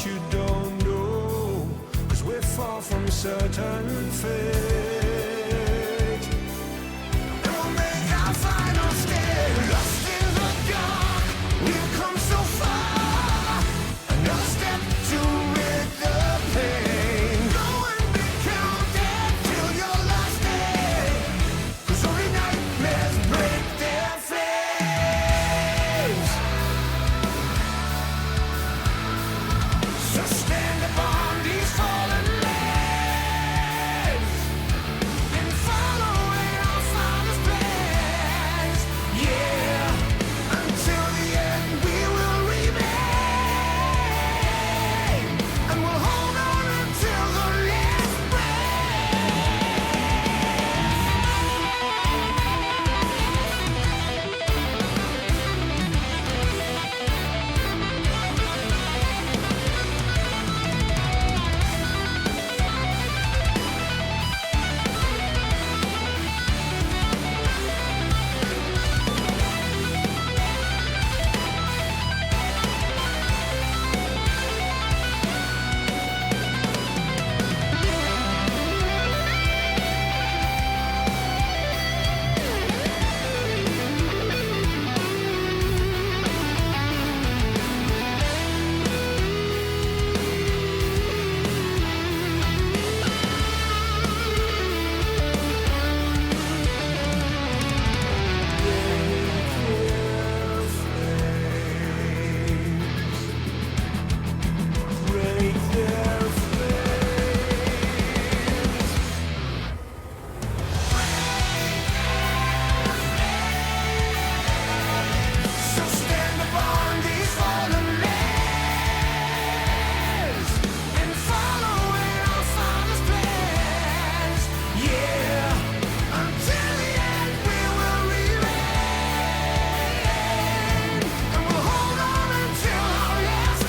what you don't know, 'cause we're far from certain fate. And we'll make our final stand, lost in the dark. We've come so far, another step to rid the pain. Go and be counted till your last day, 'cause only nightmares break their flames. So stand upon these fallen lands and follow in our Father's plans. Yeah, until the end we will remain, and we'll hold on until the last So stand upon these fallen lands and follow in our Father's plans. Yeah, until the end we will remain, and we'll hold on until our last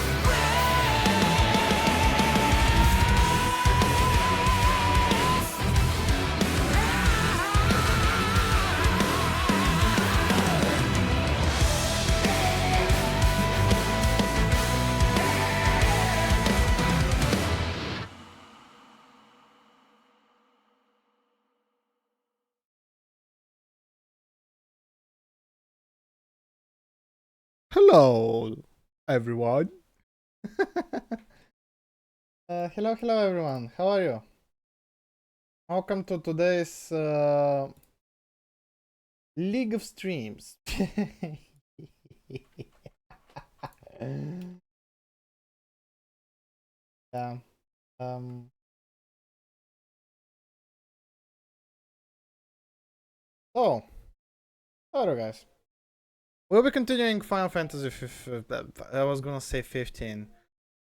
Hello, everyone. Hello, everyone. How are you? Welcome to today's League of Streams. Yeah. Oh, hello, guys. We'll be continuing Final Fantasy. I was gonna say 15.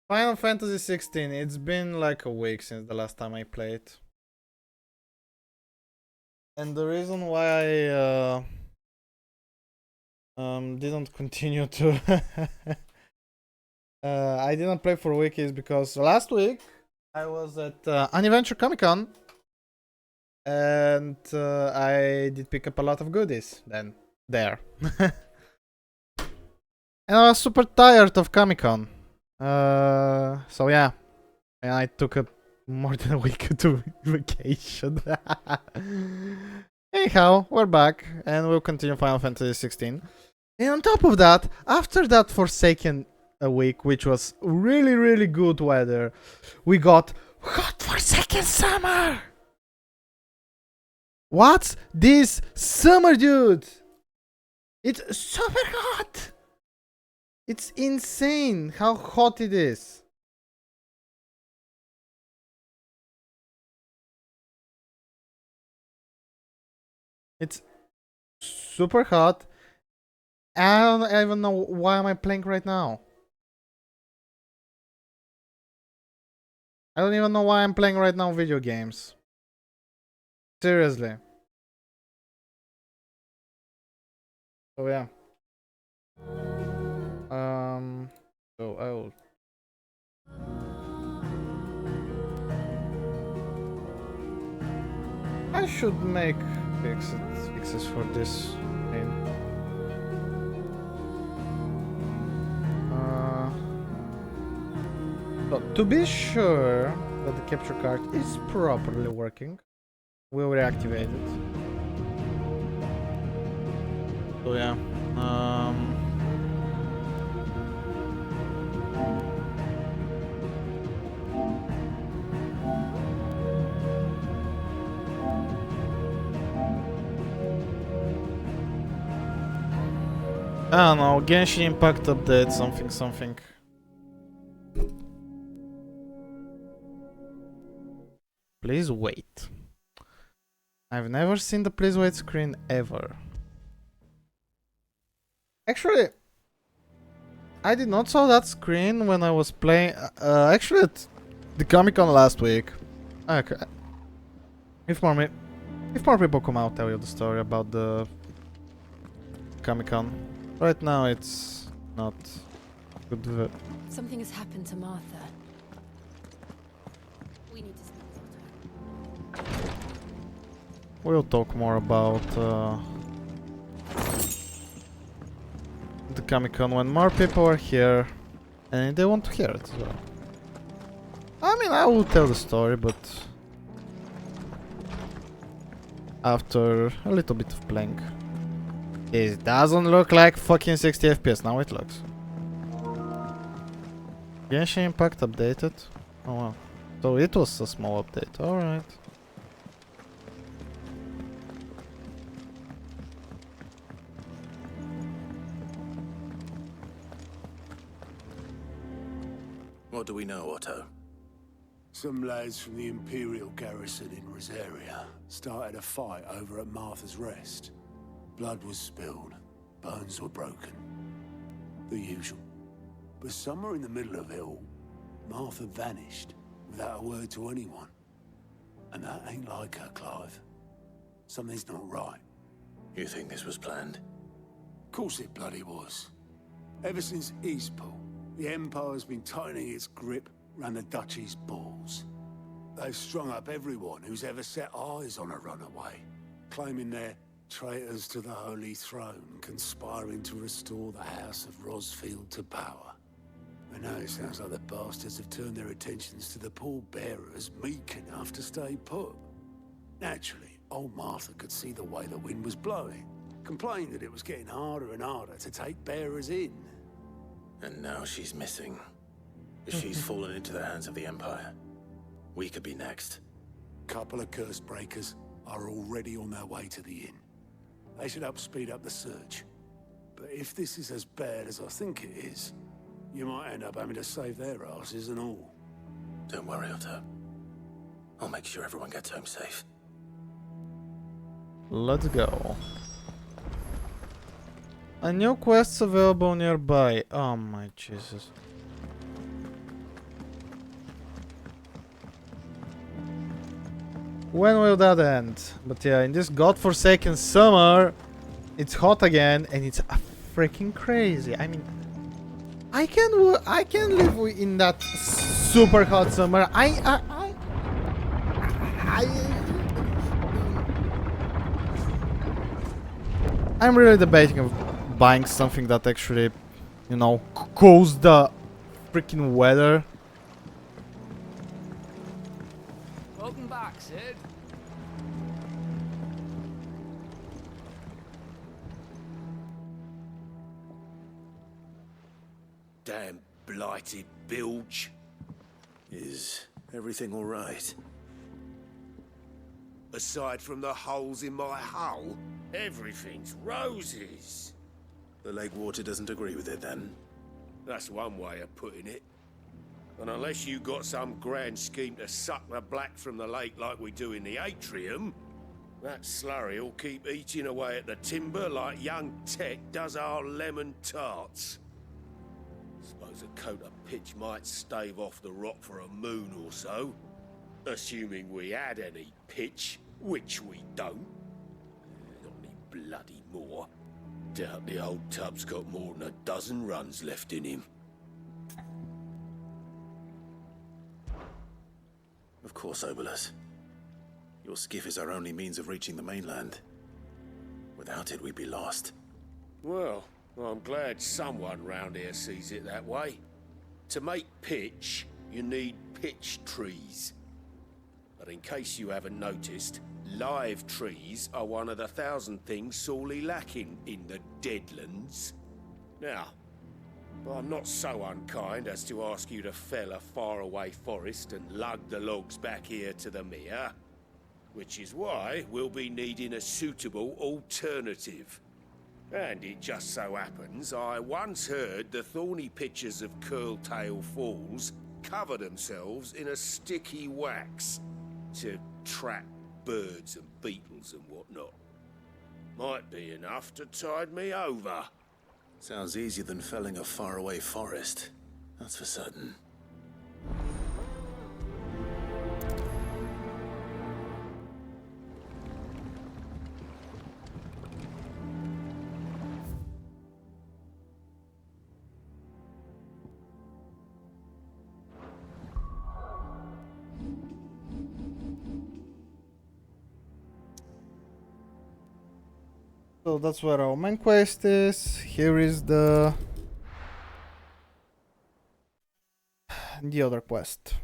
Final Fantasy 16. It's been like a week since the last time I played. And the reason why I didn't continue to I didn't play for a week is because last week I was at Adventure Comic Con and I did pick up a lot of goodies then there. And I was super tired of Comic Con. So yeah, and I took more than a week to vacation. Anyhow, we're back and we'll continue Final Fantasy 16. And on top of that, after that Forsaken a week, which was really good weather, we got hot Forsaken summer. What's this summer, dude? It's super hot. It's insane how hot it is. It's super hot. I don't even know why am I playing right now. I don't even know why I'm playing right now video games. Seriously. So yeah. So I will. I should make fixes for this thing. So, to be sure that the capture card is properly working, we'll reactivate it. So yeah, I don't know, Genshin Impact update, something. Please wait. I've never seen the please wait screen ever. Actually, I did not saw that screen when I was playing. Actually, at the Comic Con last week. Okay. If more people come out, tell you the story about the Comic Con. Right now, it's not good. Something has happened to Martha. We need to speak to her. We'll talk more about the Comic Con when more people are here and they want to hear it as well. I mean, I will tell the story, but after a little bit of playing. It doesn't look like fucking 60 FPS, now it looks. Genshin Impact updated? Oh wow. So it was a small update, alright. What do we know, Otto? Some lads from the Imperial garrison in Rosaria started a fight over at Martha's Rest. Blood was spilled, bones were broken. The usual. But somewhere in the middle of it all, Martha vanished without a word to anyone. And that ain't like her, Clive. Something's not right. You think this was planned? Of course it bloody was. Ever since Eastpool, the Empire's been tightening its grip round the Duchy's balls. They've strung up everyone who's ever set eyes on a runaway, claiming they're traitors to the Holy Throne, conspiring to restore the House of Rosfield to power. And now it sounds like the bastards have turned their attentions to the pallbearers meek enough to stay put. Naturally, old Martha could see the way the wind was blowing, complained that it was getting harder and harder to take bearers in. And now she's missing. She's fallen into the hands of the Empire. We could be next. Couple of curse breakers are already on their way to the inn. They should help speed up the search. But if this is as bad as I think it is, you might end up having to save their asses and all. Don't worry, Otto. I'll make sure everyone gets home safe. Let's go. A new quest available nearby. Oh my Jesus. When will that end? But yeah, in this godforsaken summer, it's hot again and it's freaking crazy. I mean, I can live in that super hot summer. I'm really debating of buying something that actually, you know, cools the freaking weather. Welcome back, Sid. Damn blighted bilge. Is everything all right? Aside from the holes in my hull, everything's roses. The lake water doesn't agree with it, then? That's one way of putting it. And unless you got some grand scheme to suck the black from the lake like we do in the atrium, that slurry'll keep eating away at the timber like young Tech does our lemon tarts. Suppose a coat of pitch might stave off the rot for a moon or so. Assuming we had any pitch, which we don't. Not any bloody more. Doubt the old tub's got more than a dozen runs left in him. Of course, Obolus. Your skiff is our only means of reaching the mainland. Without it, we'd be lost. Well, I'm glad someone round here sees it that way. To make pitch, you need pitch trees. But in case you haven't noticed, live trees are one of the 1,000 things sorely lacking in the Deadlands. Now, but I'm not so unkind as to ask you to fell a faraway forest and lug the logs back here to the mere, which is why we'll be needing a suitable alternative. And it just so happens I once heard the thorny pitchers of Curltail Falls cover themselves in a sticky wax to trap birds and beetles and whatnot. Might be enough to tide me over. Sounds easier than felling a faraway forest. That's for certain. So that's where our main quest is. Here is the other quest.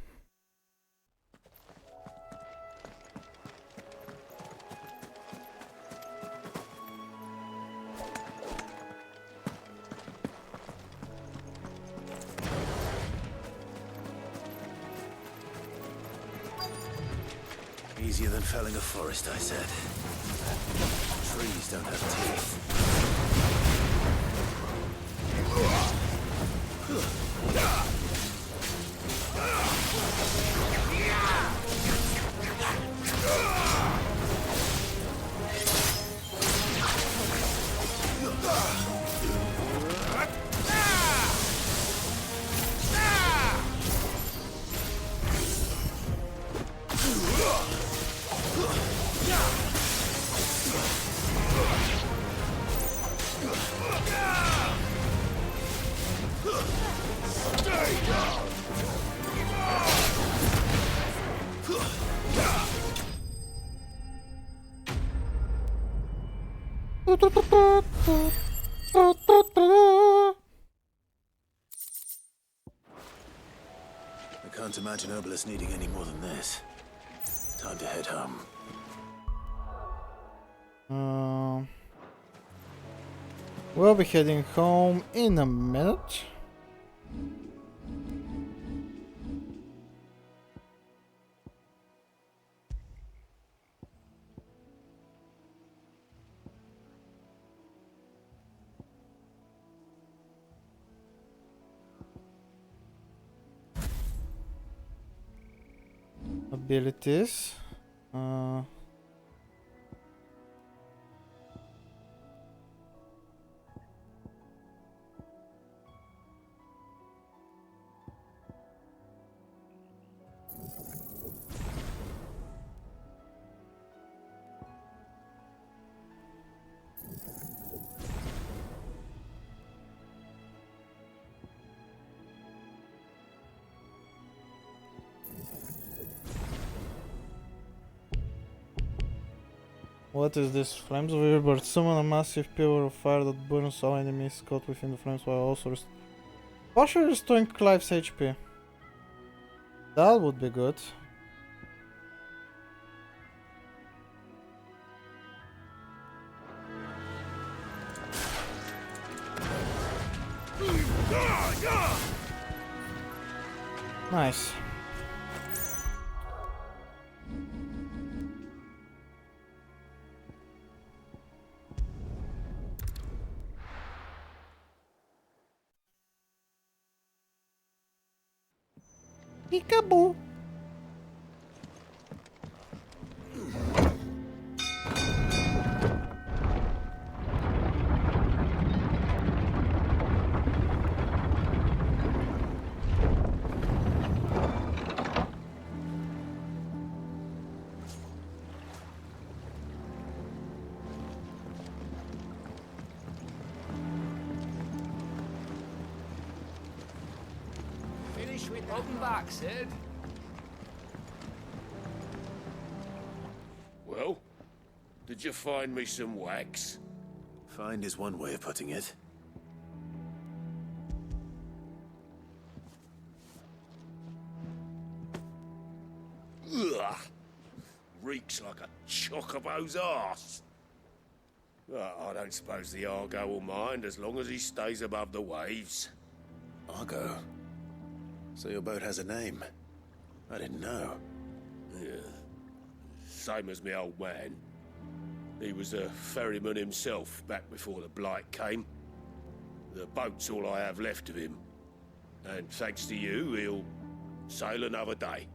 Easier than felling a forest, I said. Trees don't have teeth. I can't imagine Obelisk needing any more than this. Time to head home. We'll be heading home in a minute. Abilities. What is this? Flames of Earbird. Summon a massive pillar of fire that burns all enemies caught within the flames while also partially restoring Clive's HP. That would be good. Nice. Peekaboo. Finish with welcome back, Sid. Well, did you find me some wax? Find is one way of putting it. Ugh. Reeks like a chocobo's arse. Well, I don't suppose the Argo will mind as long as he stays above the waves. Argo? So your boat has a name? I didn't know. Yeah. Same as me old man. He was a ferryman himself back before the blight came. The boat's all I have left of him. And thanks to you, he'll sail another day.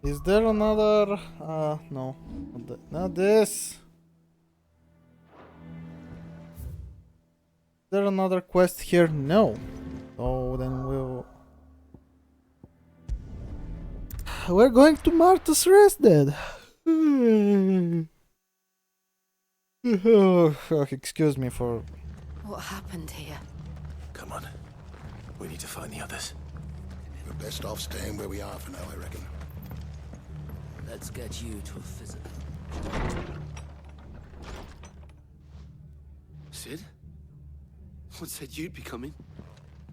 Is there another? No, not this. Is there another quest here? No. So then we're going to Martha's Rest then. Excuse me for. What happened here? Come on. We need to find the others. We're best off staying where we are for now, I reckon. Let's get you to a visit. Sid? What said you'd be coming?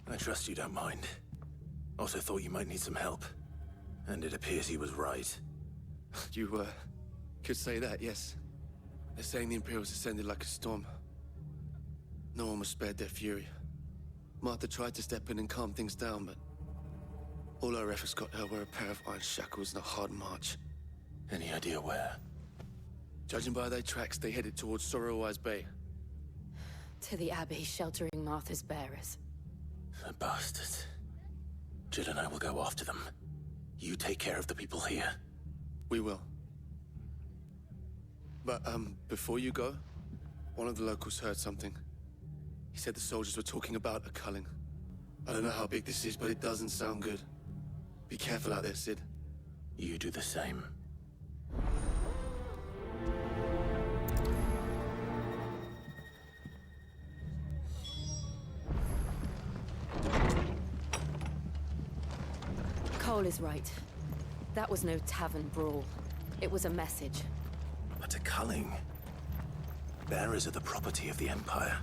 I trust you don't mind. Also thought you might need some help. And it appears he was right. You, could say that, yes. They're saying the Imperials descended like a storm. No one was spared their fury. Martha tried to step in and calm things down, but all our efforts got her were a pair of iron shackles and a hard march. Any idea where? Judging by their tracks, they headed towards Sorrowwise Bay. To the Abbey sheltering Martha's bearers. The bastards. Jill and I will go after them. You take care of the people here. We will. But, before you go, one of the locals heard something. He said the soldiers were talking about a culling. I don't know how big this is, but it doesn't sound good. Be careful out there, Sid. You do the same. Cole is right. That was no tavern brawl. It was a message. But a culling. Bearers are the property of the Empire.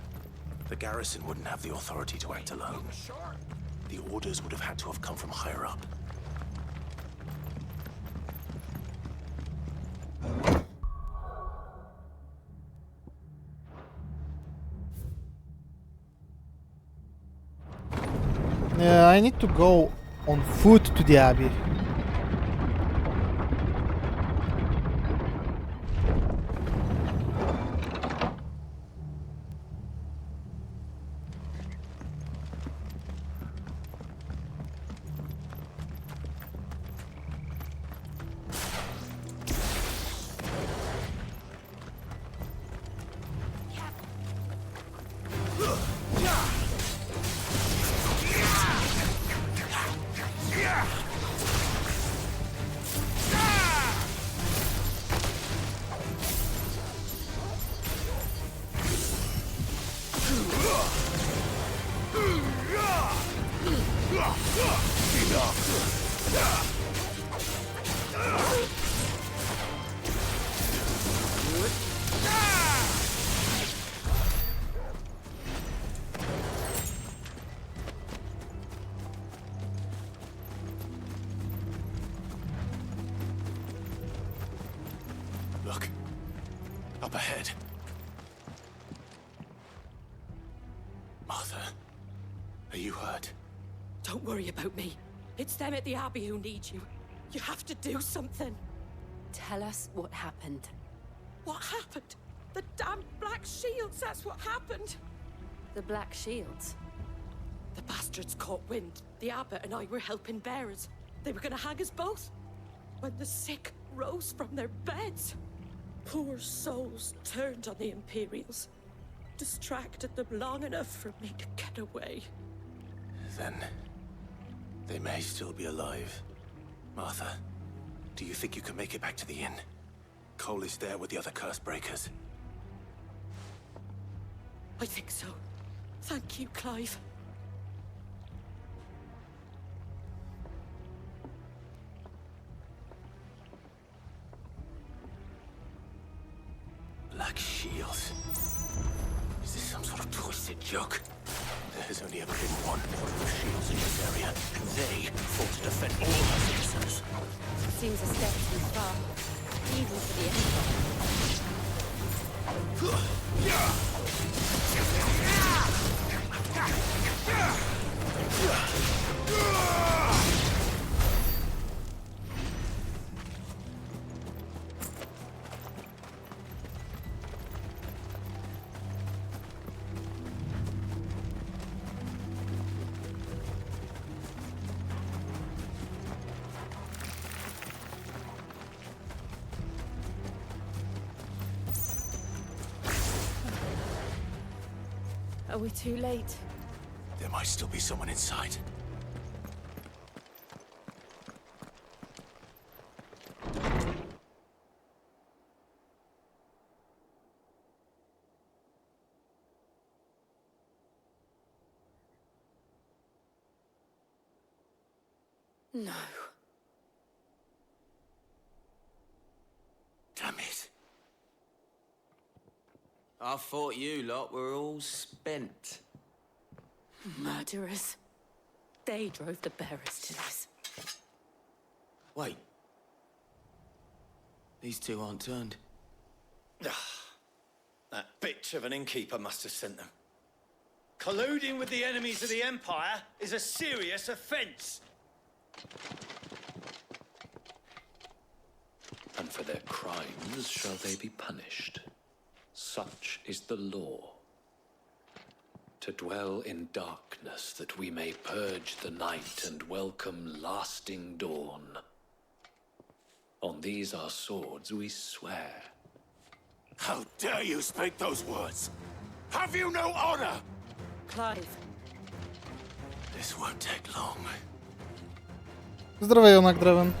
The garrison wouldn't have the authority to act alone. The orders would have had to have come from higher up. Yeah, I need to go on foot to the Abbey. Look. Up ahead. Martha, are you hurt? Don't worry about me. It's them at the Abbey who need you. You have to do something. Tell us what happened. What happened? The damn Black Shields, that's what happened. The Black Shields. The bastards caught wind. The abbot and I were helping bearers. They were gonna hang us both. When the sick rose from their beds. Poor souls turned on the Imperials. Distracted them long enough for me to get away. Then they may still be alive. Martha, do you think you can make it back to the inn? Cole is there with the other curse breakers. I think so. Thank you, Clive. it, Jock? There has only ever been one point of shields in this area, and they fought to defend all our citizens. Seems a step too far, even for the Empire. Are we too late? There might still be someone inside. No. Damn it. I thought you lot were all spent. Murderers. They drove the bearers to this. Wait. These two aren't turned. That bitch of an innkeeper must have sent them. Colluding with the enemies of the Empire is a serious offense. And for their crimes shall they be punished. Such is the law. To dwell in darkness that we may purge the night and welcome lasting dawn. On these our swords we swear. How dare you speak those words? Have you no honor? Clive. This won't take long. Zdrowie, Jonak Dreven.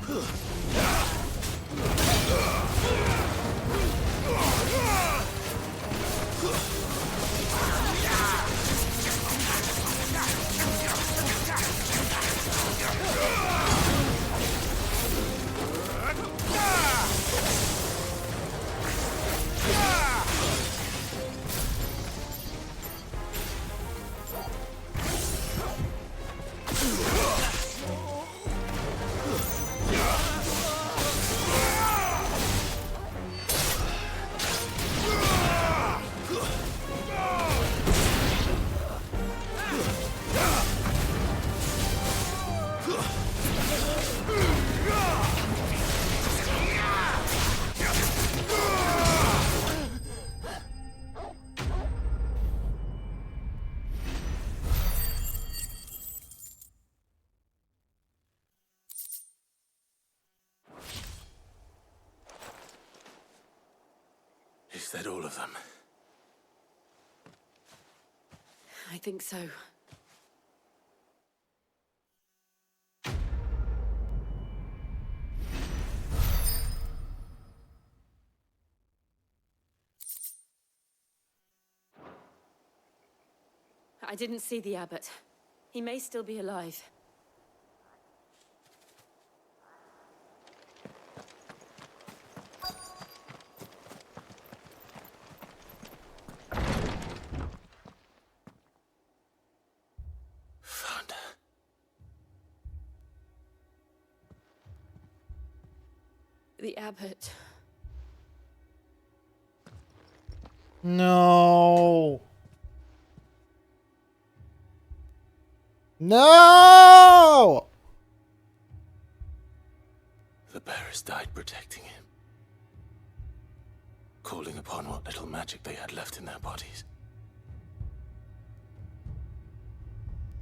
Is that all of them? I think so. I didn't see the abbot. He may still be alive. Found her. The abbot. No. No! The bearers died protecting him. Calling upon what little magic they had left in their bodies.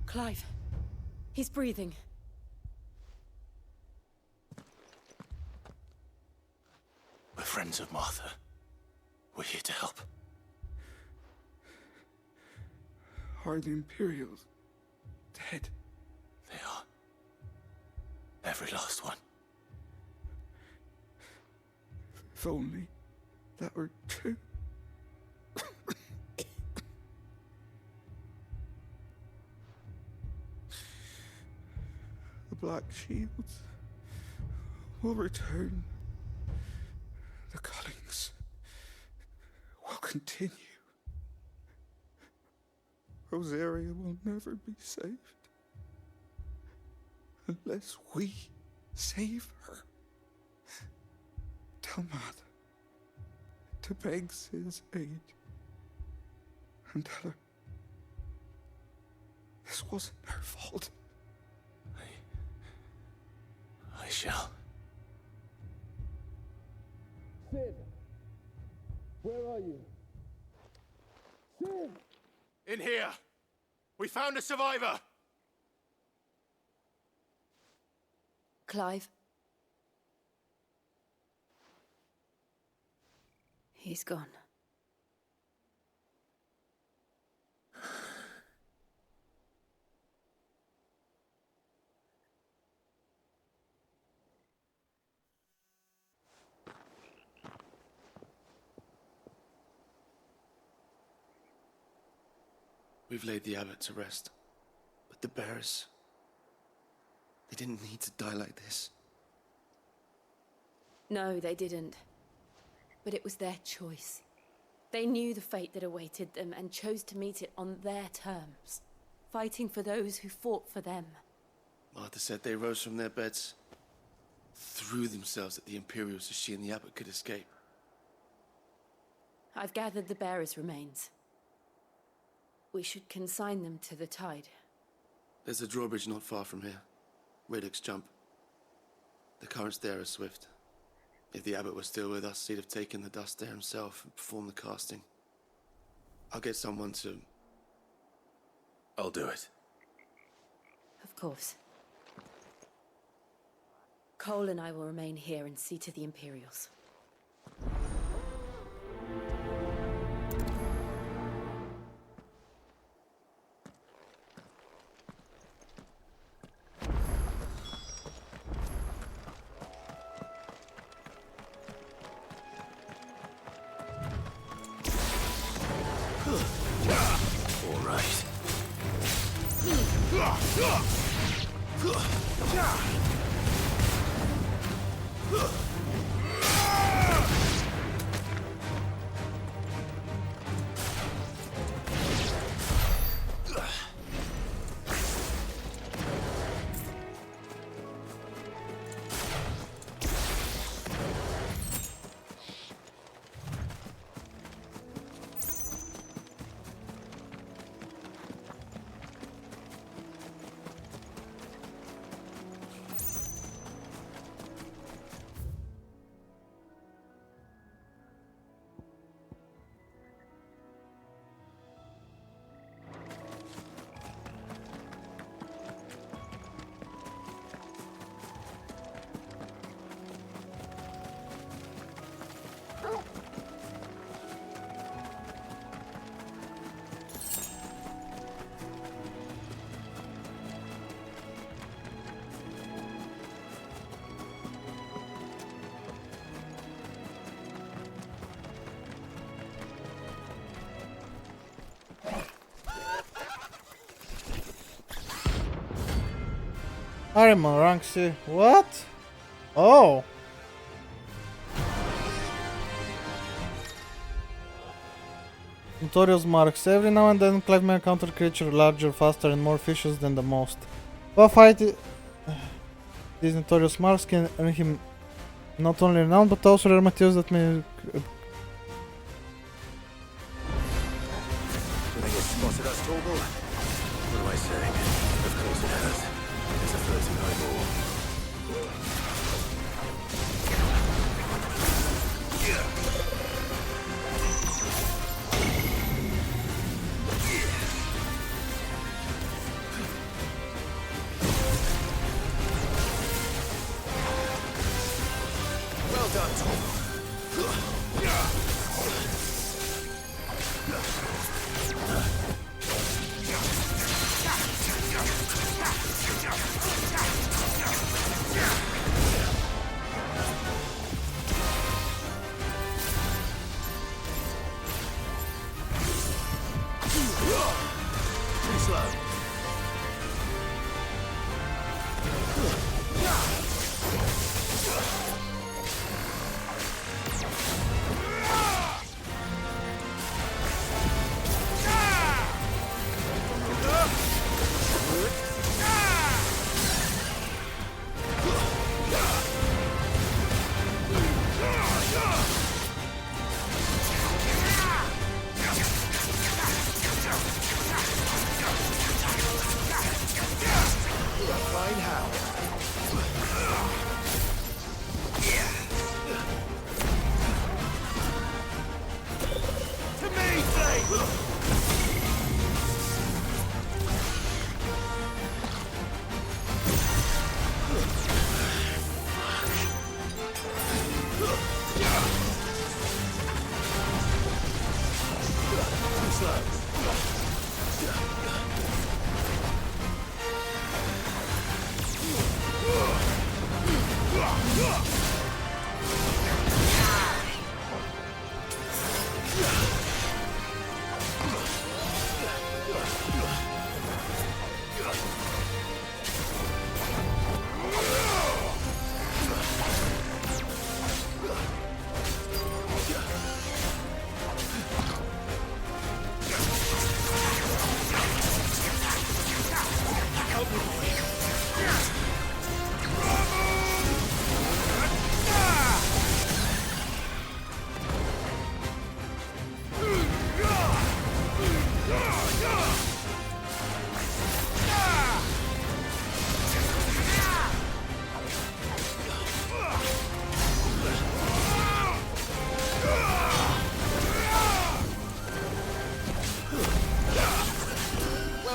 Clive. He's breathing. We're friends of Martha. We're here to help. Are the Imperials dead? They are. Every last one. If only that were true. The Black Shields will return. The cullings will continue. Rosaria will never be saved unless we save her. Tell Mother to beg Sid's aid and tell her this wasn't her fault. I shall. Sid! Where are you? Sid! In here! We found a survivor! Clive. He's gone. We've laid the abbot to rest. But the bearers... they didn't need to die like this. No, they didn't. But it was their choice. They knew the fate that awaited them and chose to meet it on their terms, fighting for those who fought for them. Martha said they rose from their beds, threw themselves at the Imperials so she and the abbot could escape. I've gathered the bearers' remains. We should consign them to the tide. There's a drawbridge not far from here. Radix Jump. The currents there are swift. If the abbot was still with us, he'd have taken the dust there himself and performed the casting. I'll get someone to... I'll do it. Of course. Cole and I will remain here and see to the Imperials. All right. Armor rank C. What? Oh. Notorious marks. Every now and then Clive may encounter a creature larger, faster and more vicious than the most. While fighting these notorious marks can earn him not only renown but also rare materials that may... Do you think it's spotted us, Torgal? What am I saying? Of course it has. It's a floating eyeball. Well done, Torgal. Too slow.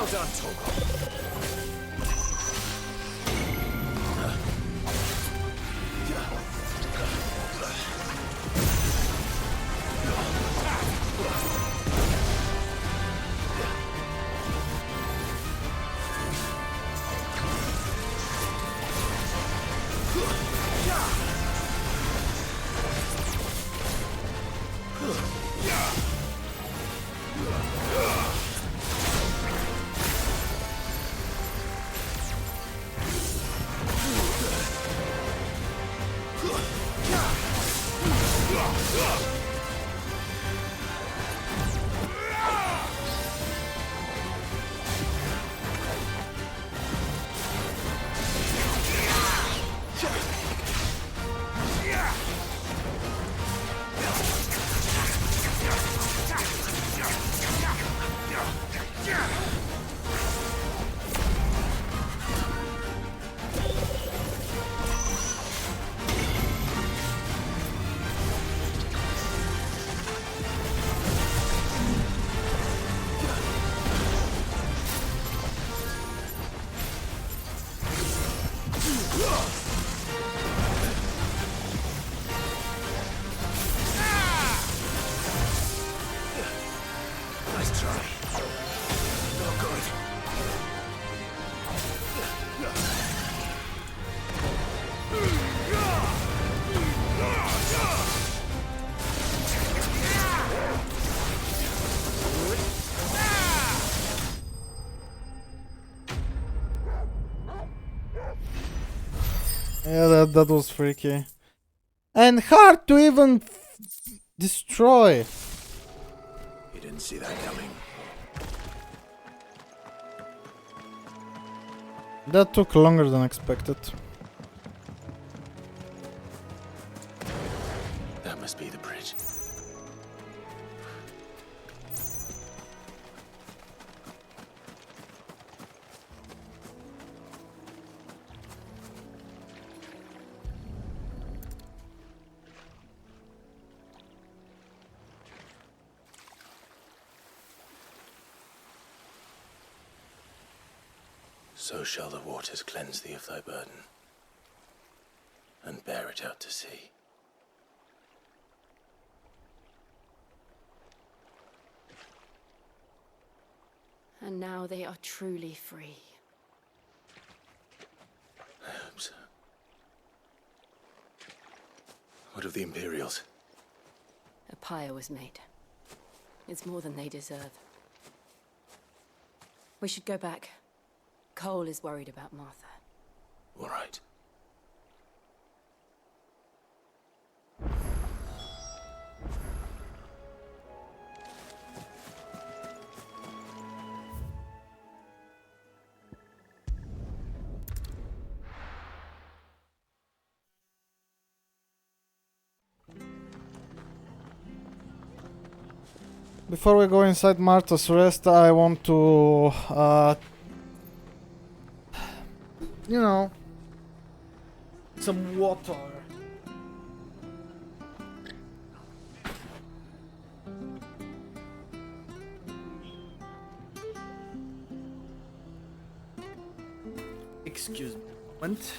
Well done, Torgal. Nice try. Not good. Yeah, that was freaky. And hard to even destroy. You didn't see that coming. That took longer than expected. That must be the bridge. So shall the waters cleanse thee of thy burden, and bear it out to sea. And now they are truly free. I hope so. What of the Imperials? A pyre was made. It's more than they deserve. We should go back. Cole is worried about Martha. All right. Before we go inside Martha's Rest, I want to, you know, some water. Excuse me a moment.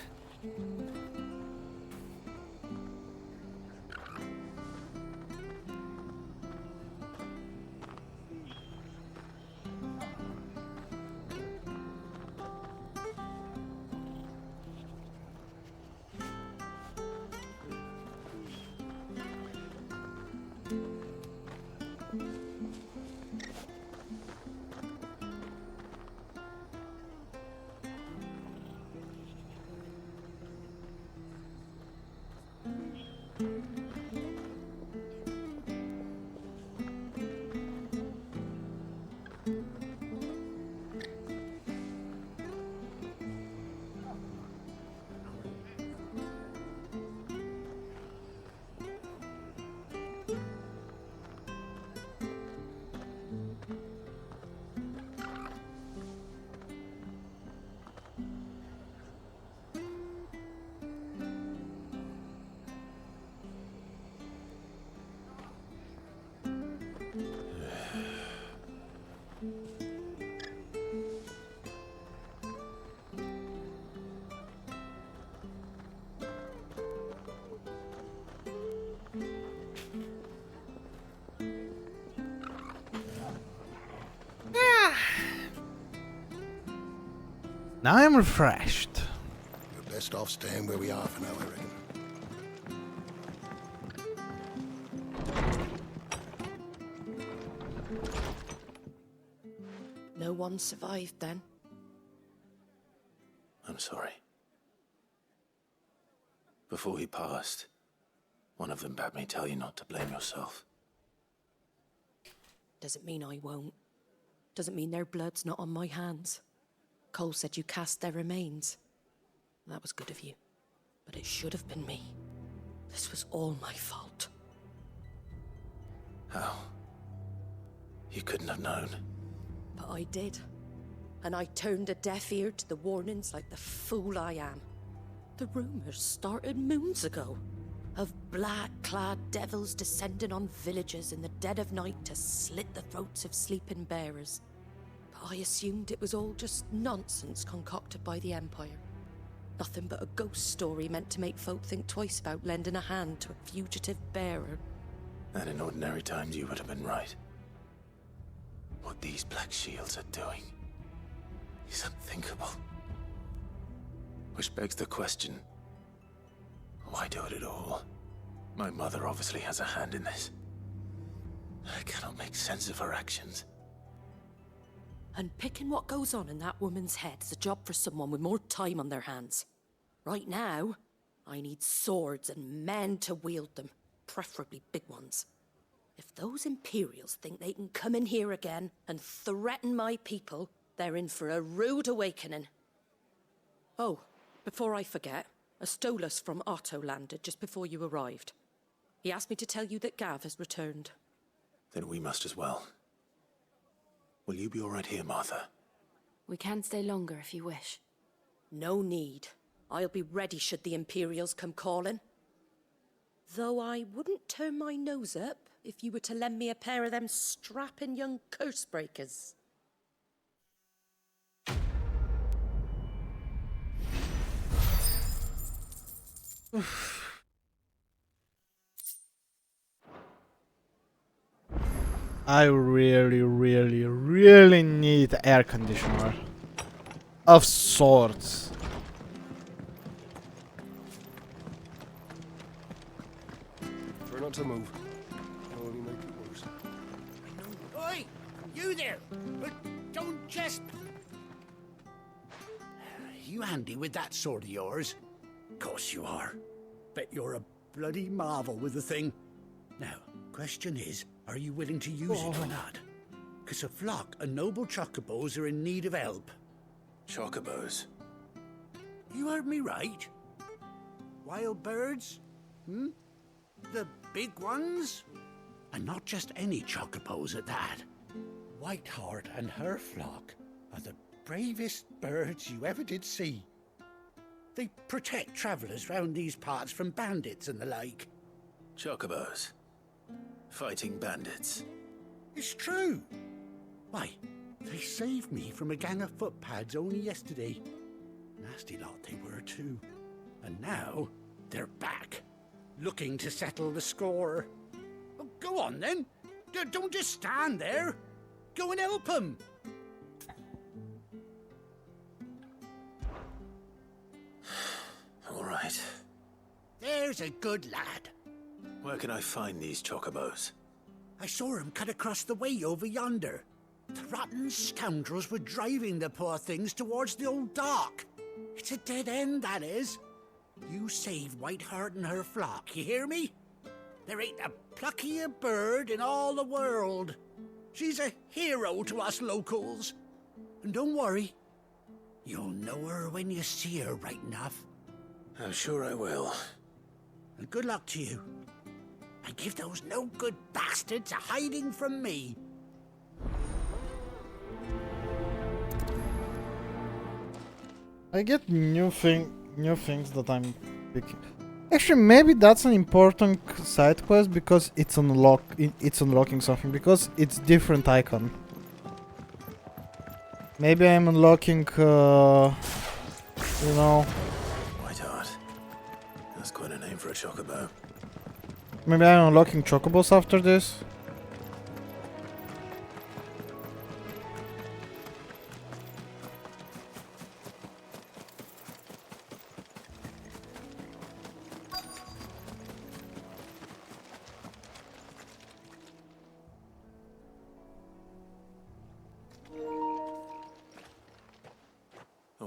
Now I'm refreshed. We're best off staying where we are for now, I reckon. No one survived then. I'm sorry. Before he passed, one of them bade me tell you not to blame yourself. Doesn't mean I won't. Doesn't mean their blood's not on my hands. Cole said you cast their remains. That was good of you. But it should have been me. This was all my fault. How? You couldn't have known. But I did. And I turned a deaf ear to the warnings like the fool I am. The rumors started moons ago. Of black-clad devils descending on villages in the dead of night to slit the throats of sleeping bearers. But I assumed it was all just nonsense concocted by the Empire. Nothing but a ghost story meant to make folk think twice about lending a hand to a fugitive bearer. And in ordinary times you would have been right. What these Black Shields are doing is unthinkable. Which begs the question, why do it at all? My mother obviously has a hand in this. I cannot make sense of her actions. And picking what goes on in that woman's head is a job for someone with more time on their hands. Right now, I need swords and men to wield them, preferably big ones. If those Imperials think they can come in here again and threaten my people, they're in for a rude awakening. Oh, before I forget, a Stolas from Otto landed just before you arrived. He asked me to tell you that Gav has returned. Then we must as well. Will you be all right here, Martha? We can stay longer if you wish. No need. I'll be ready should the Imperials come calling. Though I wouldn't turn my nose up if you were to lend me a pair of them strapping young curse breakers. I really, really, really need air conditioner. Of sorts. Try not to move. It'll only make it worse. Oi! You there! Don't just... You handy with that sword of yours? Course you are. Bet you're a bloody marvel with the thing. Now, question is, are you willing to use it or not? 'Cause a flock of noble chocobos are in need of help. Chocobos? You heard me right. Wild birds? Hmm? The big ones? And not just any chocobos at that. Whiteheart and her flock are the bravest birds you ever did see. They protect travellers round these parts from bandits and the like. Chocobos? Fighting bandits? It's true. Why, they saved me from a gang of footpads only yesterday. Nasty lot they were too. And now they're back, looking to settle the score. Oh, go on then. Don't just stand there. Go and help them. All right. There's a good lad. Where can I find these chocobos? I saw him cut across the way over yonder. The rotten scoundrels were driving the poor things towards the old dock. It's a dead end, that is. You save Whiteheart and her flock, you hear me? There ain't a pluckier bird in all the world. She's a hero to us locals. And don't worry, you'll know her when you see her right enough. I'm sure I will. And good luck to you. And give those no-good bastards a hiding from me. I get new things that I'm picking. Actually, maybe that's an important side quest because it's unlocking something because it's different icon. Maybe I'm unlocking, you know. Whiteheart. That's quite a name for a chocobo. Maybe I'm unlocking chocobos after this.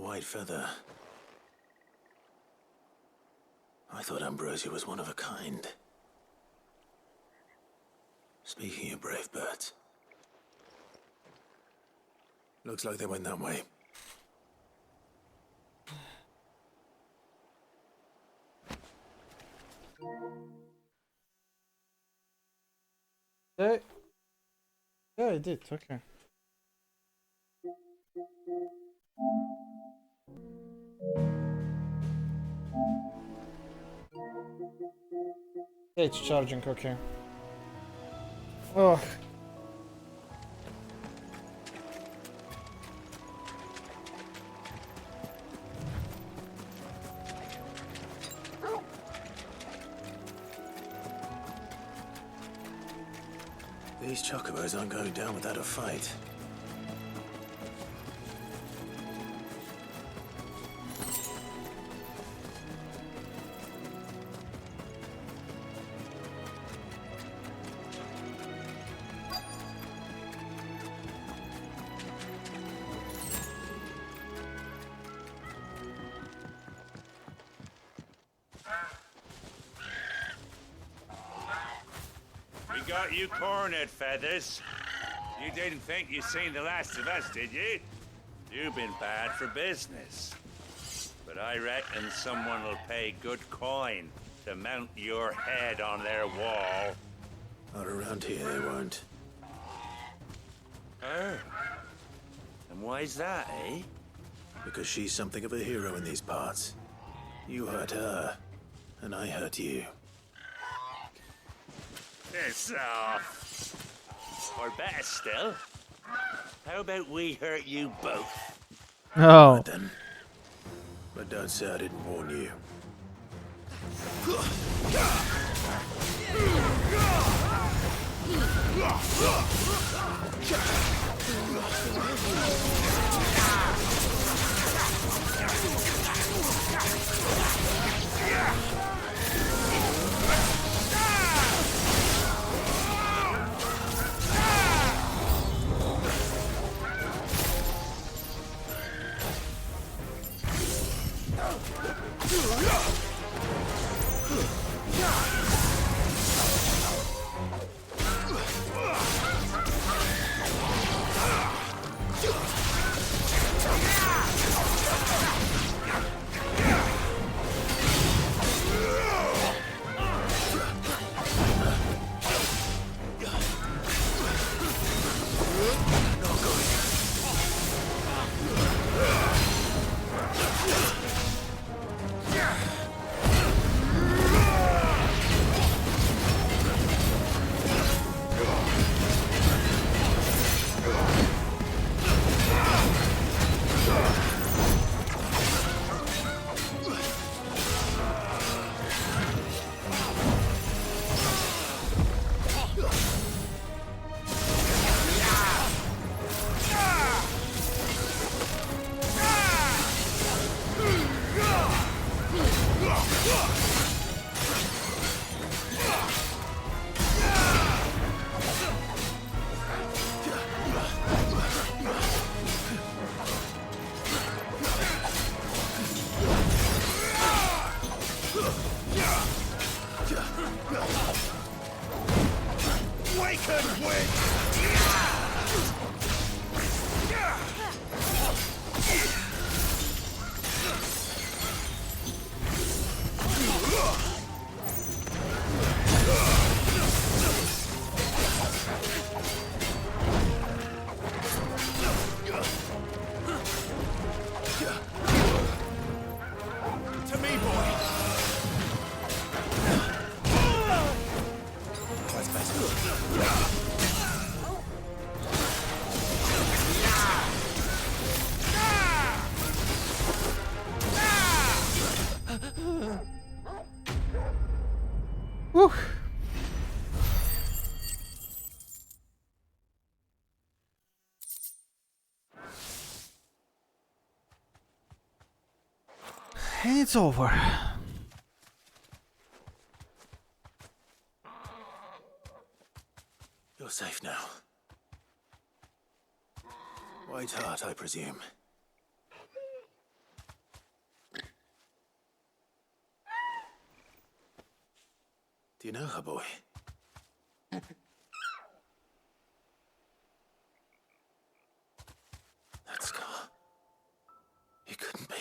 white feather. I thought Ambrosia was one of a kind. Speaking of brave birds, looks like they went that way. Yeah, I did. Okay. Yeah, it's charging. Okay. Oh. These chocobos aren't going down without a fight. We got you cornered, Feathers. You didn't think you seen the last of us, did you? You've been bad for business. But I reckon someone will pay good coin to mount your head on their wall. Not around here, they won't. Oh. And why's that, eh? Because she's something of a hero in these parts. You hurt her, and I hurt you. Piss off. Or better still, how about we hurt you both? Oh. Right then. But don't say I didn't warn you. Whew. And it's over. You're safe now. White Heart, I presume. Do you know her, boy? That scar. It couldn't be.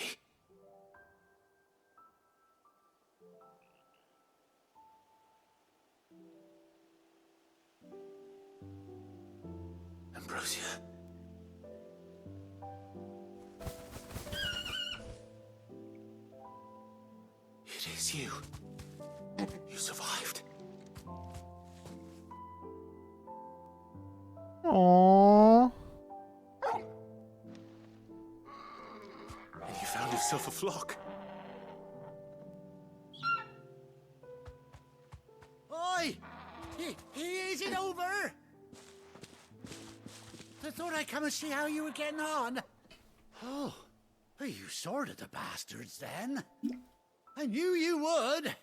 Ambrosia. It is you. You survived. Aww. And you found yourself a flock. Oi! Is it over? I thought I'd come and see how you were getting on. Oh, you sorted the bastards then. I knew you would.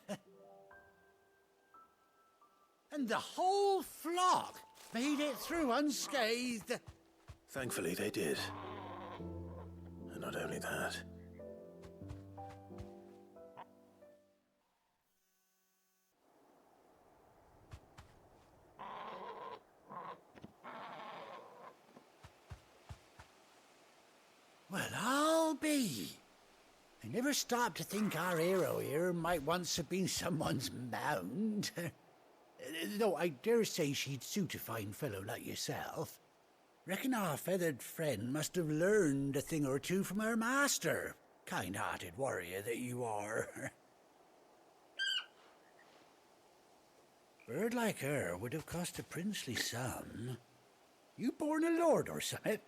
And the whole flock made it through unscathed. Thankfully, they did. And not only that. Well, I'll be. I never stopped to think our hero here might once have been someone's mount. Though I dare say she'd suit a fine fellow like yourself. Reckon our feathered friend must have learned a thing or two from her master. Kind-hearted warrior that you are. Bird like her would have cost a princely sum. You born a lord or something?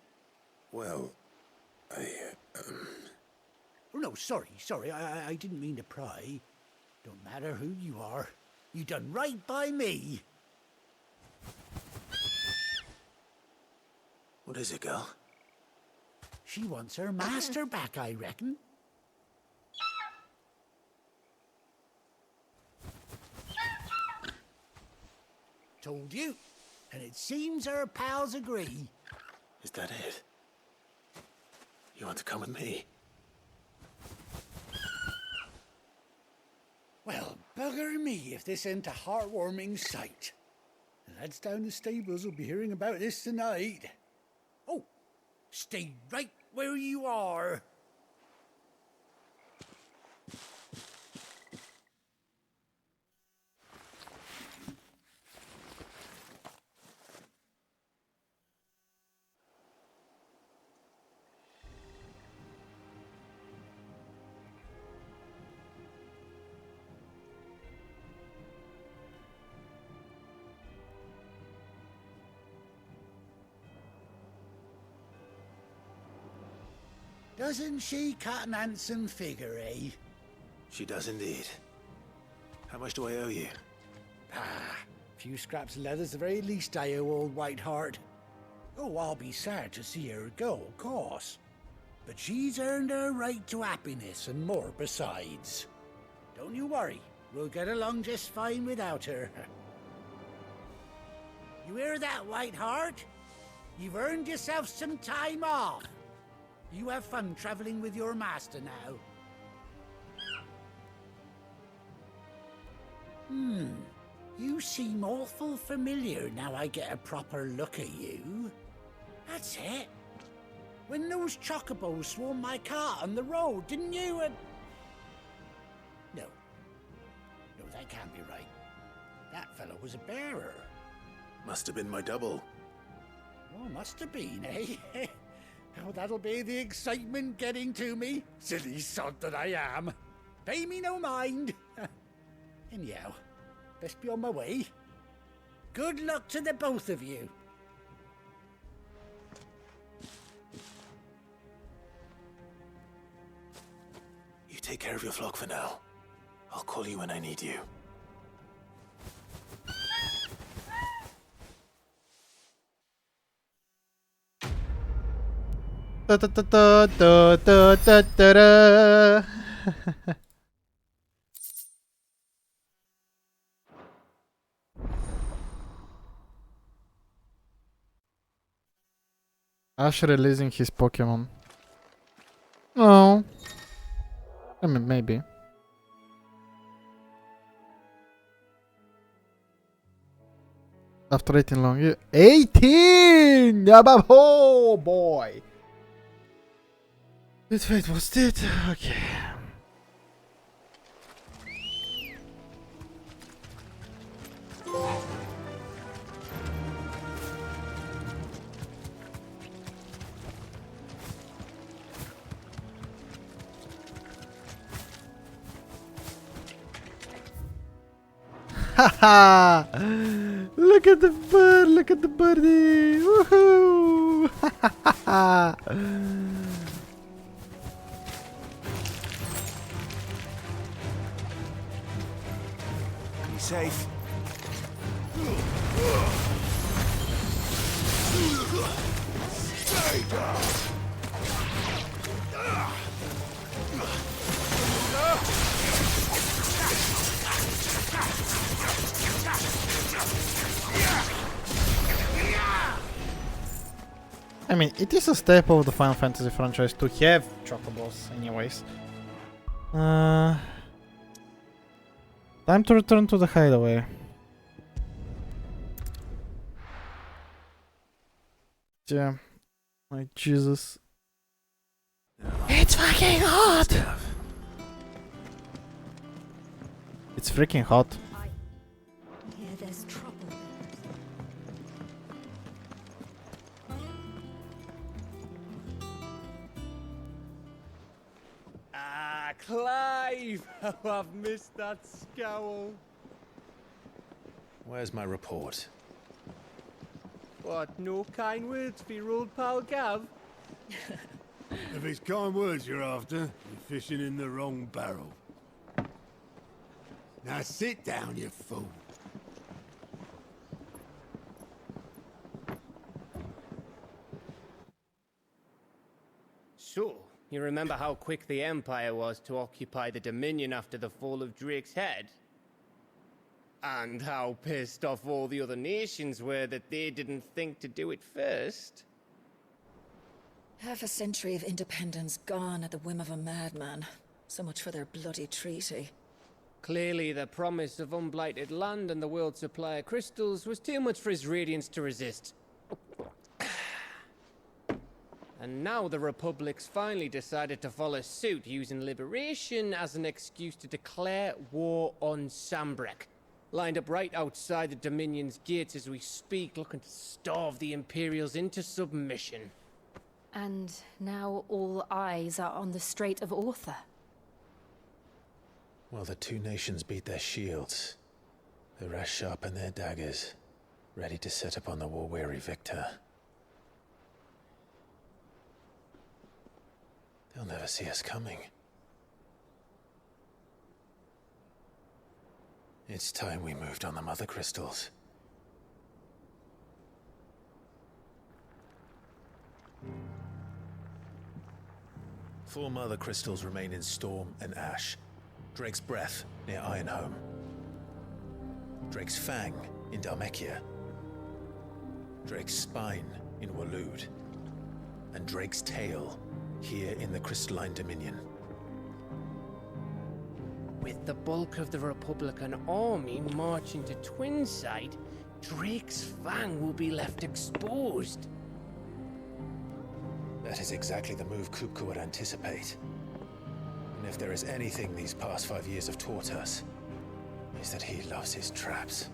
Well, Oh, no, sorry, I didn't mean to pry. Don't matter who you are. You done right by me. What is it, girl? She wants her master back, I reckon. Told you. And it seems her pals agree. Is that it? You want to come with me? Well, bugger me if this ain't a heartwarming sight. The lads down the stables will be hearing about this tonight. Oh, stay right where you are. Doesn't she cut an handsome figure, eh? She does indeed. How much do I owe you? A few scraps of leather's the very least I owe old Whiteheart. Oh, I'll be sad to see her go, of course. But she's earned her right to happiness and more besides. Don't you worry, we'll get along just fine without her. You hear that, Whiteheart? You've earned yourself some time off. You have fun traveling with your master now. You seem awful familiar now I get a proper look at you. That's it. When those chocobos swarmed my cart on the road, didn't you? No, that can't be right. That fellow was a bearer. Must have been my double. Oh, must have been, eh? Oh, that'll be the excitement getting to me. Silly sod that I am. Pay me no mind. Anyhow, best be on my way. Good luck to the both of you. You take care of your flock for now. I'll call you when I need you. Da, da, da, da, da, da, da, da, da. Ash releasing his Pokemon. Oh. I mean, maybe. After 18 long years. 18! Oh boy! That fate was it. Okay. Haha! Look at the bird! Look at the birdie! Woohoo! Be safe. Stay down. I mean, it is a staple of the Final Fantasy franchise to have chocobos, anyways. Time to return to the hideaway. Yeah. My Jesus. It's fucking hot! It's freaking hot. Yeah, there's trouble. Ah, Clive! How I've missed that scowl. Where's my report? What, no kind words for your old pal Gav? If it's kind words you're after, you're fishing in the wrong barrel. Now sit down, you fool. So, you remember how quick the Empire was to occupy the Dominion after the fall of Drake's head? And how pissed off all the other nations were that they didn't think to do it first? Half a century of independence gone at the whim of a madman. So much for their bloody treaty. Clearly, the promise of unblighted land and the world's supply of crystals was too much for his radiance to resist. And now the Republic's finally decided to follow suit, using liberation as an excuse to declare war on Sambrek. Lined up right outside the Dominion's gates as we speak, looking to starve the Imperials into submission. And now all eyes are on the Strait of Author. Well, the two nations beat their shields. The rest sharpen their daggers, ready to set upon the war-weary victor. They'll never see us coming. It's time we moved on the Mother Crystals. Four Mother Crystals remain in Storm and Ash. Drake's Breath near Ironhome. Drake's Fang in Dhalmekia. Drake's Spine in Waloed. And Drake's Tail here in the Crystalline Dominion. With the bulk of the Republican army marching to Twinside, Drake's Fang will be left exposed. That is exactly the move Kupka would anticipate. And if there is anything these past 5 years have taught us, is that he loves his traps.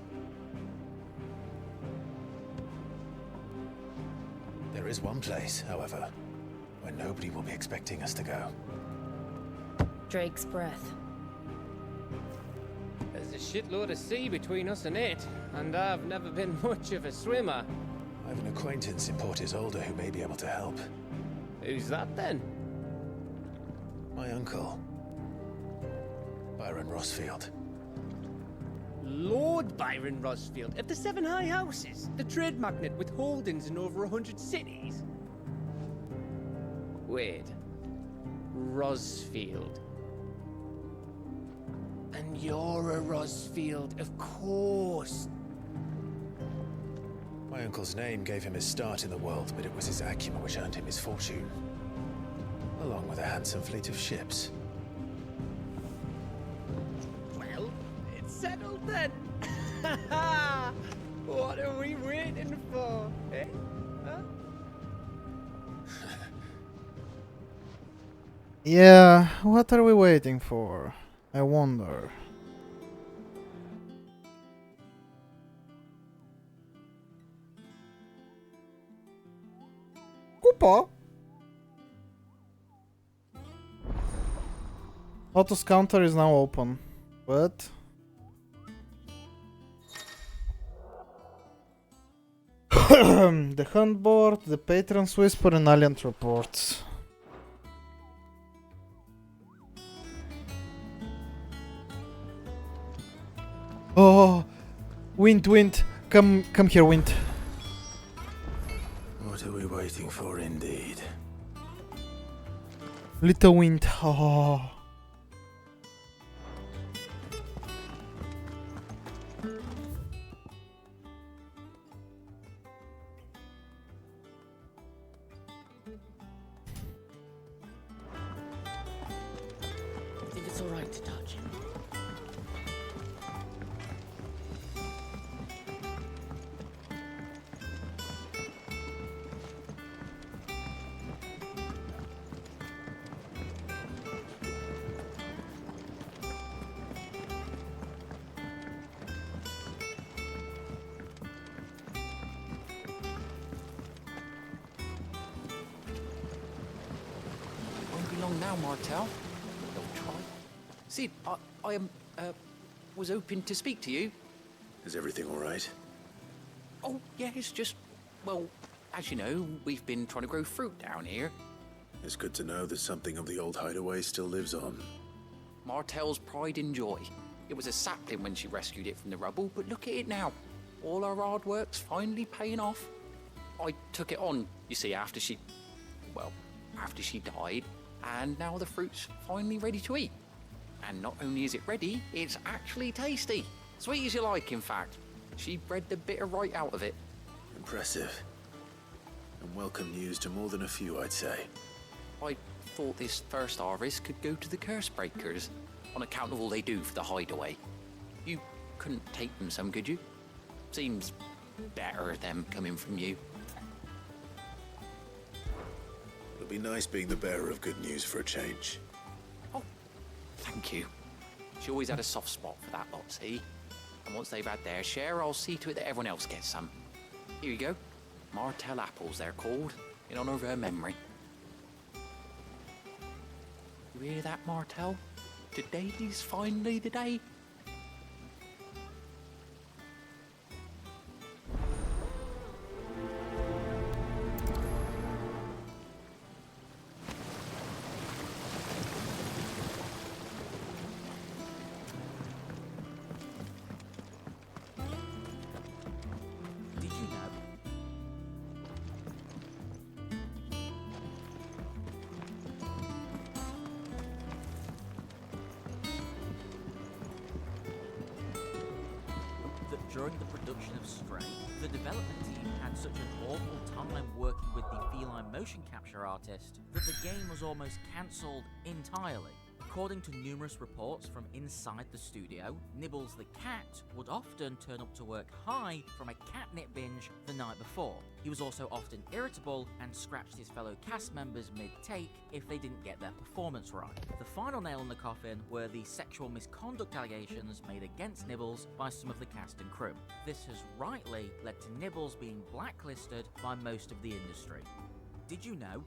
There is one place, however, where nobody will be expecting us to go. Drake's Breath. There's a shitload of sea between us and it, and I've never been much of a swimmer. I have an acquaintance in Port Isolde who may be able to help. Who's that then? My uncle, Byron Rosfield. Lord Byron Rosfield of the Seven High Houses, the trade magnate with holdings in over 100 cities. Wait, Rosfield. And you're a Rosfield, of course. My uncle's name gave him his start in the world, but it was his acumen which earned him his fortune. Along with a handsome fleet of ships. Well, it's settled then. What are we waiting for? Eh? Huh? Yeah, what are we waiting for? I wonder. Kupa? Autos counter is now open, but the hunt board, the patron's whisper, and alien reports. Oh, wind, come here, wind. What are we waiting for, indeed? Little wind. Oh. Think it's alright to touch him? Won't be long now, Martel. Don't try. Sid, I was hoping to speak to you. Is everything all right? Oh, yeah, it's just, well, as you know, we've been trying to grow fruit down here. It's good to know that something of the old hideaway still lives on. Martel's pride and joy. It was a sapling when she rescued it from the rubble, but look at it now. All our hard work's finally paying off. I took it on, you see, after she died, and now the fruit's finally ready to eat. And not only is it ready, it's actually tasty. Sweet as you like, in fact. She bred the bitter right out of it. Impressive. And welcome news to more than a few, I'd say. I thought this first harvest could go to the curse breakers, on account of all they do for the hideaway. You couldn't take them some, could you? Seems better them coming from you. It'll be nice being the bearer of good news for a change. Thank you. She always had a soft spot for that lot, see? And once they've had their share, I'll see to it that everyone else gets some. Here you go. Martel apples, they're called, in honor of her memory. You hear that, Martel? Today's finally the day. Did you know? That during the production of Stray, the development team had such an awful time working with the feline motion capture artist that the game was almost cancelled entirely. According to numerous reports from inside the studio, Nibbles the cat would often turn up to work high from a catnip binge the night before. He was also often irritable and scratched his fellow cast members mid-take if they didn't get their performance right. The final nail in the coffin were the sexual misconduct allegations made against Nibbles by some of the cast and crew. This has rightly led to Nibbles being blacklisted by most of the industry. Did you know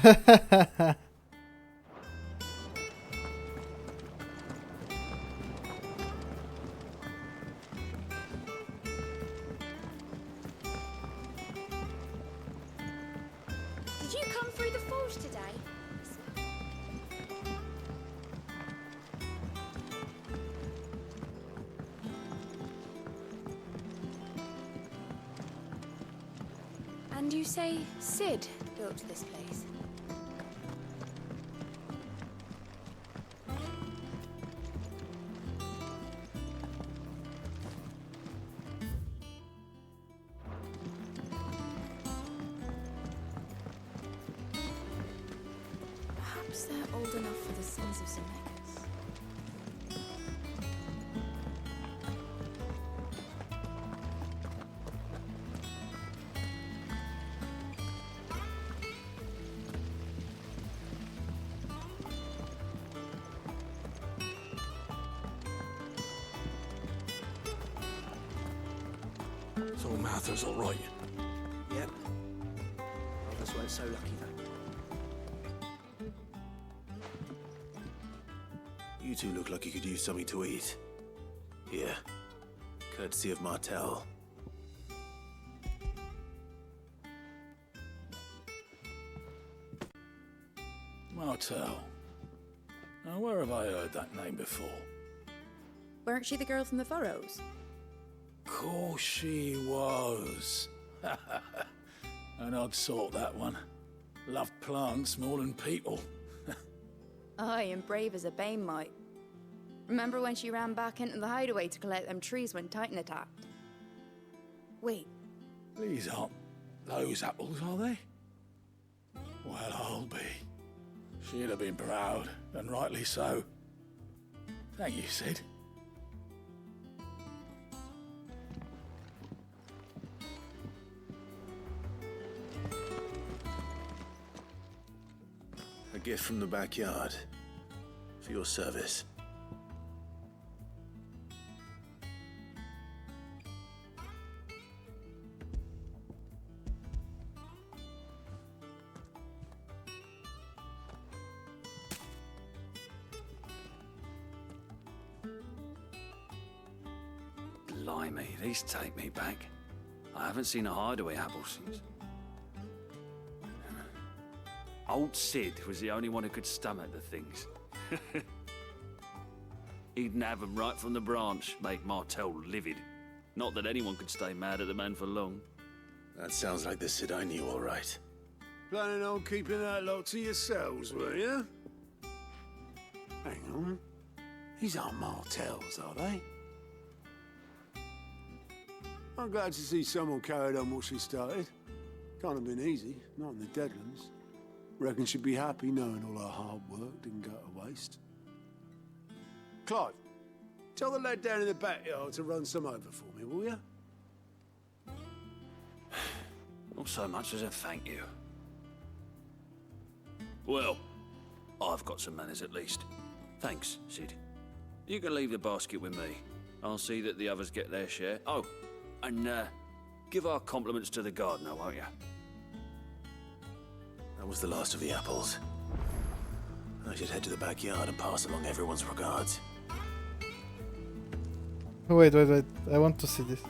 that... Did you come through the forge today? And you say Sid built this place? Perhaps they're old enough for the sons of Zemeckis. So Martha's all right. Yep. Others weren't so lucky, though. You two look like you could use something to eat. Here. Courtesy of Martel. Martel. Now, where have I heard that name before? Weren't she the girl from the Furrows? Course she was. An odd sort, that one. Loved plants more than people. Aye, and brave as a bane might. Remember when she ran back into the hideaway to collect them trees when Titan attacked? Wait. These aren't those apples, are they? Well, I'll be. She'd have been proud, and rightly so. Thank you, Sid. A gift from the backyard. For your service. Blimey, these take me back. I haven't seen a hideaway apple since. Old Sid was the only one who could stomach the things. He'd nab them right from the branch, make Martel livid. Not that anyone could stay mad at the man for long. That sounds like the Sid I knew, all right. Planning on keeping that lot to yourselves, were you? Hang on. These aren't Martels, are they? I'm glad to see someone carried on what she started. Can't have been easy, not in the Deadlands. Reckon she'd be happy knowing all her hard work didn't go to waste. Clive, tell the lad down in the backyard to run some over for me, will you? Not so much as a thank you. Well, I've got some manners at least. Thanks, Sid. You can leave the basket with me. I'll see that the others get their share. Oh, and give our compliments to the gardener, won't you? That was the last of the apples. I should head to the backyard and pass along everyone's regards. Wait. I want to see this.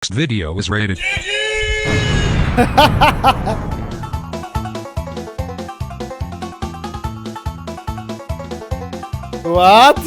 Next video is rated. What?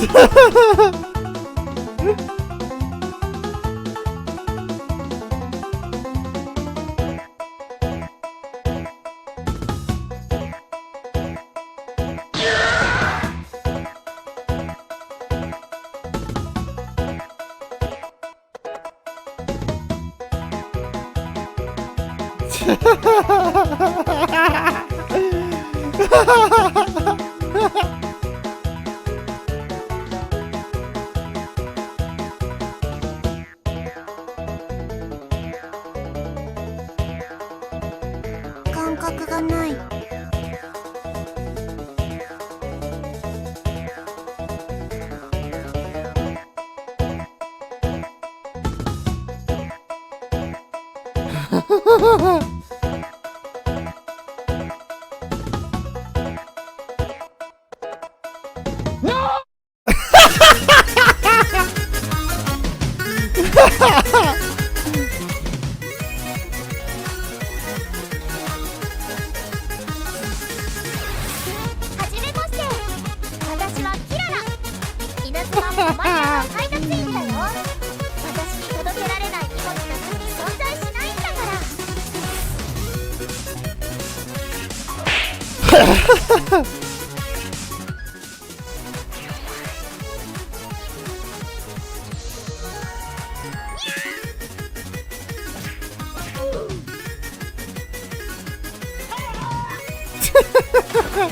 No!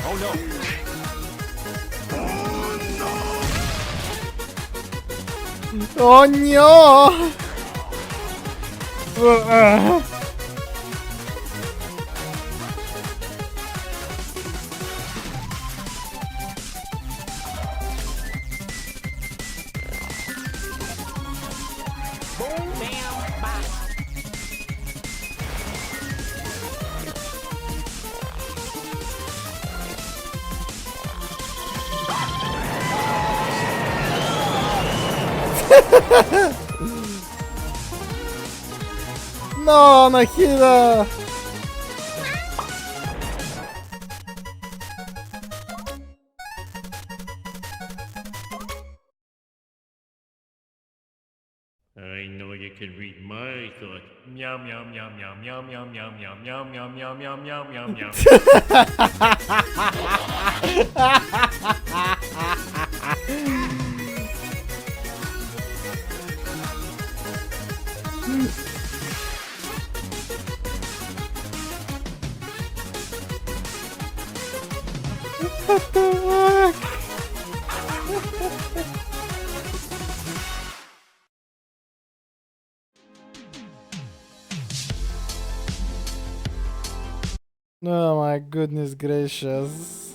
Oh no! Oh no! No, Nahida! I know you can read my thought. Meow meow meow meow meow meow meow meow meow meow meow meow meow meow meow. What the fuck? Oh my goodness gracious.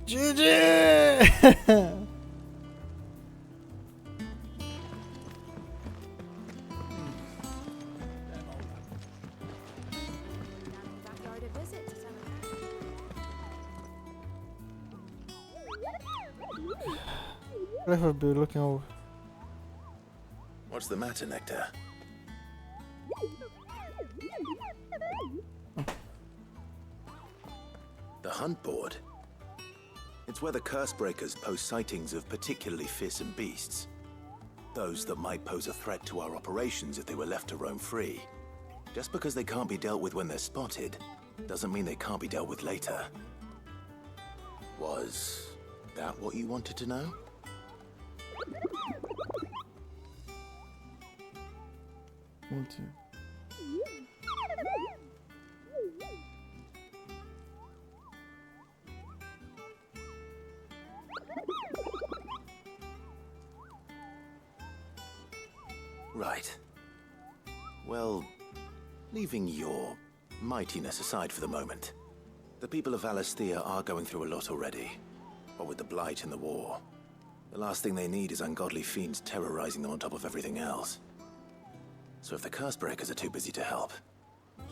GG! Backyard a visit to some Clever be looking over. What's the matter, Nectar? The hunt board? It's where the curse breakers post sightings of particularly fearsome beasts. Those that might pose a threat to our operations if they were left to roam free. Just because they can't be dealt with when they're spotted, doesn't mean they can't be dealt with later. Was that what you wanted to know? Right. Well, leaving your mightiness aside for the moment, the people of Valisthea are going through a lot already. What with the Blight and the war, the last thing they need is ungodly fiends terrorizing them on top of everything else. So if the curse breakers are too busy to help,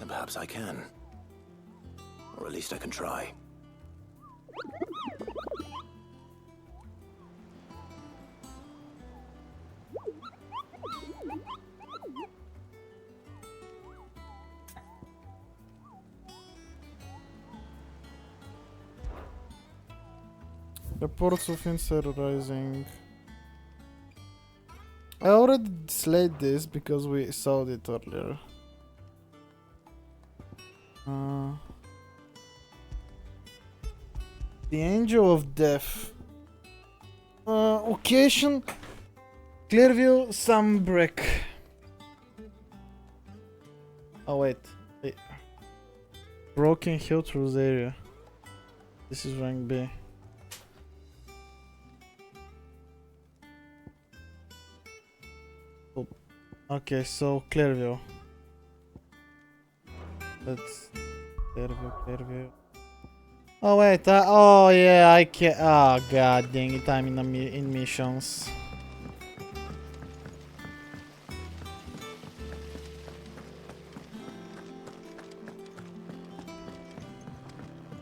then perhaps I can. Or at least I can try. Reports of Insider Rising. I already slayed this because we saw it earlier. The Angel of Death. Occasion. Clearview, Sunbreak. Oh wait. Broken Hill Truth area. This is rank B. Okay, so Clearview. Let's Clearview. Oh wait, oh yeah, I can't. Oh god dang it, I'm in missions.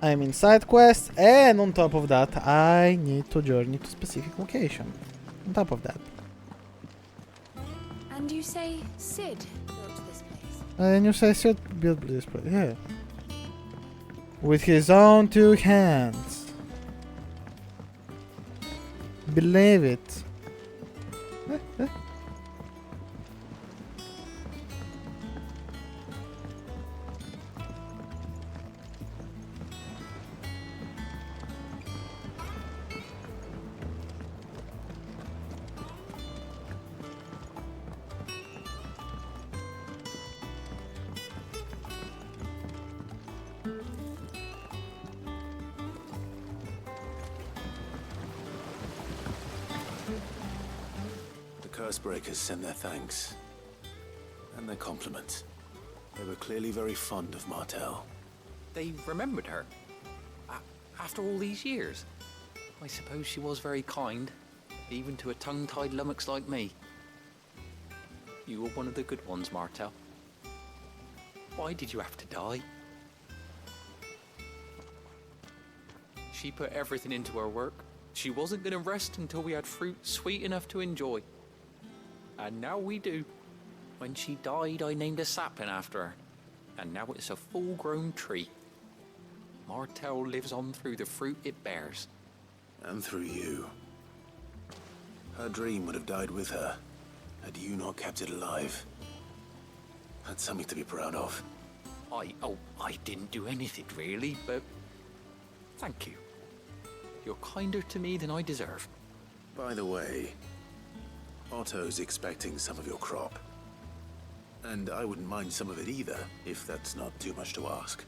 I'm in side quest, and on top of that, I need to journey to specific location. On top of that. And you say Sid built this place? And you say Sid built this place, yeah. With his own two hands. Believe it. Cursebreakers sent their thanks. And their compliments. They were clearly very fond of Martel. They remembered her. After all these years. I suppose she was very kind, even to a tongue-tied lummox like me. You were one of the good ones, Martel. Why did you have to die? She put everything into her work. She wasn't going to rest until we had fruit sweet enough to enjoy. And now we do. When she died, I named a sapling after her. And now it's a full-grown tree. Martel lives on through the fruit it bears. And through you. Her dream would have died with her, had you not kept it alive. That's something to be proud of. I didn't do anything really, but thank you. You're kinder to me than I deserve. By the way, Otto's expecting some of your crop. And I wouldn't mind some of it either, if that's not too much to ask.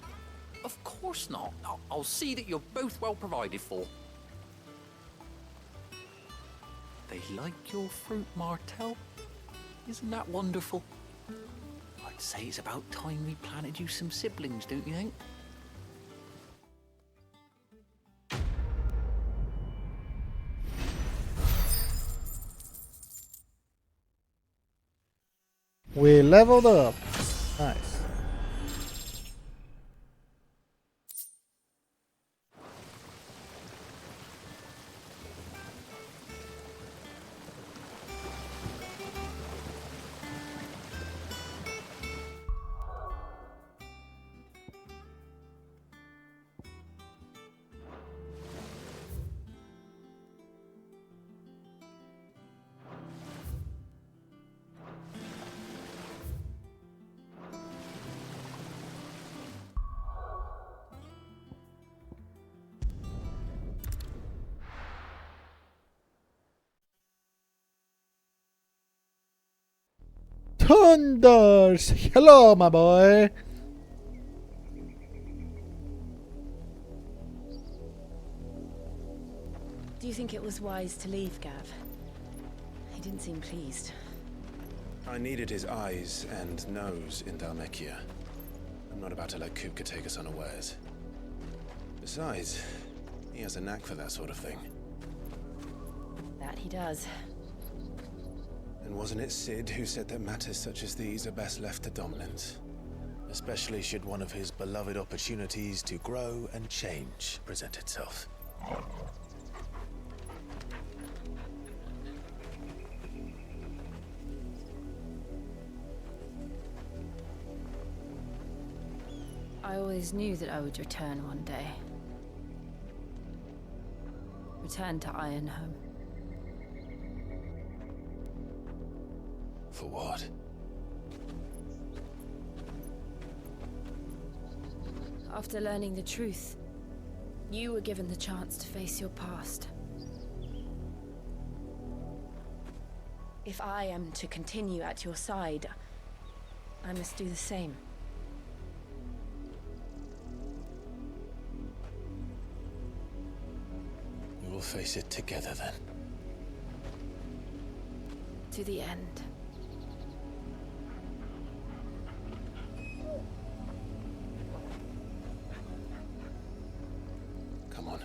Of course not. I'll see that you're both well provided for. They like your fruit, Martel. Isn't that wonderful? I'd say it's about time we planted you some siblings, don't you think? We leveled up. Nice. Thunders! Hello, my boy! Do you think it was wise to leave, Gav? He didn't seem pleased. I needed his eyes and nose in Dhalmekia. I'm not about to let Kupka take us unawares. Besides, he has a knack for that sort of thing. That he does. And wasn't it Sid who said that matters such as these are best left to dominance? Especially should one of his beloved opportunities to grow and change present itself. I always knew that I would return one day. Return to Ironhome. For what? After learning the truth, you were given the chance to face your past. If I am to continue at your side, I must do the same. We will face it together then. To the end. Come on.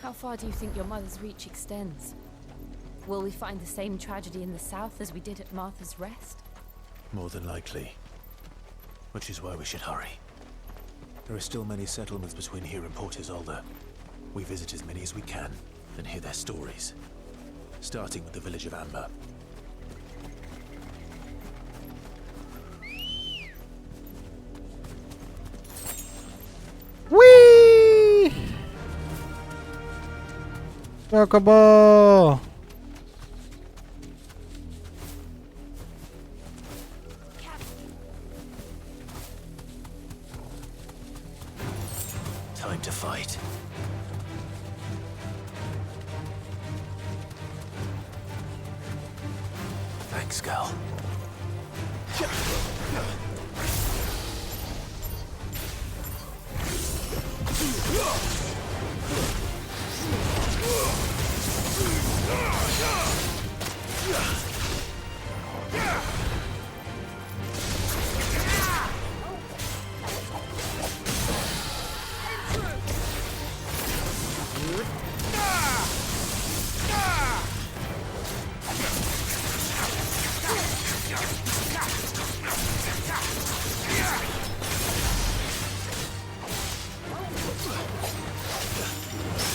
How far do you think your mother's reach extends? Will we find the same tragedy in the south as we did at Martha's Rest? More than likely. Which is why we should hurry. There are still many settlements between here and Port Isolde. We visit as many as we can and hear their stories. Starting with the village of Amber. Whee! Chocobo! Time to fight. Thanks, girl.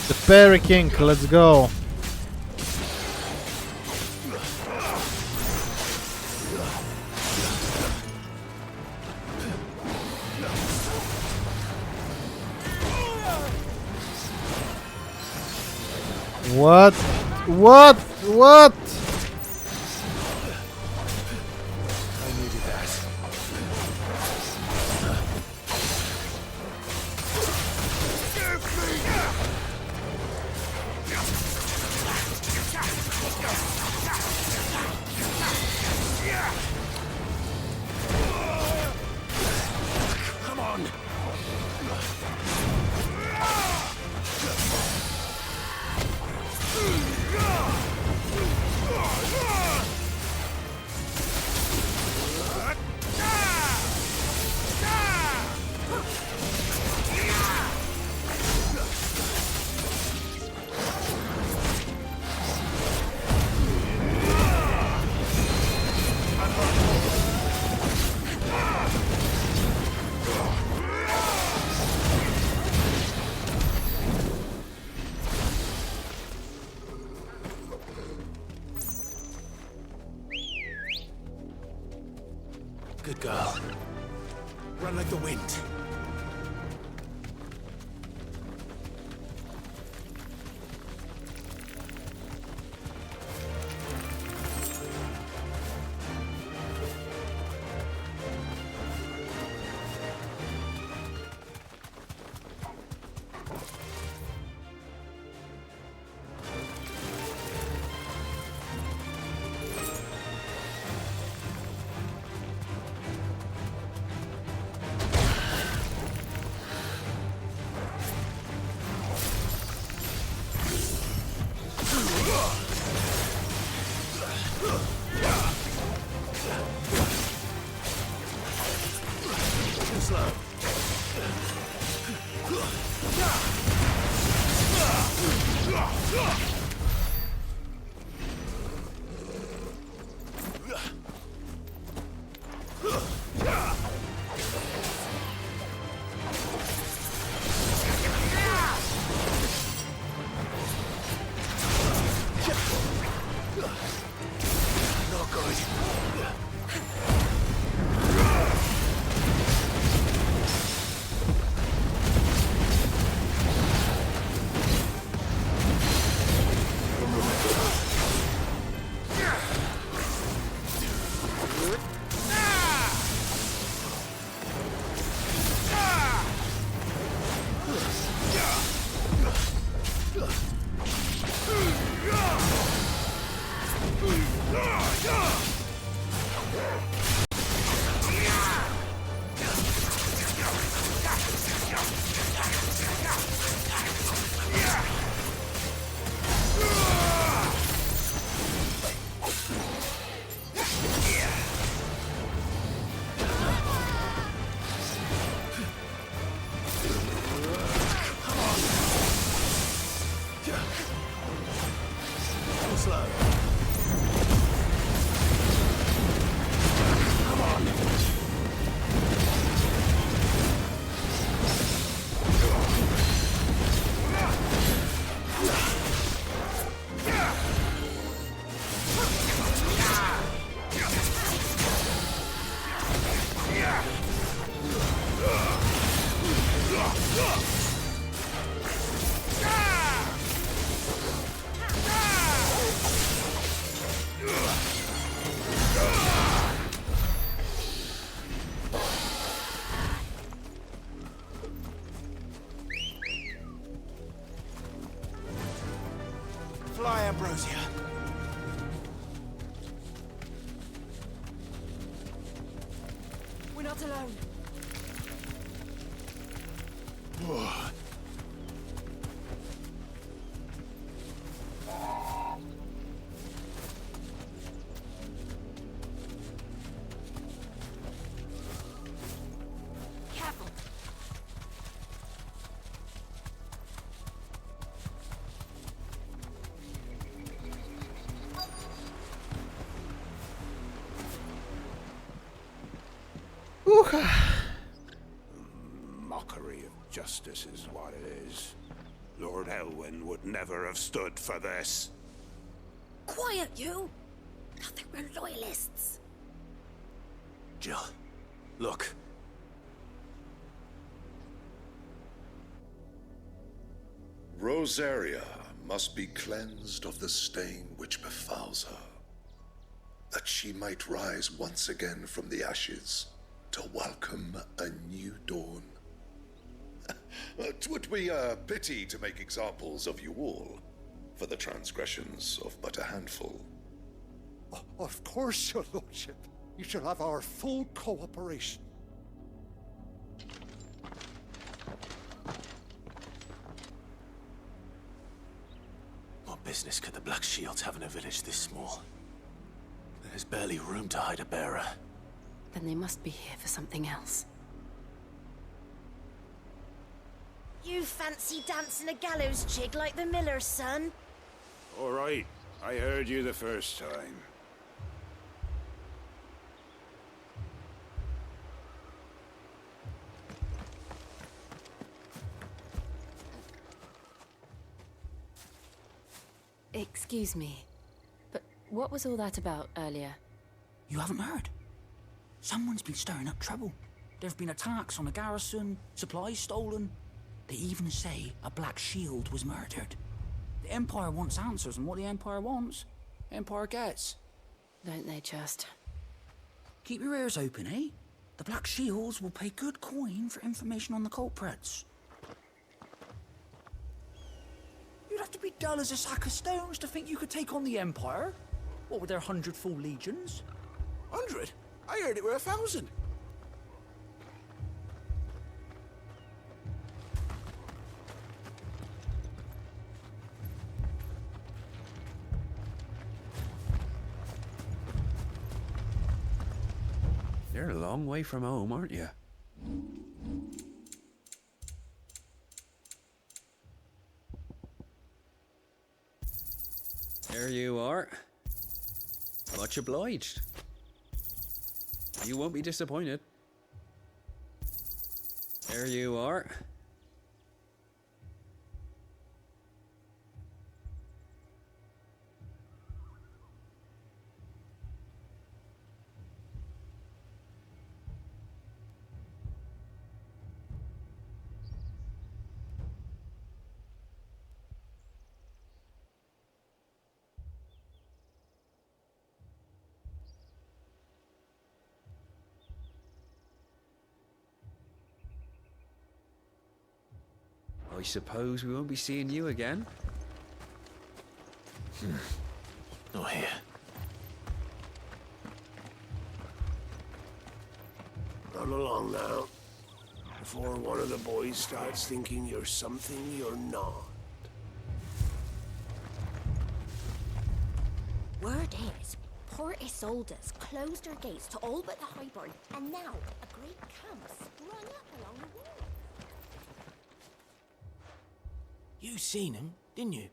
The Perry King, let's go. What? What? What? I needed that. Come on. Good girl. Run like the wind. Fly, Ambrosia. We're not alone. Mockery of justice is what it is. Lord Elwyn would never have stood for this. Quiet, you! Nothing, we're loyalists. Jill, look. Rosaria must be cleansed of the stain which befouls her, that she might rise once again from the ashes to welcome a new dawn. It would be a pity to make examples of you all for the transgressions of but a handful. Of course, your lordship. You shall have our full cooperation. What business could the Black Shields have in a village this small? There's barely room to hide a bearer. Then they must be here for something else. You fancy dancing a gallows jig like the miller's son? All right, I heard you the first time. Excuse me, but what was all that about earlier? You haven't heard? Someone's been stirring up trouble. There've been attacks on the garrison, supplies stolen. They even say a Black Shield was murdered. The Empire wants answers, and what the Empire wants, Empire gets. Don't they just? Keep your ears open, eh? The Black Shields will pay good coin for information on the culprits. You'd have to be dull as a sack of stones to think you could take on the Empire. What with their 100 full legions? 100? I heard it were 1,000. You're a long way from home, aren't you? There you are. Much obliged. You won't be disappointed. There you are. I suppose we won't be seeing you again. Not here. Run along now, before one of the boys starts thinking you're something you're not. Word is, Port Isolde's closed her gates to all but the Highborn, and now a great camp sprung up along the wall. You seen him, didn't you?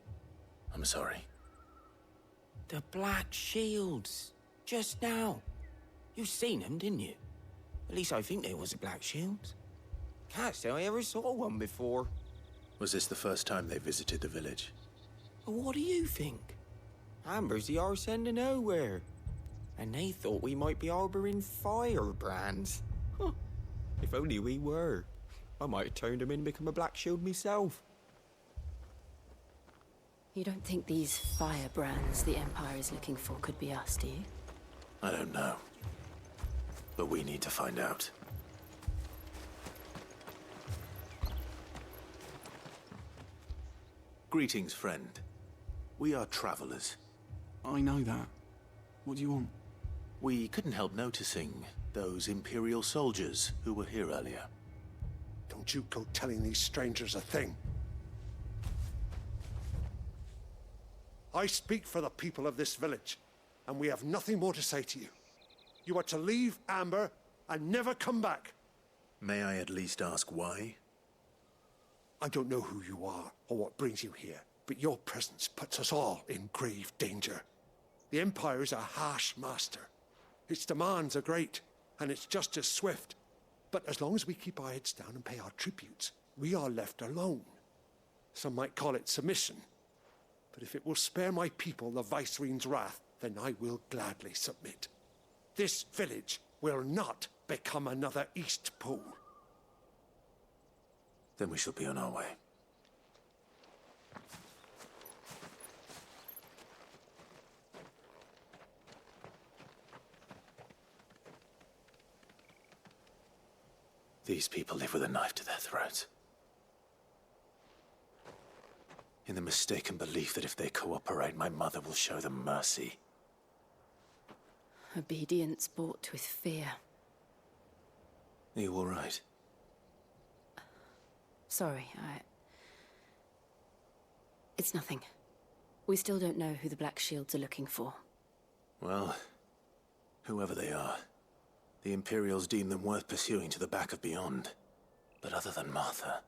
I'm sorry. The Black Shields. Just now. You seen them, didn't you? At least I think there was a Black Shield. Can't say I ever saw one before. Was this the first time they visited the village? Well, what do you think? Amber's the arse end of nowhere. And they thought we might be harbouring firebrands. Huh. If only we were. I might have turned them in and become a Black Shield myself. You don't think these firebrands the Empire is looking for could be us, do you? I don't know. But we need to find out. Greetings, friend. We are travelers. I know that. What do you want? We couldn't help noticing those Imperial soldiers who were here earlier. Don't you go telling these strangers a thing. I speak for the people of this village, and we have nothing more to say to you. You are to leave Amber and never come back. May I at least ask why? I don't know who you are or what brings you here, but your presence puts us all in grave danger. The Empire is a harsh master. Its demands are great, and its justice swift. But as long as we keep our heads down and pay our tributes, we are left alone. Some might call it submission. But if it will spare my people the Viceroy's wrath, then I will gladly submit. This village will not become another Eastpool. Then we shall be on our way. These people live with a knife to their throats. In the mistaken belief that if they cooperate, my mother will show them mercy. Obedience bought with fear. Are you all right? Sorry, It's nothing. We still don't know who the Black Shields are looking for. Well, whoever they are, the Imperials deem them worth pursuing to the back of beyond. But other than Martha,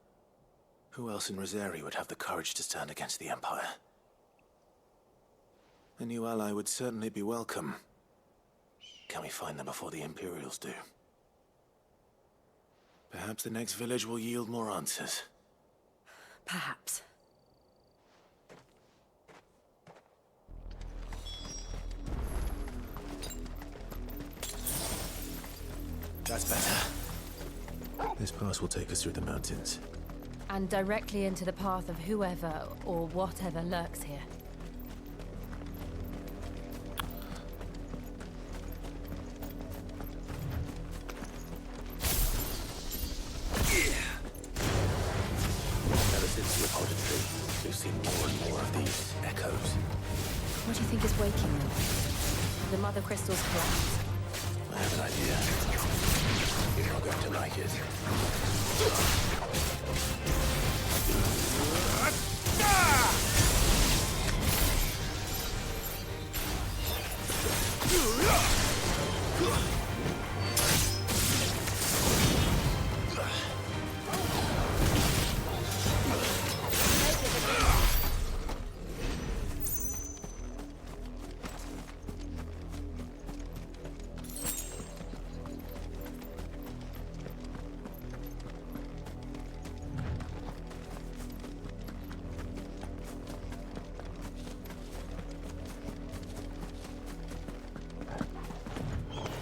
who else in Rosari would have the courage to stand against the Empire? A new ally would certainly be welcome. Can we find them before the Imperials do? Perhaps the next village will yield more answers. Perhaps. That's better. This pass will take us through the mountains. And directly into the path of whoever or whatever lurks here. Ever since you upholded the tree, we've seen more and more of these echoes. What do you think is waking them? The mother crystals collapse. I have an idea. You're not going to like it.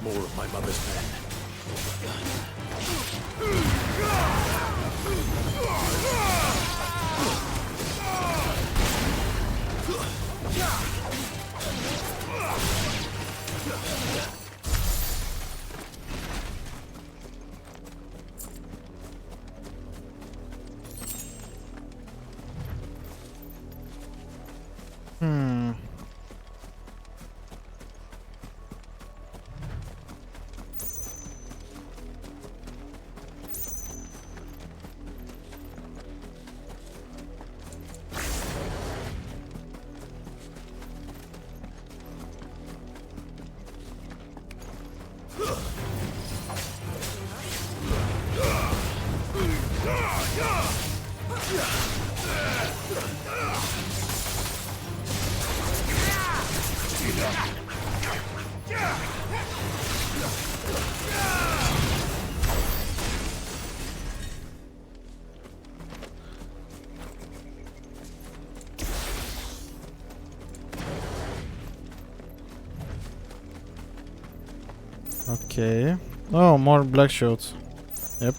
More of my mother's men. Okay. Oh, more black shields. Yep.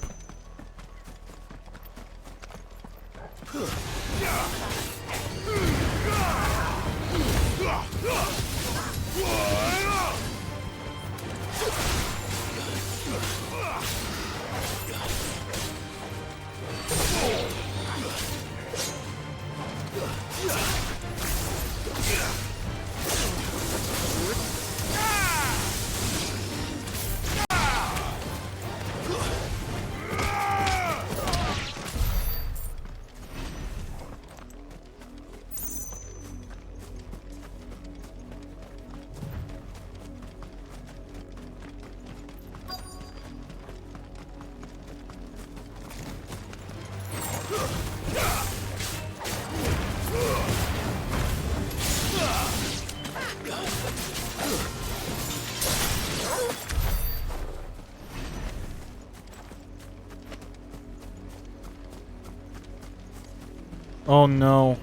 Oh no.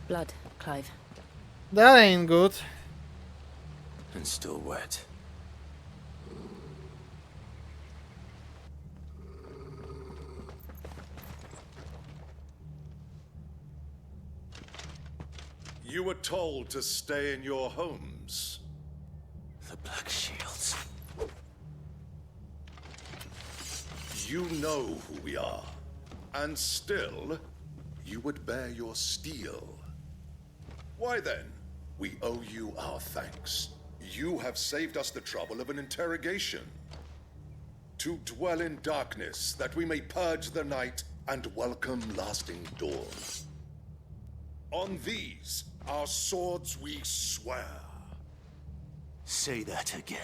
Blood, Clive. That ain't good. And still wet. You were told to stay in your homes. The Black Shields. You know who we are. And still, you would bear your steel. Why then? We owe you our thanks. You have saved us the trouble of an interrogation. To dwell in darkness, that we may purge the night and welcome lasting dawn. On these, our swords we swear. Say that again.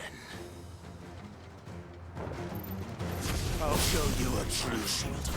I'll show you a true shield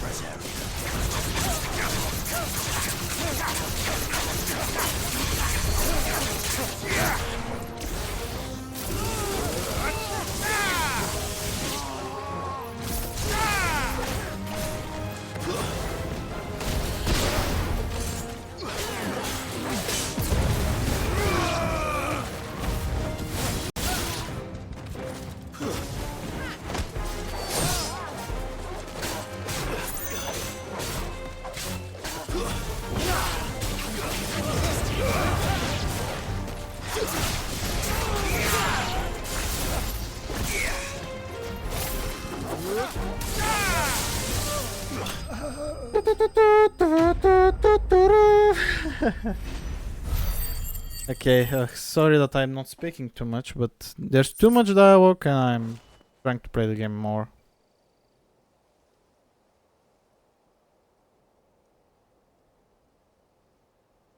Okay, sorry that I'm not speaking too much, but there's too much dialogue and I'm trying to play the game more.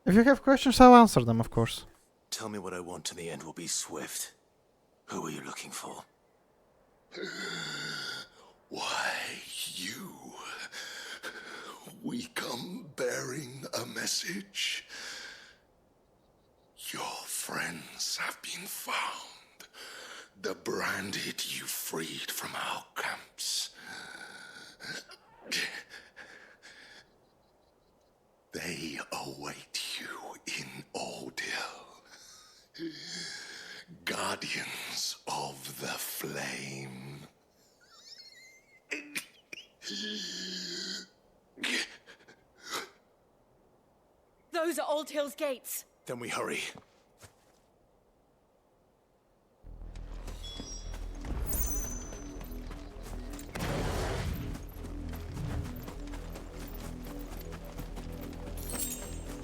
If you have questions, I'll answer them, of course. Tell me what I want and the end will be swift. Who are you looking for? Why, you. We come bearing a message. Your friends have been found. The branded you freed from our camps. They await you in Ordeal. Guardians of the Flame. Those are Old Hill's gates. Then we hurry.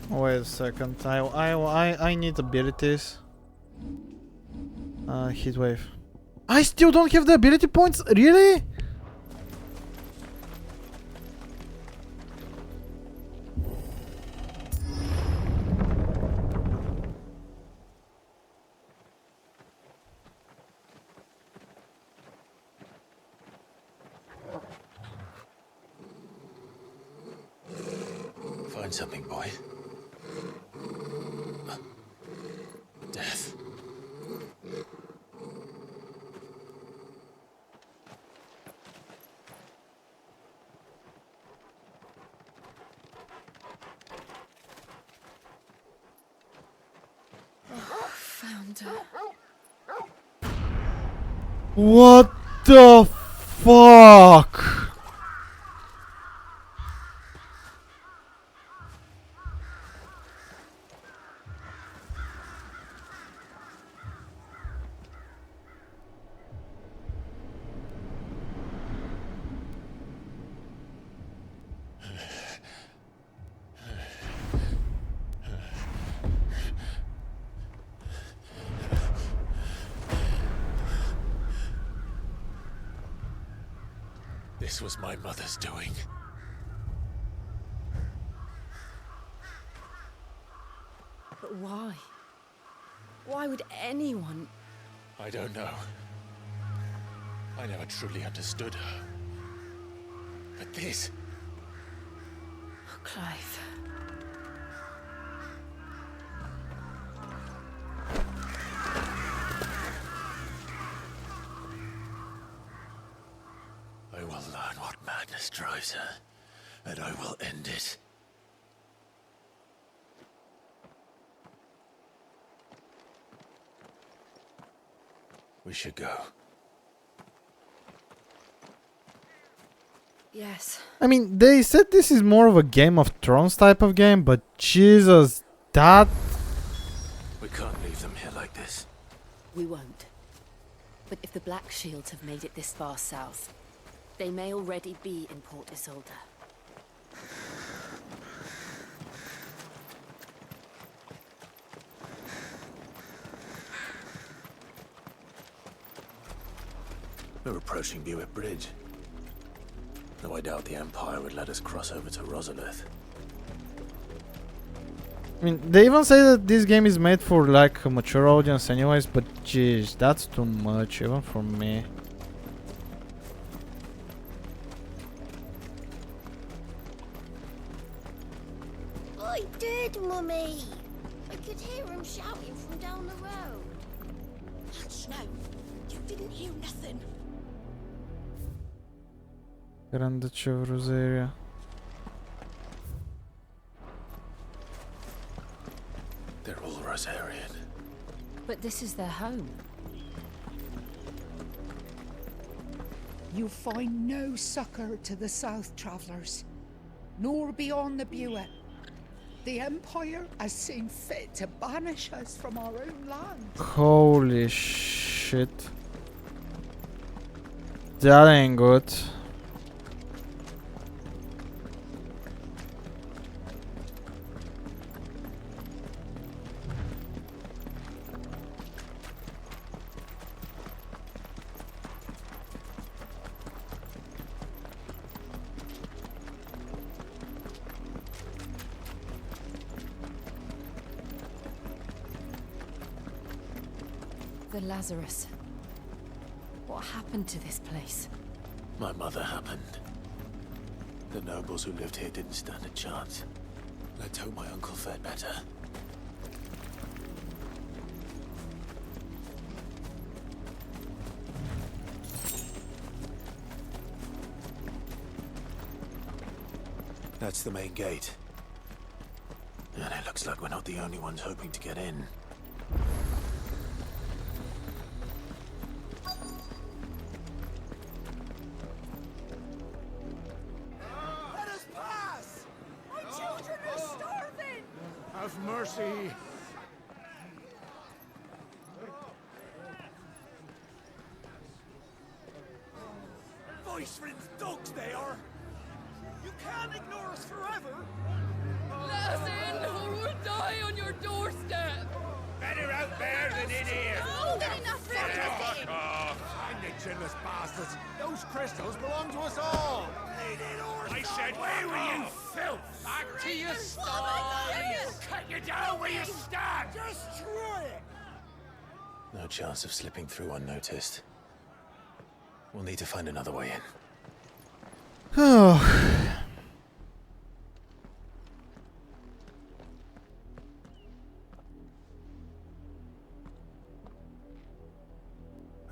Wait a second. I need abilities. Heat wave. I still don't have the ability points. Really? Find something, boy. Death. Found her. What the fuck? This was my mother's doing. But why? Why would anyone? I don't know. I never truly understood her. But this... Oh, Clive. I will learn what madness drives her, and I will end it. We should go. Yes. I mean, they said this is more of a Game of Thrones type of game, but Jesus, that... We can't leave them here like this. We won't. But if the Black Shields have made it this far south, they may already be in Port Isolde. We're approaching Buick Bridge. Though I doubt the Empire would let us cross over to Rosalith. I mean, they even say that this game is made for like a mature audience anyways, but jeez, that's too much even for me. I did, Mummy. I could hear him shouting from down the road. Hush now. You didn't hear nothing. Grande Rosaria. They're all Rosarian. But this is their home. You find no succor to the south travellers, nor beyond the Buet. The Empire has seen fit to banish us from our own land. Holy shit. That ain't good. The Lazarus. What happened to this place? My mother happened. The nobles who lived here didn't stand a chance. Let's hope my uncle fared better. That's the main gate. And it looks like we're not the only ones hoping to get in. Let us pass! My children are starving! Have mercy. Viceroy's dogs they are! You can't ignore us forever! Let us in, or we'll die on your doorstep! Better out there than in here! Oh, good enough for Fuck off! And the chinless bastards! Those crystals belong to us all! I said, where were you, filth? Back to your style! Cut you down where you stand! Destroy it! No chance of slipping through unnoticed. We'll need to find another way in. Oh.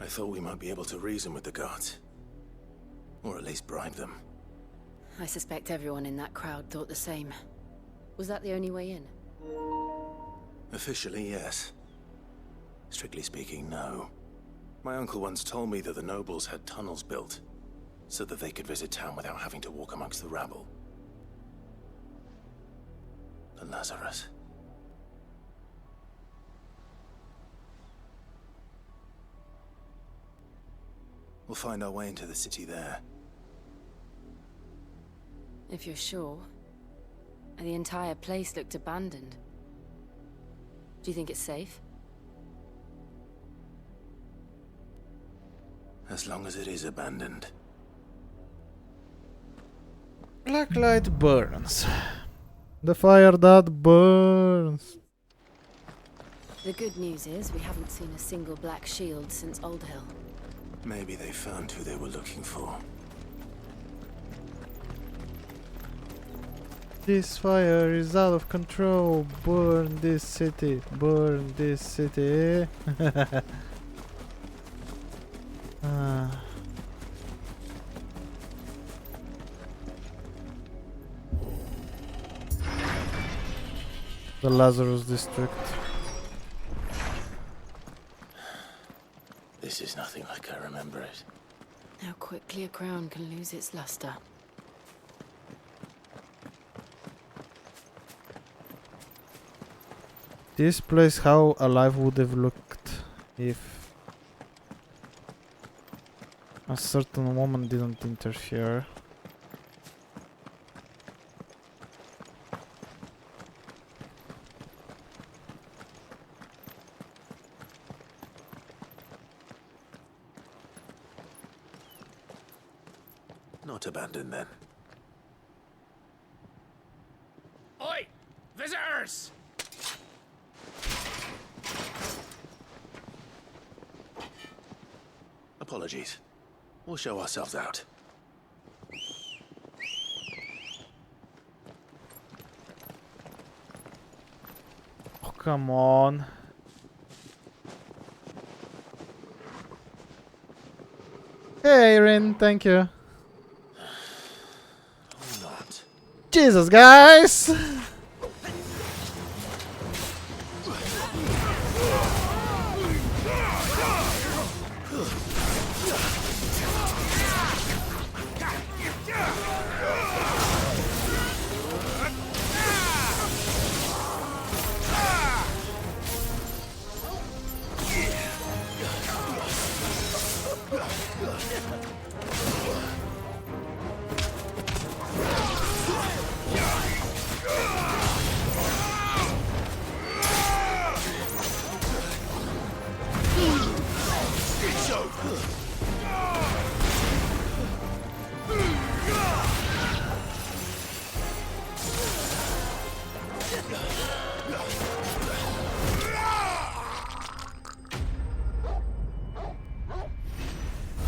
I thought we might be able to reason with the guards. Or at least bribe them. I suspect everyone in that crowd thought the same. Was that the only way in? Officially, yes. Strictly speaking, no. My uncle once told me that the nobles had tunnels built, so that they could visit town without having to walk amongst the rabble. The Lazarus. We'll find our way into the city there. If you're sure. The entire place looked abandoned. Do you think it's safe? As long as it is abandoned. Black light burns. The fire that burns. The good news is we haven't seen a single black shield since Old Hill. Maybe they found who they were looking for. This fire is out of control. Burn this city. Burn this city. The Lazarus district. This is nothing like I remember it. How quickly a crown can lose its luster. This place, how alive would have looked if a certain woman didn't interfere. Not abandoned then. Oi! Visitors! Apologies. We'll show ourselves out. Oh, come on. Hey, Erin, thank you. Not. Jesus, guys!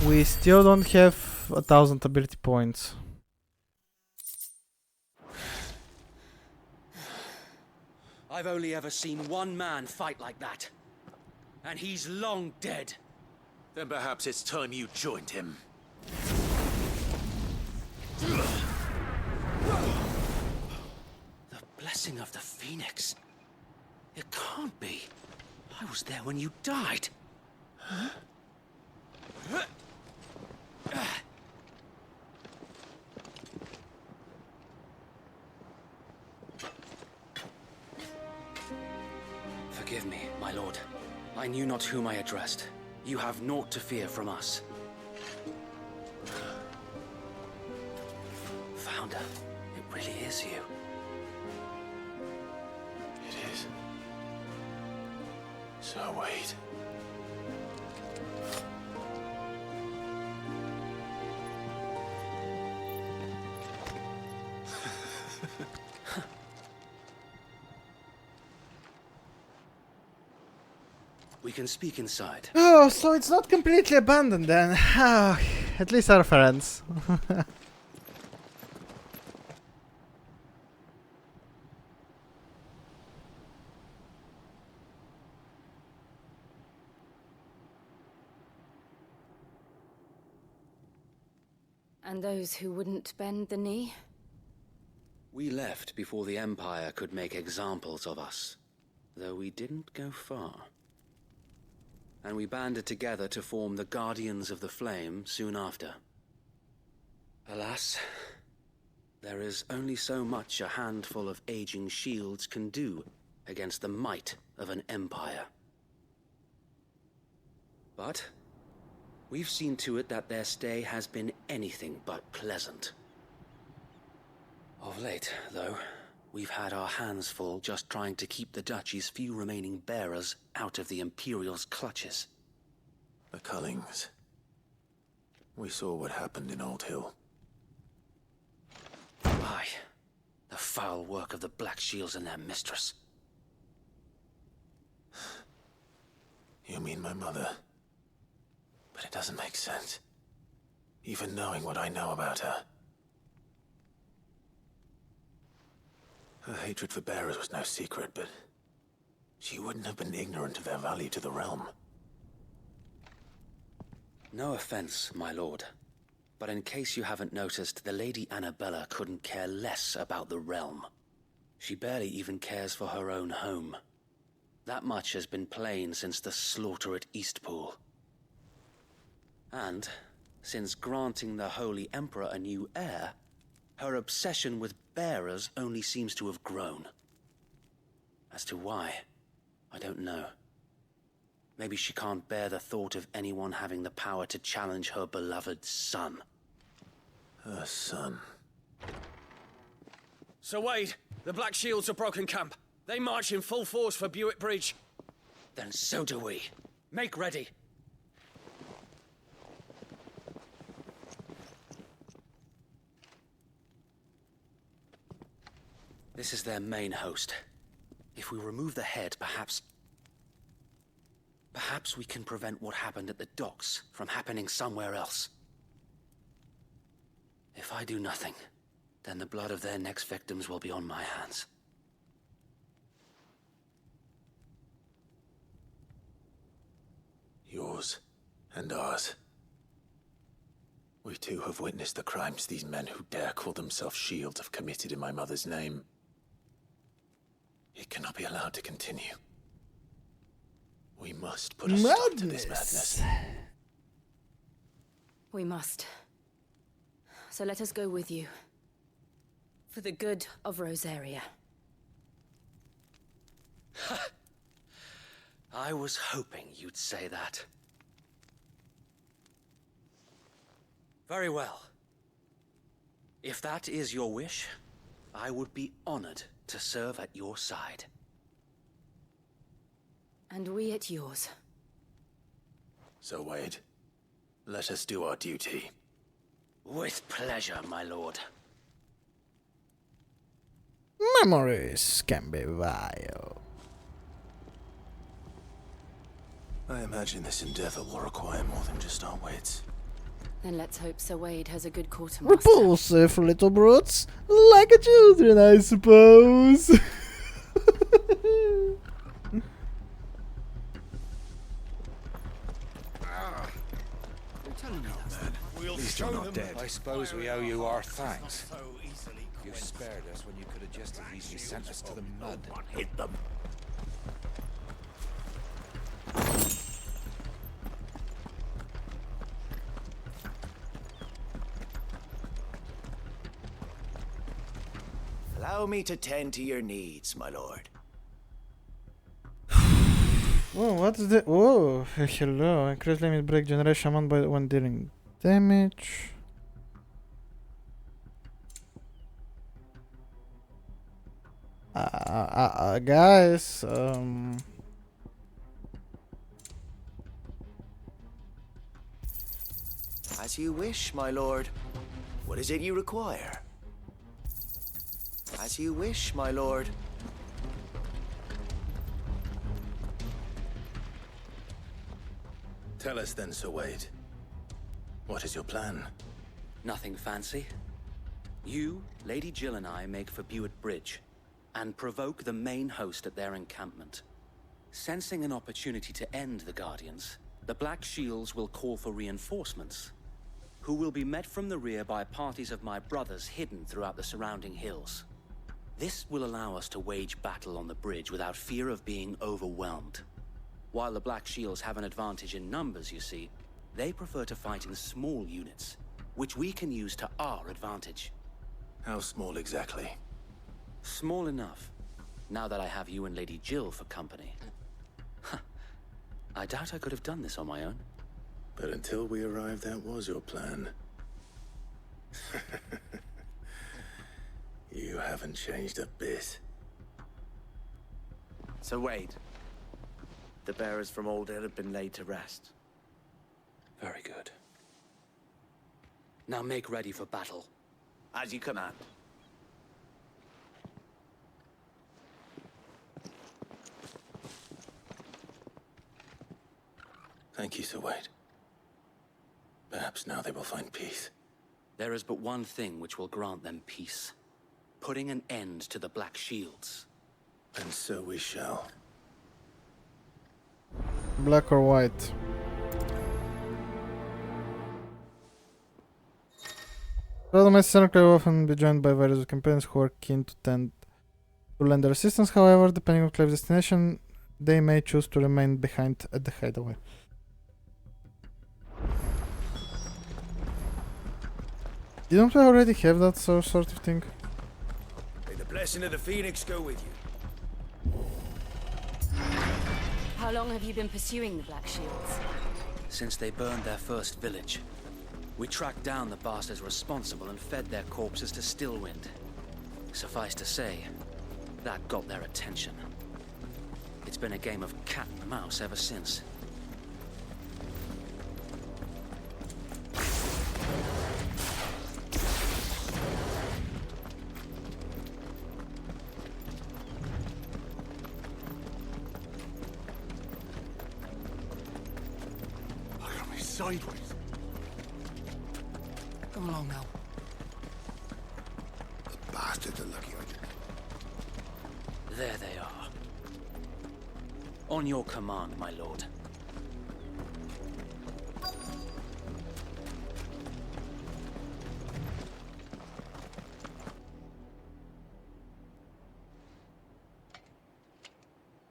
We still don't have 1,000 ability points. I've only ever seen one man fight like that. And he's long dead. Then perhaps it's time you joined him. The blessing of the Phoenix. It can't be. I was there when you died. Huh? Forgive me, my lord. I knew not whom I addressed. You have naught to fear from us. Founder, it really is you. It is. So wait. We can speak inside. Oh, so it's not completely abandoned then. Oh, at least our friends. And those who wouldn't bend the knee? We left before the Empire could make examples of us, though we didn't go far. And we banded together to form the Guardians of the Flame soon after. Alas, there is only so much a handful of aging shields can do against the might of an empire. But we've seen to it that their stay has been anything but pleasant. Of late, though, we've had our hands full just trying to keep the Duchy's few remaining bearers out of the Imperial's clutches. The Cullings. We saw what happened in Old Hill. Aye. The foul work of the Black Shields and their mistress. You mean my mother? But it doesn't make sense. Even knowing what I know about her. Her hatred for bearers was no secret, but she wouldn't have been ignorant of their value to the realm. No offense, my lord. But in case you haven't noticed, the Lady Annabella couldn't care less about the realm. She barely even cares for her own home. That much has been plain since the slaughter at Eastpool. And, since granting the Holy Emperor a new heir, her obsession with bearers only seems to have grown. As to why, I don't know. Maybe she can't bear the thought of anyone having the power to challenge her beloved son. Her son. Sir Wade, the Black Shields have broken camp. They march in full force for Buick Bridge. Then so do we. Make ready. This is their main host. If we remove the head, perhaps we can prevent what happened at the docks from happening somewhere else. If I do nothing, then the blood of their next victims will be on my hands. Yours and ours. We too have witnessed the crimes these men who dare call themselves shields have committed in my mother's name. It cannot be allowed to continue. We must put a stop to this madness. We must. So let us go with you. For the good of Rosaria. I was hoping you'd say that. Very well. If that is your wish, I would be honored to serve at your side. And we at yours. So, Wade, let us do our duty. With pleasure, my lord. Memories can be vile. I imagine this endeavor will require more than just our wits. Then let's hope Sir Wade has a good quartermaster. Repulsive little brutes, like a children, I suppose. At least you're not dead. I suppose we owe you our thanks. You spared us when you could have just as easily sent us to the mud. Hit them. Allow me to tend to your needs, my lord. Oh, what's the... Oh, hello. Increase limit break generation amount by when dealing damage. Guys, As you wish, my lord. What is it you require? As you wish, my lord. Tell us then, Sir Wade. What is your plan? Nothing fancy. You, Lady Jill and I make for Buick Bridge and provoke the main host at their encampment. Sensing an opportunity to end the Guardians, the Black Shields will call for reinforcements, who will be met from the rear by parties of my brothers hidden throughout the surrounding hills. This will allow us to wage battle on the bridge without fear of being overwhelmed. While the Black Shields have an advantage in numbers, you see, they prefer to fight in small units, which we can use to our advantage. How small exactly? Small enough, now that I have you and Lady Jill for company. I doubt I could have done this on my own. But until we arrived, that was your plan. You haven't changed a bit. Sir Wade, the bearers from Oldale have been laid to rest. Very good. Now make ready for battle. As you command. Thank you, Sir Wade. Perhaps now they will find peace. There is but one thing which will grant them peace. Putting an end to the Black Shields. And so we shall. Black or white? Rather, my channel can often be joined by various companions who are keen to tend to lend their assistance. However, depending on Clive's destination, they may choose to remain behind at the hideaway. Didn't we already have that sort of thing? May the blessing of the Phoenix go with you. How long have you been pursuing the Black Shields? Since they burned their first village, we tracked down the bastards responsible and fed their corpses to Stillwind. Suffice to say, that got their attention. It's been a game of cat and mouse ever since. Look at me sideways. Come along now. The bastards are lucky I did. There they are. On your command, my lord.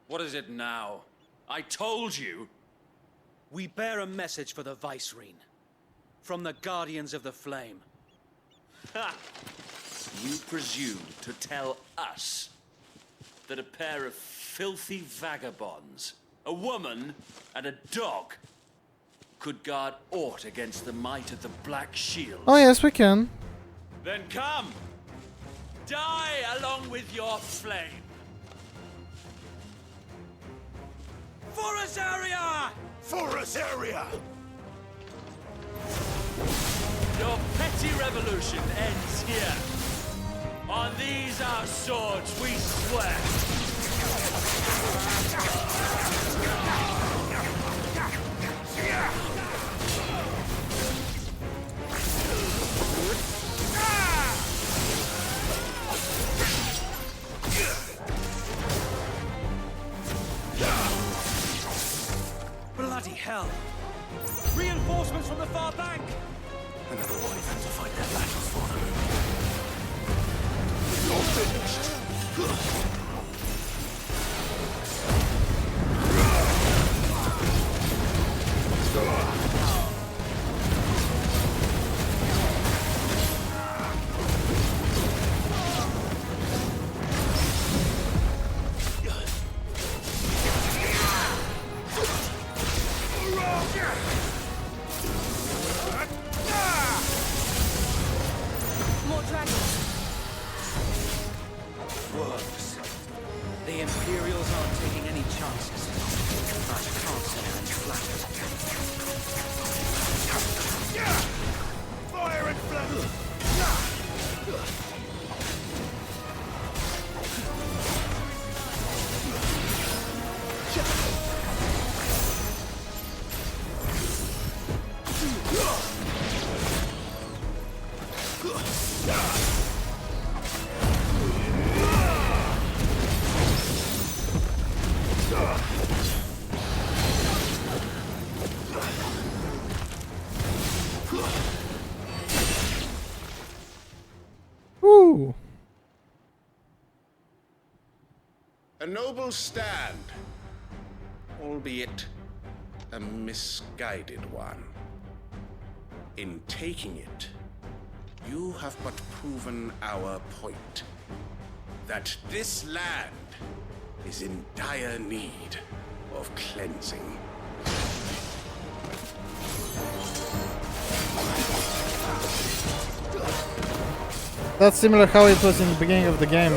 What is it now? I told you! We bear a message for the Vicereine. From the Guardians of the Flame. Ha! You presume to tell us that a pair of filthy vagabonds, a woman and a dog, could guard aught against the might of the Black Shield? Oh yes, we can. Then come! Die along with your flame! For Azaria! For Azaria! Your petty revolution ends here. On these our swords we swear. Bloody hell! Reinforcements from the far bank! Another wyvern to fight their battles for them. You're finished. More dragons. Works. The Imperials aren't taking any chances. I can't say I'm flattered. Fire and flood! Woo! A noble stand, albeit a misguided one. In taking it, you have but proven our point. That this land is in dire need of cleansing. That's similar how it was in the beginning of the game.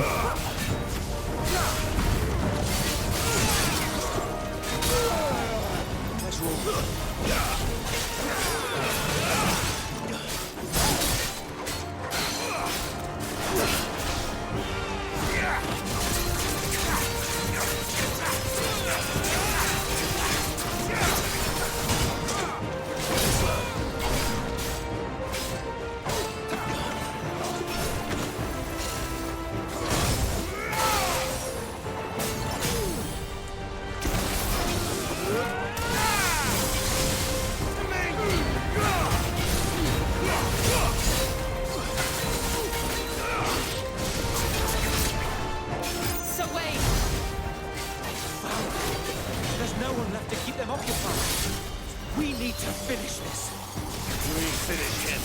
We need to finish this. You ain't finished yet.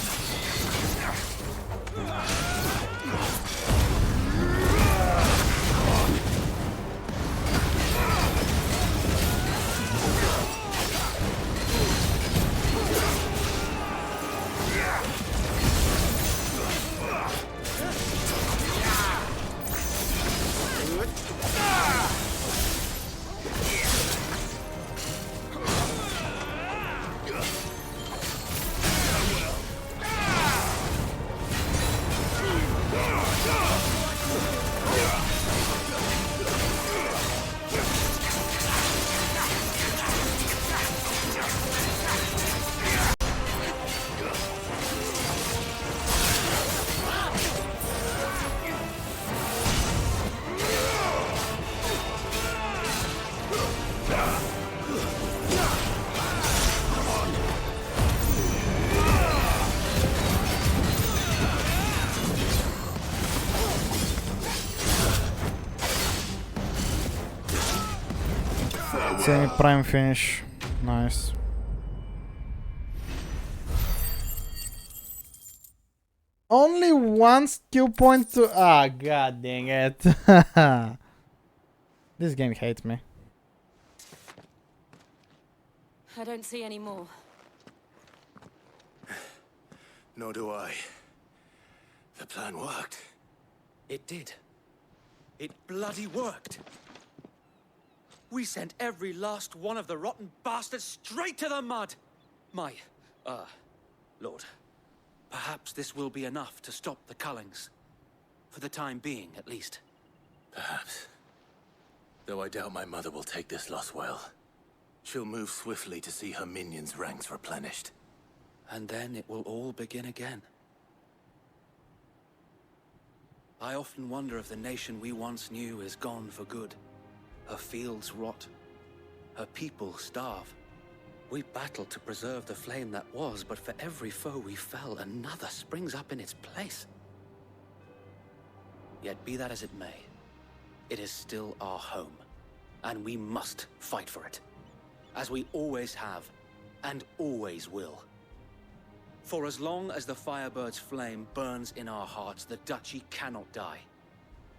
Semi-prime finish. Nice. Only one skill point to... Ah, god dang it. This game hates me. I don't see any more. Nor do I. The plan worked. It did. It bloody worked. We sent every last one of the rotten bastards straight to the mud. Lord, perhaps this will be enough to stop the Cullings. For the time being, at least. Perhaps. Though I doubt my mother will take this loss well. She'll move swiftly to see her minions' ranks replenished. And then it will all begin again. I often wonder if the nation we once knew is gone for good. Her fields rot. Her people starve. We battled to preserve the flame that was, but for every foe we fell, another springs up in its place. Yet be that as it may, it is still our home, and we must fight for it. As we always have, and always will. For as long as the Firebird's flame burns in our hearts, the Duchy cannot die.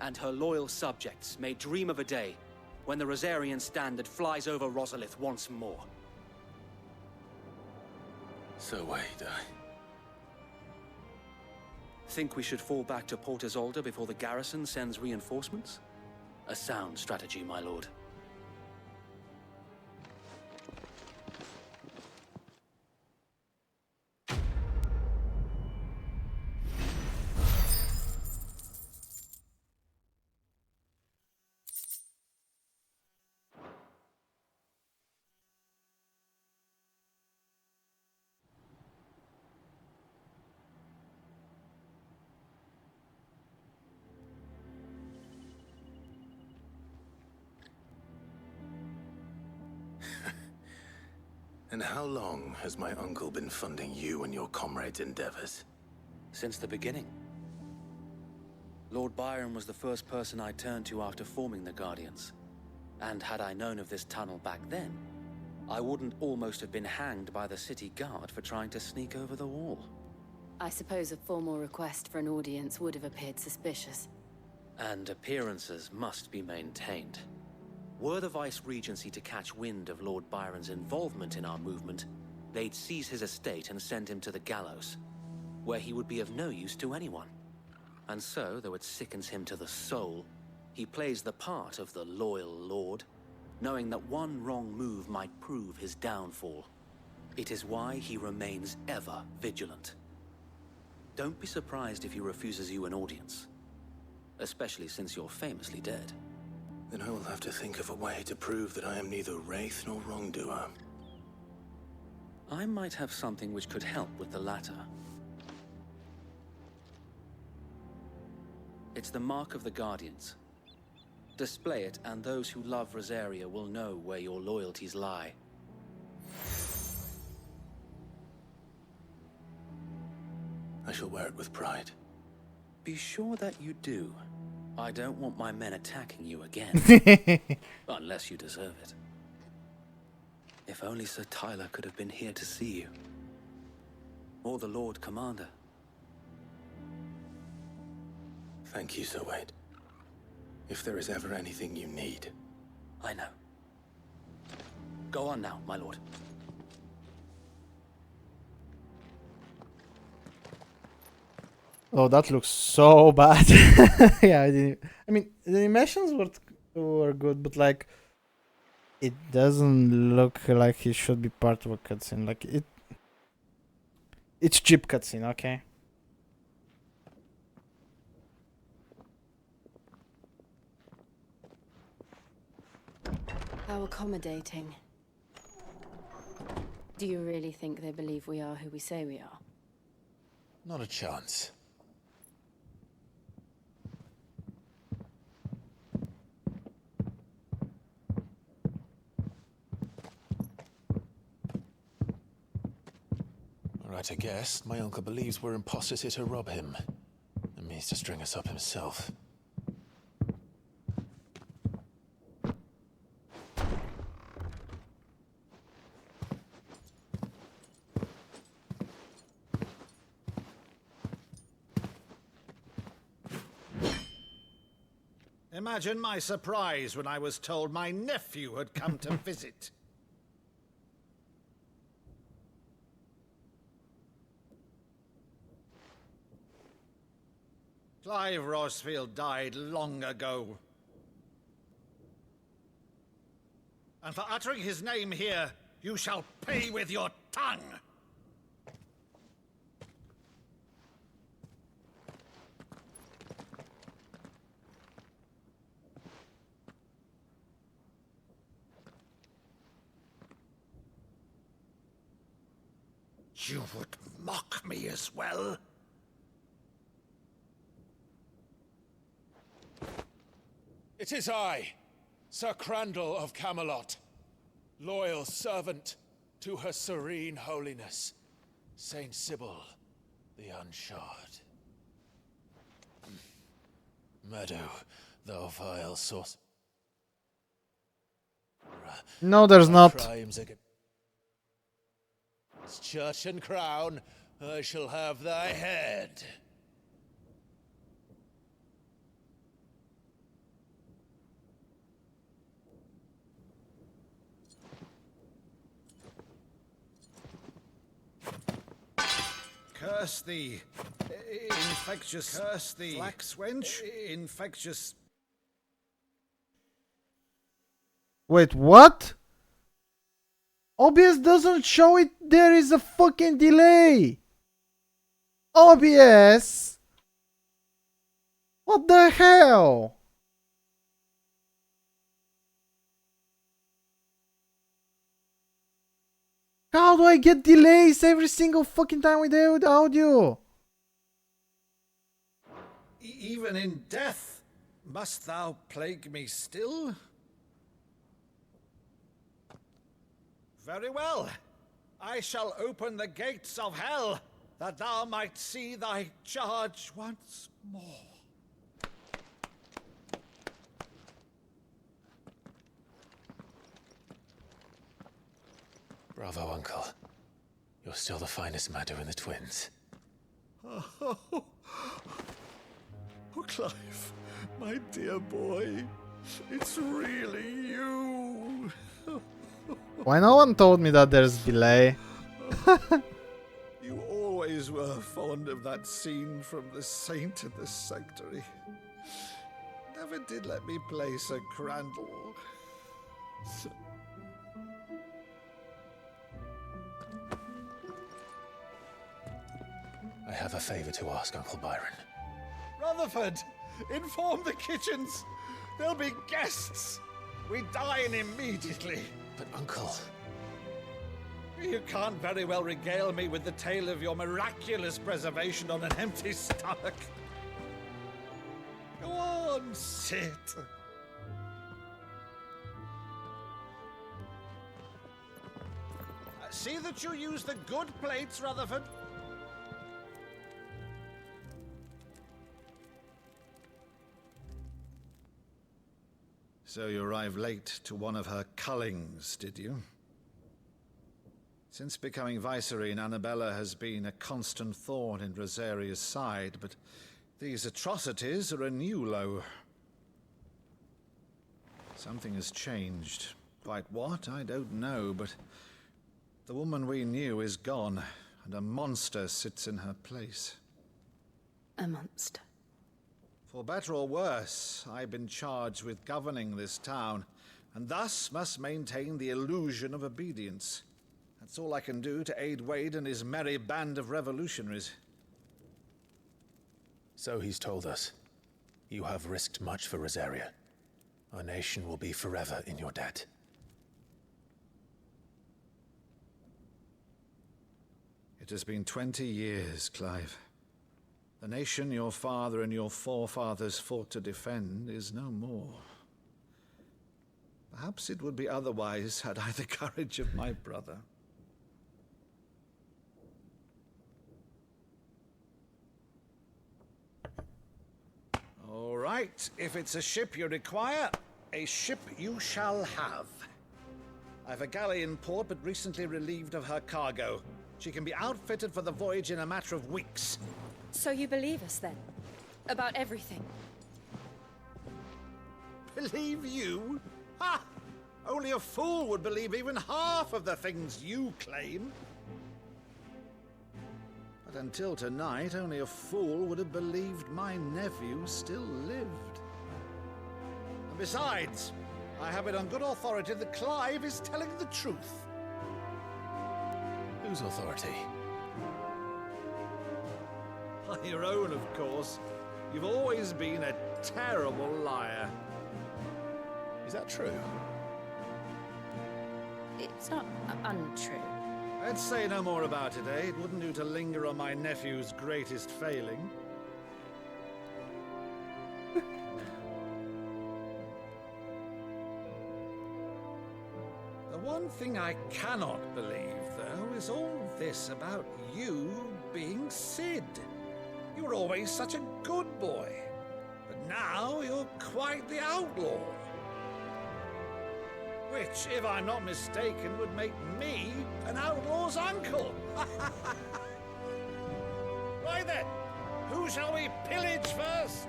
And her loyal subjects may dream of a day when the Rosarian standard flies over Rosalith once more. So wait, Think we should fall back to Port Isolde before the garrison sends reinforcements? A sound strategy, my lord. And how long has my uncle been funding you and your comrades' endeavors? Since the beginning. Lord Byron was the first person I turned to after forming the Guardians. And had I known of this tunnel back then, I wouldn't almost have been hanged by the city guard for trying to sneak over the wall. I suppose a formal request for an audience would have appeared suspicious. And appearances must be maintained. Were the Vice-Regency to catch wind of Lord Byron's involvement in our movement, they'd seize his estate and send him to the gallows, where he would be of no use to anyone. And so, though it sickens him to the soul, he plays the part of the loyal lord, knowing that one wrong move might prove his downfall. It is why he remains ever vigilant. Don't be surprised if he refuses you an audience, especially since you're famously dead. Then I will have to think of a way to prove that I am neither wraith nor wrongdoer. I might have something which could help with the latter. It's the mark of the Guardians. Display it, and those who love Rosaria will know where your loyalties lie. I shall wear it with pride. Be sure that you do. I don't want my men attacking you again. Unless you deserve it. If only Sir Tyler could have been here to see you. Or the Lord Commander. Thank you, Sir Wade. If there is ever anything you need. I know. Go on now, my lord. Oh, that looks so bad. Yeah, I mean, the animations were good, but like, it doesn't look like it should be part of a cutscene. Like it's cheap cutscene, okay? How accommodating. Do you really think they believe we are who we say we are? Not a chance. Right, I guess. My uncle believes we're imposters here to rob him. And means to string us up himself. Imagine my surprise when I was told my nephew had come to visit. Clive Rosfield died long ago. And for uttering his name here, you shall pay with your tongue! You would mock me as well? It is I, Sir Crandall of Camelot, loyal servant to Her Serene Holiness, Saint Sybil the Unshod. Meadow, thou vile sorcerer. No, there's not. Crimes against church and crown, I shall have thy head. Curse thee, infectious. Curse thee, flax wench. Infectious. Wait, what? OBS doesn't show it. There is a fucking delay. OBS. What the hell? How do I get delays every single fucking time with the audio? Even in death, must thou plague me still? Very well. I shall open the gates of hell, that thou might see thy charge once more. Bravo, Uncle. You're still the finest Meadow in the twins. Oh, Clive, my dear boy, it's really you. Why no one told me that there's delay? You always were fond of that scene from The Saint and the Sanctuary. Never did let me play Sir Crandall. I have a favor to ask, Uncle Byron. Rutherford, inform the kitchens. There'll be guests. We dine immediately. But, Uncle... You can't very well regale me with the tale of your miraculous preservation on an empty stomach. Go on, sit. See that you use the good plates, Rutherford. So you arrived late to one of her cullings, did you? Since becoming Vicereine, Annabella has been a constant thorn in Rosaria's side, but these atrocities are a new low. Something has changed. Quite what, I don't know, but the woman we knew is gone, and a monster sits in her place. A monster. For better or worse, I've been charged with governing this town, and thus must maintain the illusion of obedience. That's all I can do to aid Wade and his merry band of revolutionaries. So he's told us. You have risked much for Rosaria. Our nation will be forever in your debt. It has been 20 years, Clive. The nation your father and your forefathers fought to defend is no more. Perhaps it would be otherwise had I the courage of my brother. All right, if it's a ship you require, a ship you shall have. I've a galley in port, but recently relieved of her cargo. She can be outfitted for the voyage in a matter of weeks. So you believe us then? About everything? Believe you? Ha! Only a fool would believe even half of the things you claim. But until tonight, only a fool would have believed my nephew still lived. And besides, I have it on good authority that Clive is telling the truth. Whose authority? Your own, of course. You've always been a terrible liar. Is that true? It's not untrue. Let's say no more about it, eh? It wouldn't do to linger on my nephew's greatest failing. The one thing I cannot believe, though, is all this about you being Sid. You were always such a good boy, but now you're quite the outlaw. Which, if I'm not mistaken, would make me an outlaw's uncle. Right then, who shall we pillage first?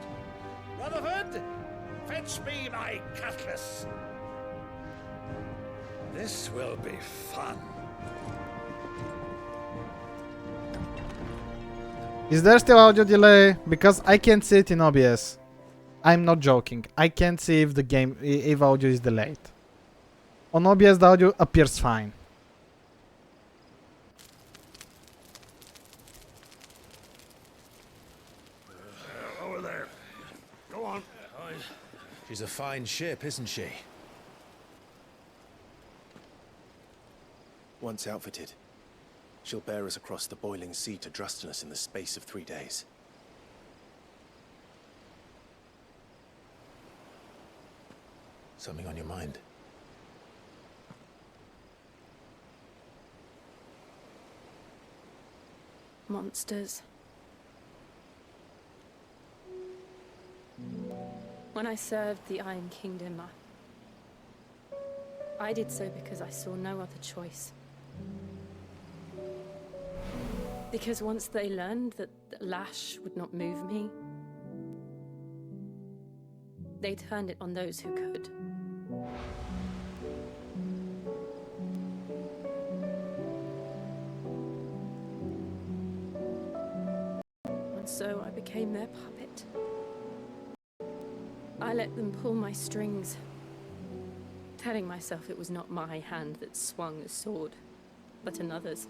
Rutherford, fetch me my cutlass. This will be fun. Is there still audio delay? Because I can't see it in OBS. I'm not joking. I can't see if the game, if audio is delayed. On OBS the audio appears fine. Over there. Go on. She's a fine ship, isn't she? Once outfitted, she'll bear us across the boiling sea to Drustinus in the space of 3 days. Something on your mind? Monsters. When I served the Iron Kingdom, I did so because I saw no other choice. Because once they learned that the lash would not move me, they turned it on those who could. And so I became their puppet. I let them pull my strings, telling myself it was not my hand that swung the sword, but another's.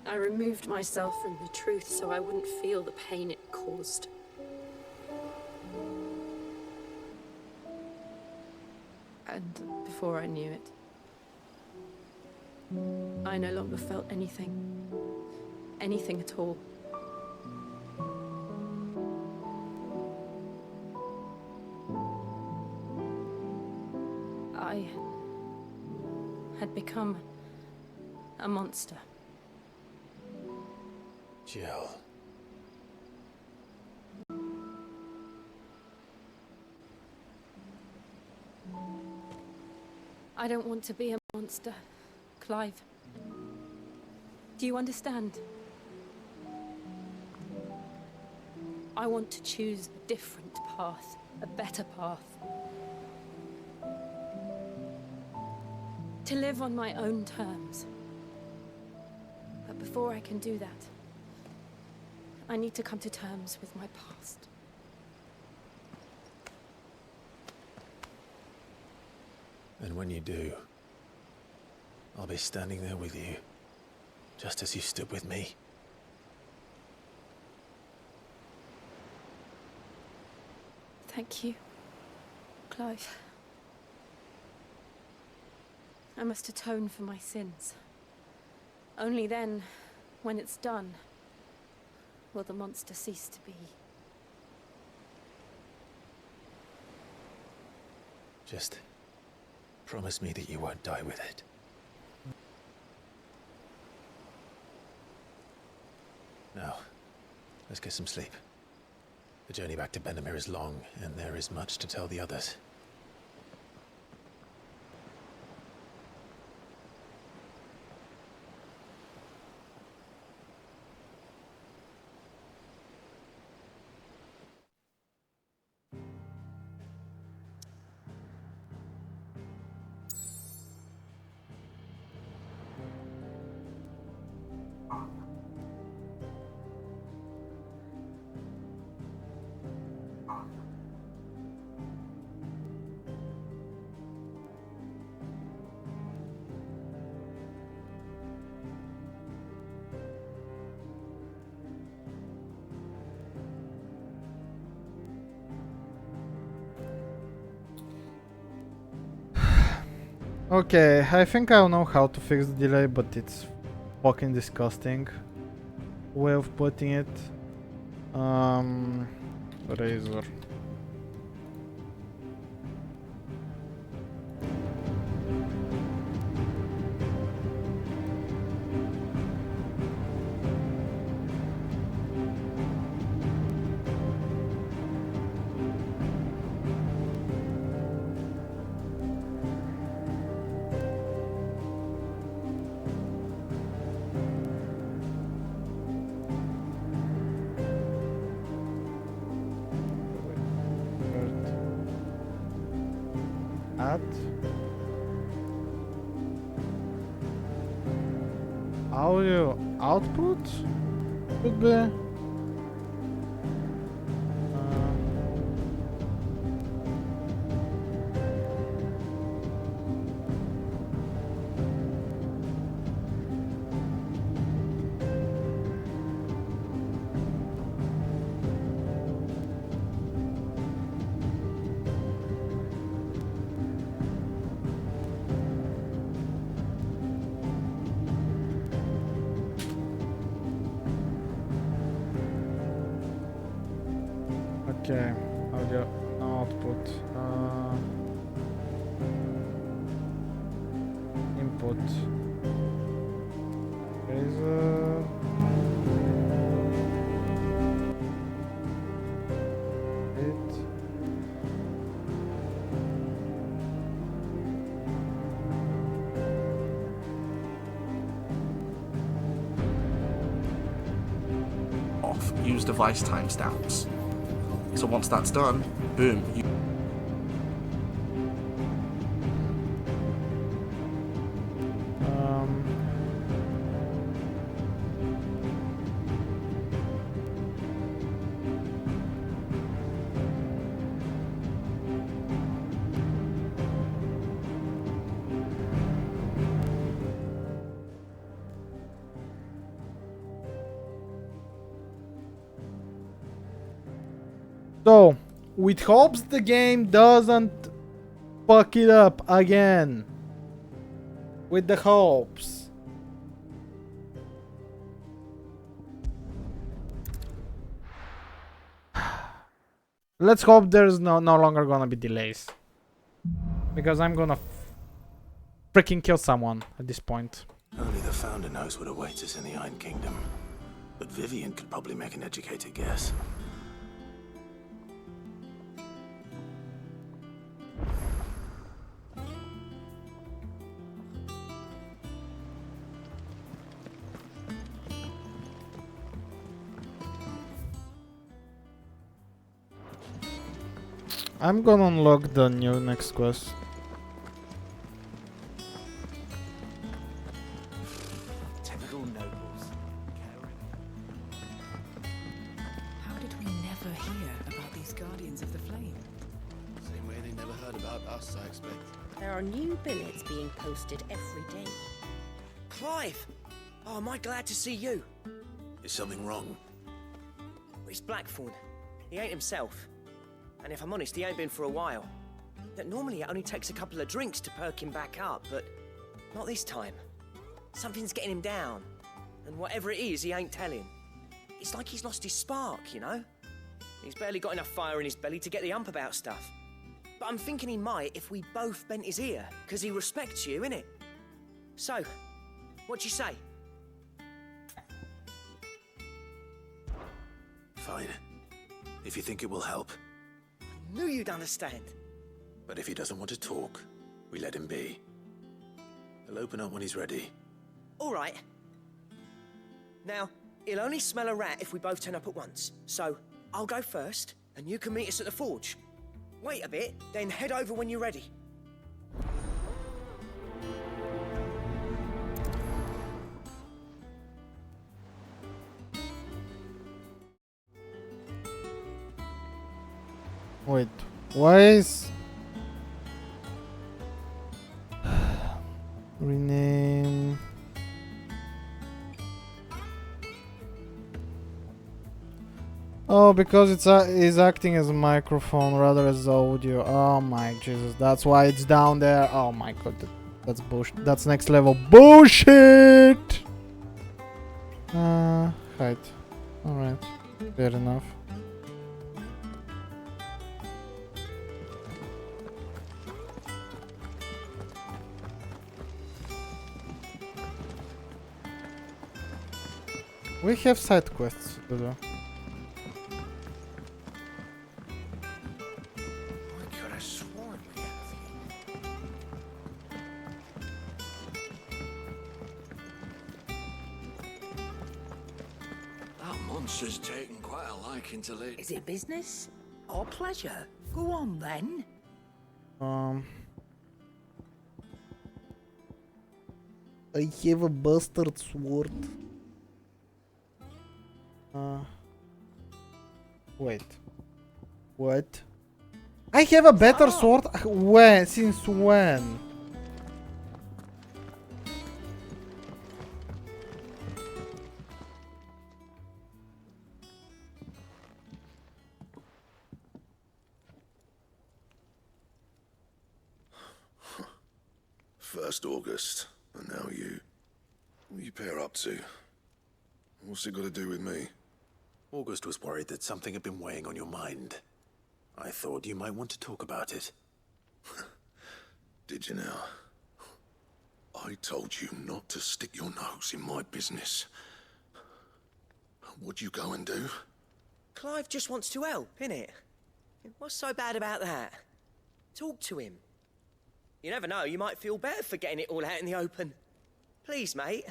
I removed myself from the truth so I wouldn't feel the pain it caused. And before I knew it, I no longer felt anything. Anything at all. I had become a monster. Jill. I don't want to be a monster, Clive. Do you understand? I want to choose a different path, a better path. To live on my own terms. But before I can do that, I need to come to terms with my past. And when you do, I'll be standing there with you, just as you stood with me. Thank you, Clive. I must atone for my sins. Only then, when it's done, will the monster cease to be. Just promise me that you won't die with it. Now, let's get some sleep. The journey back to Benamir is long, and there is much to tell the others. Okay, I think I know how to fix the delay, but it's fucking disgusting way of putting it. Razor. Add audio output could be. Okay, audio output. Input. Razor. It. Off. Use device timestamps. So once that's done, boom. So, with hopes the game doesn't fuck it up again. With the hopes. Let's hope there's no longer gonna be delays. Because I'm gonna freaking kill someone at this point. Only the Founder knows what awaits us in the Iron Kingdom. But Vivian could probably make an educated guess. I'm gonna unlock the new next quest. Typical nobles. How did we never hear about these Guardians of the Flame? Same way they never heard about us, I expect. There are new billets being posted every day. Clive! Oh, am I glad to see you? Is something wrong? It's Blackthorn. He ain't himself. And if I'm honest, he ain't been for a while. That normally it only takes a couple of drinks to perk him back up, but not this time. Something's getting him down. And whatever it is, he ain't telling. It's like he's lost his spark, you know? He's barely got enough fire in his belly to get the ump about stuff. But I'm thinking he might if we both bent his ear, because he respects you, innit? So, what you say? Fine. If you think it will help. Knew you'd understand. But if he doesn't want to talk, we let him be. He'll open up when he's ready. All right. Now, he'll only smell a rat if we both turn up at once. So, I'll go first, and you can meet us at the forge. Wait a bit, then head over when you're ready. Wait, why is... Rename... Oh, because is acting as a microphone rather as audio. Oh my Jesus, that's why it's down there. Oh my God, that's bullshit. That's next level bullshit! Height. Alright, fair enough. We have side quests to do. I could have sworn we That monster's taken quite a liking to Lady. Is it business or pleasure? Go on then. I have a bastard sword. Wait. What? I have a better sword? When? Since when? First August, and now you. What are you pair up to? What's it got to do with me? August was worried that something had been weighing on your mind. I thought you might want to talk about it. Did you now? I told you not to stick your nose in my business. What'd you go and do? Clive just wants to help, innit? What's so bad about that? Talk to him. You never know, you might feel better for getting it all out in the open. Please, mate.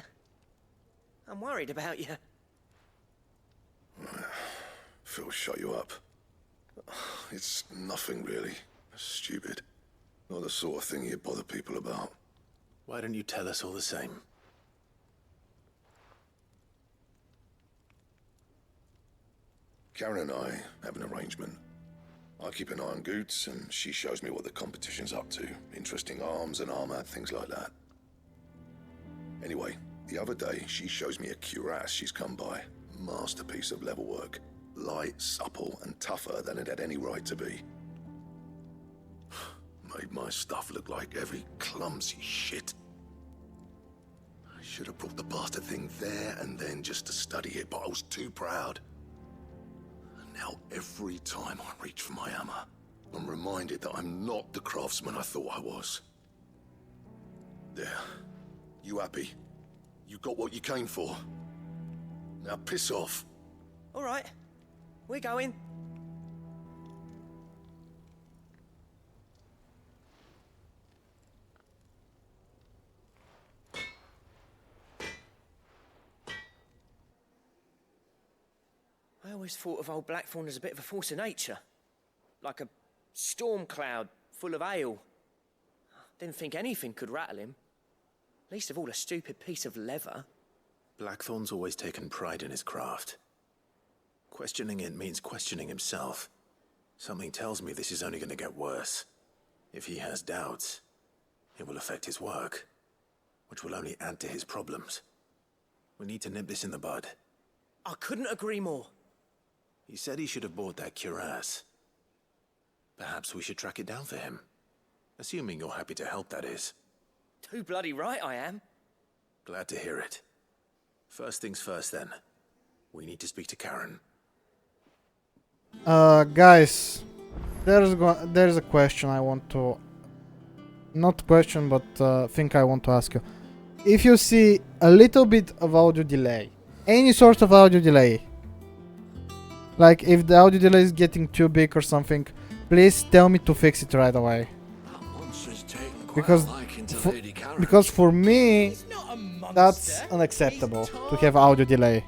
I'm worried about you. Phil shut you up. It's nothing really. Stupid. Not the sort of thing you bother people about. Why don't you tell us all the same? Karen and I have an arrangement. I keep an eye on Goots, and she shows me what the competition's up to. Interesting arms and armor, things like that. Anyway, the other day, she shows me a cuirass she's come by. Masterpiece of level work. Light, supple, and tougher than it had any right to be. Made my stuff look like every clumsy shit. I should have brought the bastard thing there and then just to study it, but I was too proud. And now every time I reach for my hammer, I'm reminded that I'm not the craftsman I thought I was. There. You happy? You got what you came for. Now piss off. All right. We're going. I always thought of old Blackthorn as a bit of a force of nature. Like a storm cloud full of ale. Didn't think anything could rattle him. Least of all a stupid piece of leather. Blackthorn's always taken pride in his craft. Questioning it means questioning himself. Something tells me this is only going to get worse. If he has doubts, it will affect his work, which will only add to his problems. We need to nip this in the bud. I couldn't agree more. He said he should have bought that cuirass. Perhaps we should track it down for him. Assuming you're happy to help, that is. Too bloody right I am. Glad to hear it. First things first, then. We need to speak to Karen. Guys, there's a question I want to... Not question, but thing I want to ask you. If you see a little bit of audio delay, any sort of audio delay, like if the audio delay is getting too big or something, please tell me to fix it right away. Because for me, that's unacceptable to have audio delay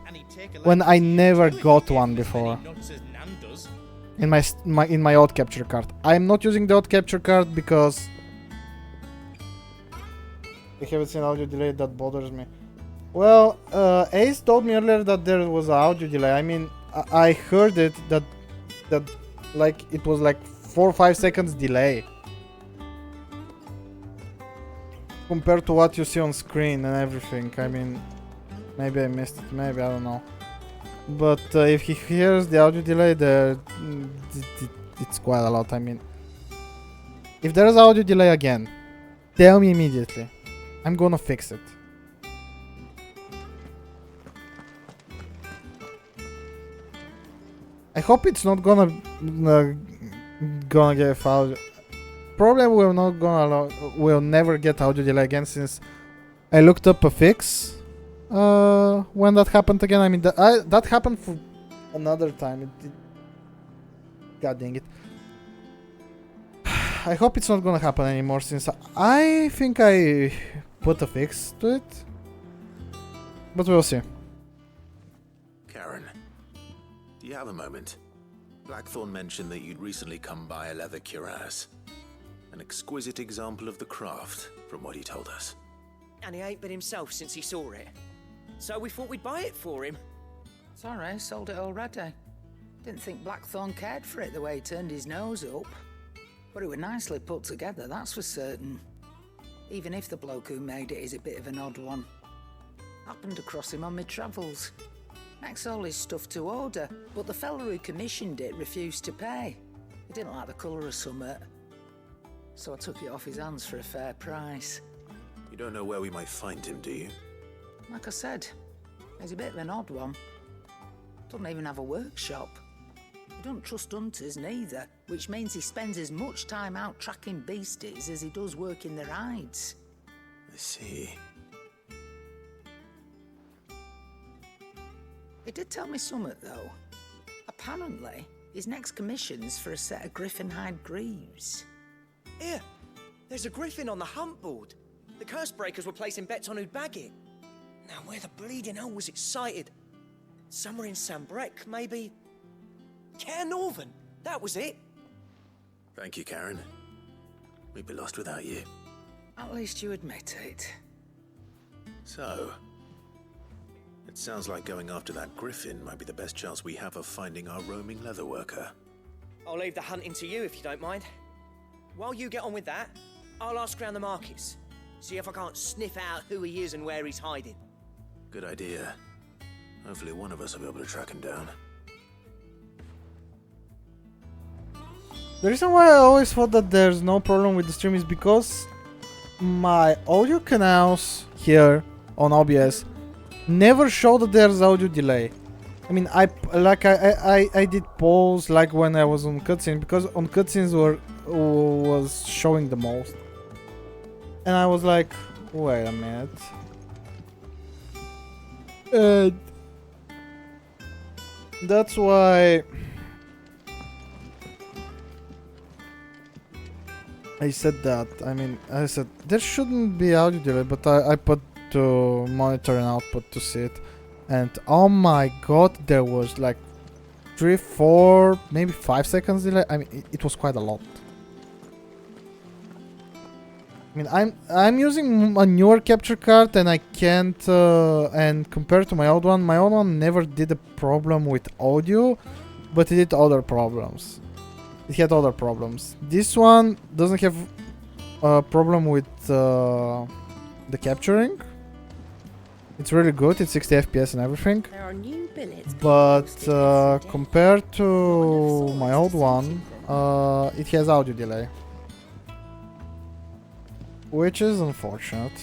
when I never got one before in my old capture card. I'm not using the old capture card because I haven't seen audio delay that bothers me. Well, Ace told me earlier that there was an audio delay. I mean, I heard it that like it was like 4 or 5 seconds delay compared to what you see on screen and everything. I mean, maybe I missed it, maybe, I don't know. But if he hears the audio delay, it's quite a lot. I mean, if there is audio delay again, tell me immediately. I'm gonna fix it. I hope it's not gonna get audio. Probably we'll never get audio delay again, since I looked up a fix when that happened again. I mean, that happened for another time. God dang it. I hope it's not gonna happen anymore, since I think I put a fix to it. But we'll see. Karen, do you have a moment? Blackthorn mentioned that you'd recently come by a leather cuirass. An exquisite example of the craft, from what he told us. And he ain't been himself since he saw it. So we thought we'd buy it for him. Sorry, sold it already. Didn't think Blackthorn cared for it the way he turned his nose up. But it was nicely put together, that's for certain. Even if the bloke who made it is a bit of an odd one. Happened across him on my travels. Makes all his stuff to order, but the fella who commissioned it refused to pay. He didn't like the colour of summit. So I took it off his hands for a fair price. You don't know where we might find him, do you? Like I said, he's a bit of an odd one. Doesn't even have a workshop. He don't trust hunters neither, which means he spends as much time out tracking beasties as he does working their hides. I see. He did tell me something, though. Apparently, his next commission's for a set of griffin hide greaves. Here, there's a griffin on the hunt board. The curse breakers were placing bets on who'd bag it. Now, where the bleeding hell was it sighted? Somewhere in Sambrec, maybe? Care Northern, that was it. Thank you, Karen. We'd be lost without you. At least you admit it. So, it sounds like going after that griffin might be the best chance we have of finding our roaming leatherworker. I'll leave the hunting to you if you don't mind. While you get on with that, I'll ask around the markets. See if I can't sniff out who he is and where he's hiding. Good idea. Hopefully one of us will be able to track him down. The reason why I always thought that there's no problem with the stream is because my audio canals here on OBS never show that there's audio delay. I mean, I did pause like when I was on cutscene, because on cutscenes was showing the most, and I was like, wait a minute. That's why I said that. I mean, I said there shouldn't be audio delay, but I put to monitor and output to see it, and oh my god, there was like 3, 4, maybe 5 seconds delay. I mean, it was quite a lot. I mean, I'm using a newer capture card, and I can't. And compared to my old one never did a problem with audio, but it did other problems. It had other problems. This one doesn't have a problem with the capturing. It's really good. It's 60 FPS and everything. There are new billets But compared to my old one, it has audio delay, which is unfortunate.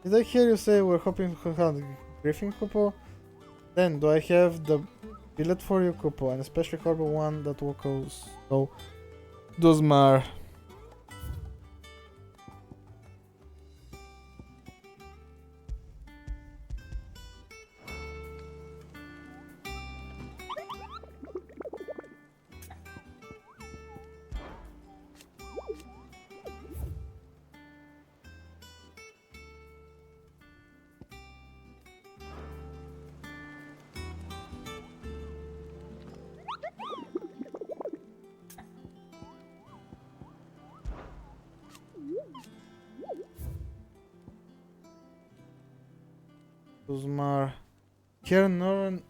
Did I hear you say we're hoping to have Griffin Kupo? Then do I have the billet for you, Kupo, and especially horrible one that will cause so Duzmar. Duzmar. Karen Noren.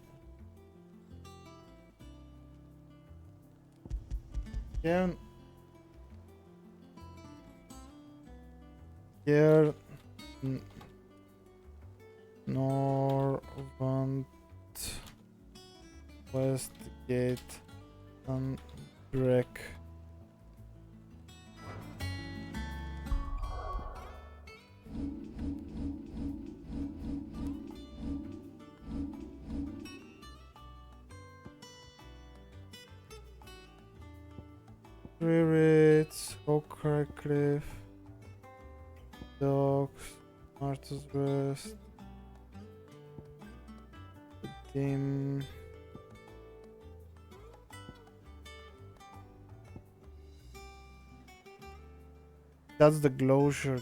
Karen. Karen. Norvant. Westgate. And Breck. Spirits, Oak Cliff, Dogs, Martha's Rest, Dim. That's the closure.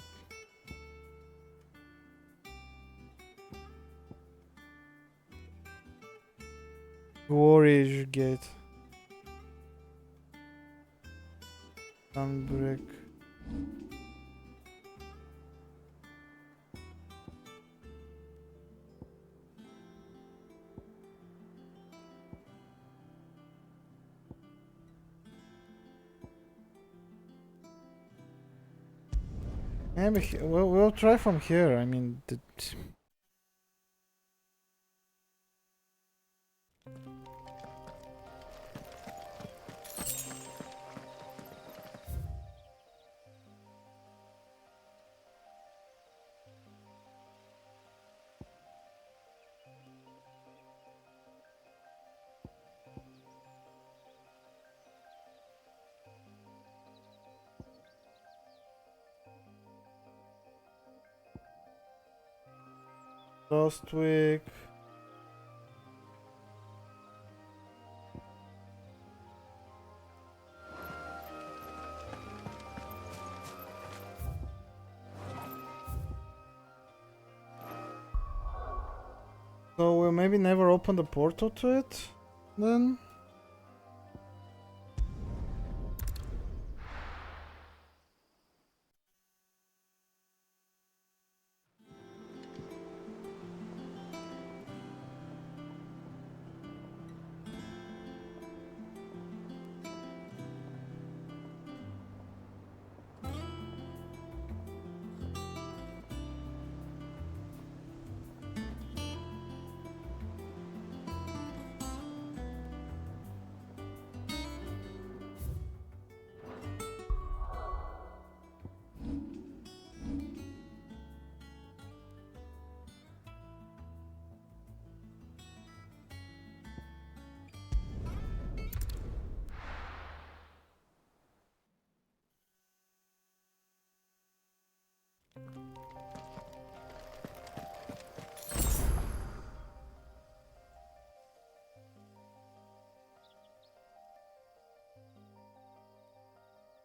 Warrior Gate. Sunbrick. Maybe we'll try from here. I mean, last week. So we'll maybe never open the portal to it then?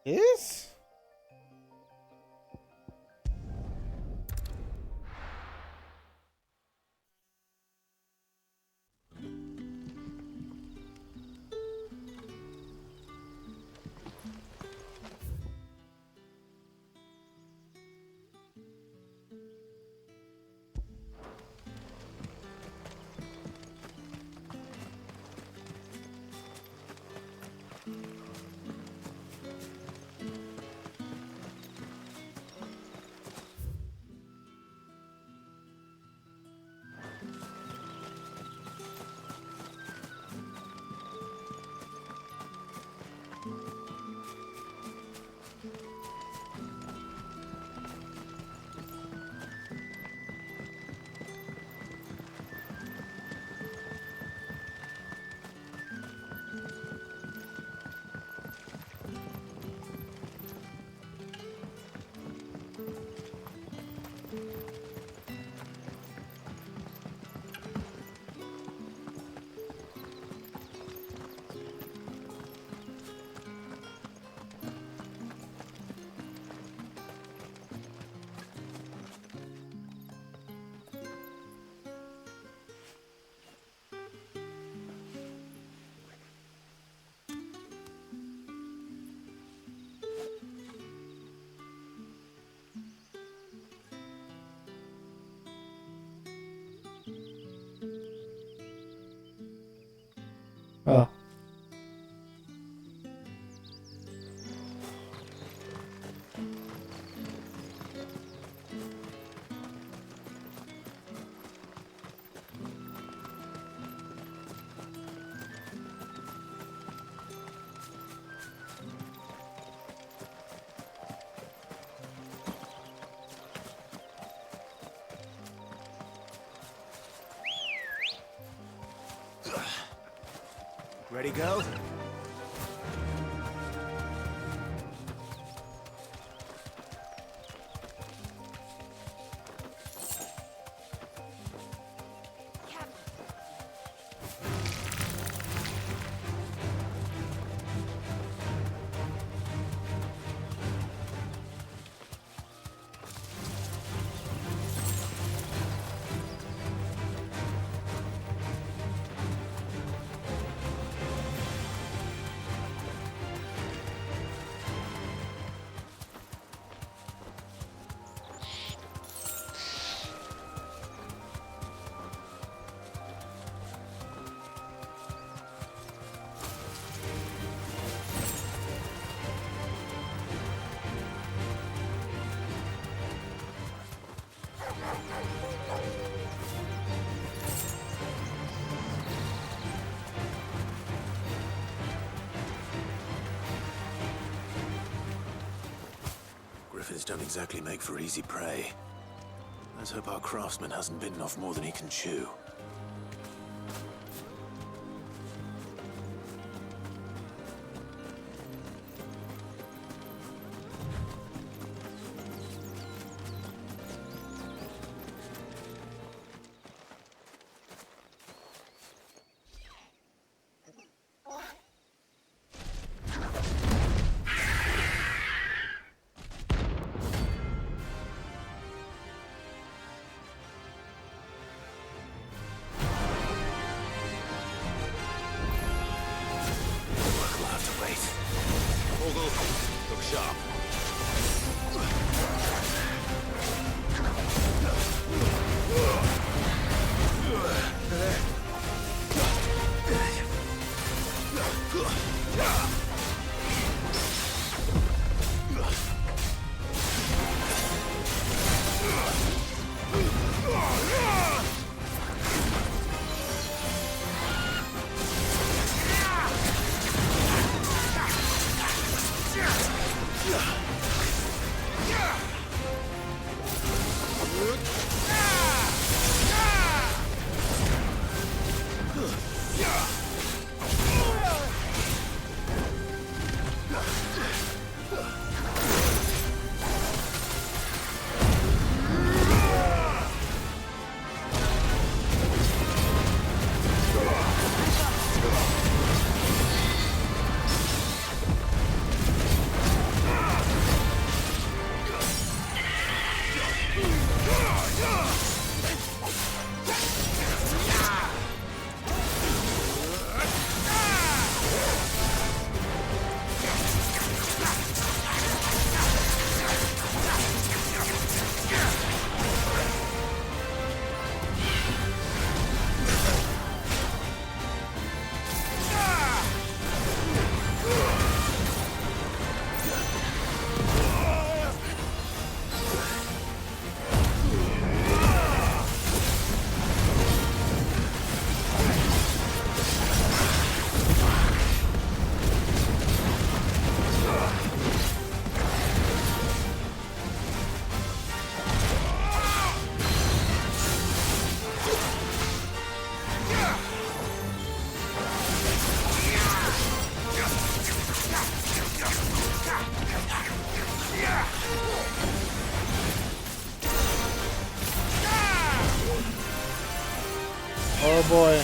Is? Oh. Ready, go? Griffins don't exactly make for easy prey. Let's hope our craftsman hasn't bitten off more than he can chew. Look sharp. Yeah. Oh boy.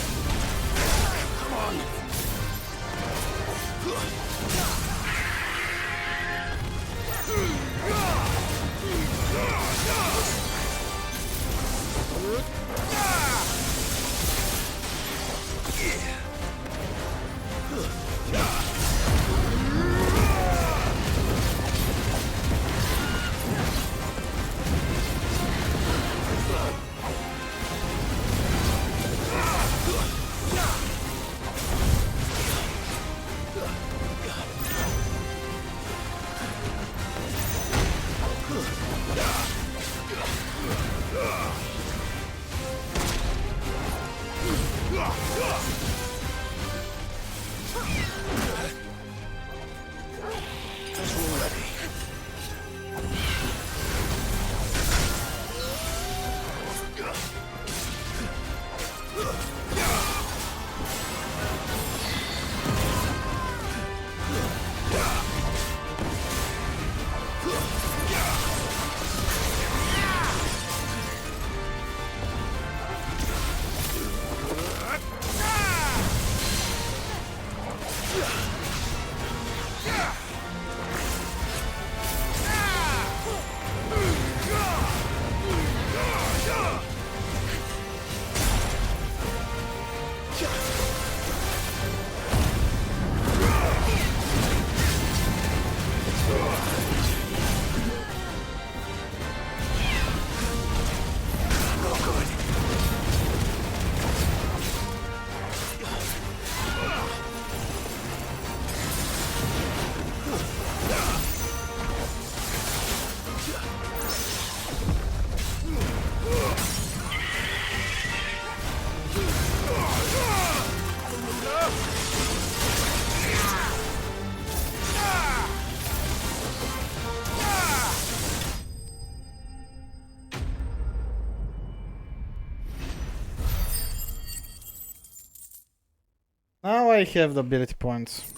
Now I have the ability points.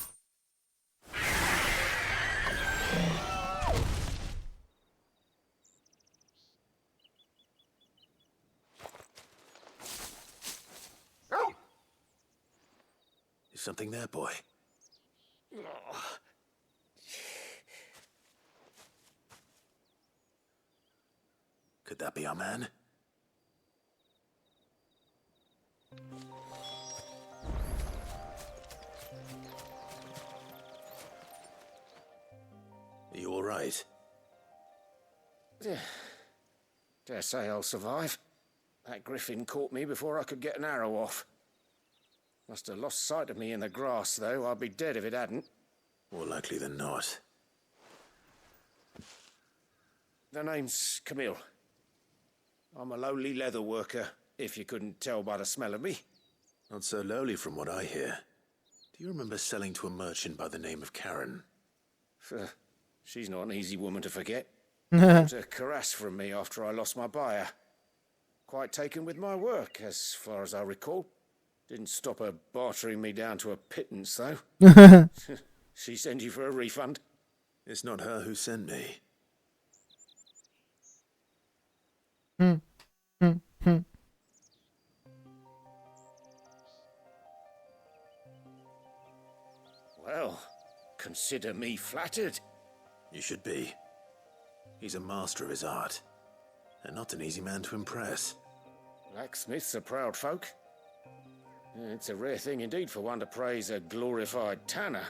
Is something there, boy? Could that be our man? Are you all right? Dare say I'll survive. That griffin caught me before I could get an arrow off. Must have lost sight of me in the grass, though. I'd be dead if it hadn't. More likely than not. The name's Camille. I'm a lowly leather worker, if you couldn't tell by the smell of me. Not so lowly from what I hear. Do you remember selling to a merchant by the name of Karen? She's not an easy woman to forget. Bought a cuirass from me after I lost my buyer. Quite taken with my work, as far as I recall. Didn't stop her bartering me down to a pittance, though. She sent you for a refund? It's not her who sent me. Well, consider me flattered. You should be. He's a master of his art, and not an easy man to impress. Blacksmiths are proud folk. It's a rare thing indeed for one to praise a glorified tanner.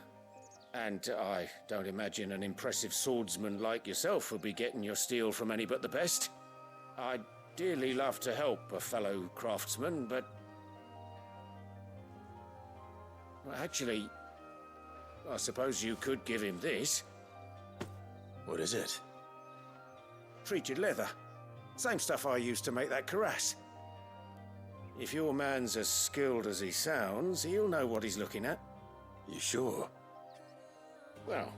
And I don't imagine an impressive swordsman like yourself will be getting your steel from any but the best. I'd dearly love to help a fellow craftsman, but... Well, actually, I suppose you could give him this. What is it? Treated leather. Same stuff I used to make that cuirass. If your man's as skilled as he sounds, he'll know what he's looking at. You sure? Well,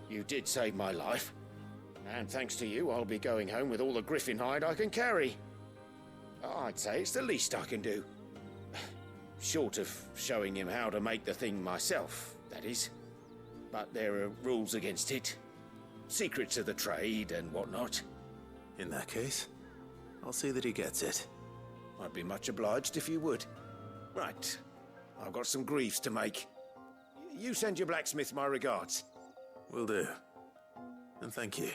you did save my life. And thanks to you, I'll be going home with all the griffin hide I can carry. I'd say it's the least I can do. Short of showing him how to make the thing myself, that is. But there are rules against it. Secrets of the trade and whatnot. In that case, I'll see that he gets it. I'd be much obliged if you would. Right. I've got some griefs to make. You send your blacksmith my regards. Will do. And thank you.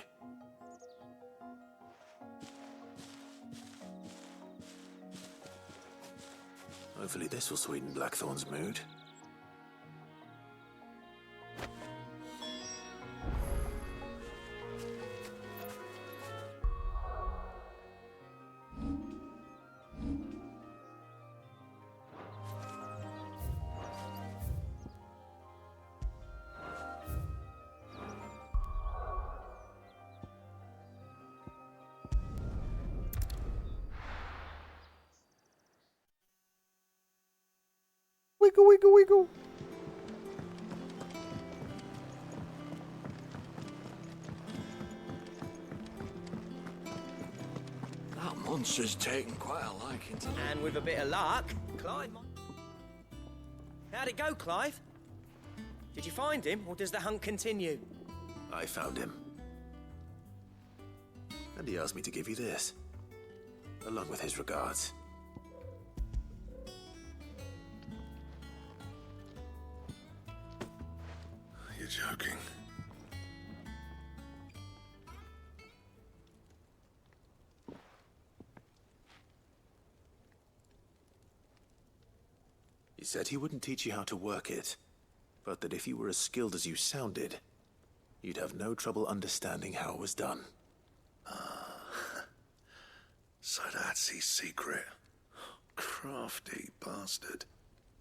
Hopefully this will sweeten Blackthorn's mood. Wiggle, wiggle, wiggle. That monster's taken quite a liking to me. And with a bit of luck, Clive might... How'd it go, Clive? Did you find him, or does the hunt continue? I found him. And he asked me to give you this, along with his regards. You're joking. He said he wouldn't teach you how to work it, but that if you were as skilled as you sounded, you'd have no trouble understanding how it was done. So that's his secret. Crafty bastard.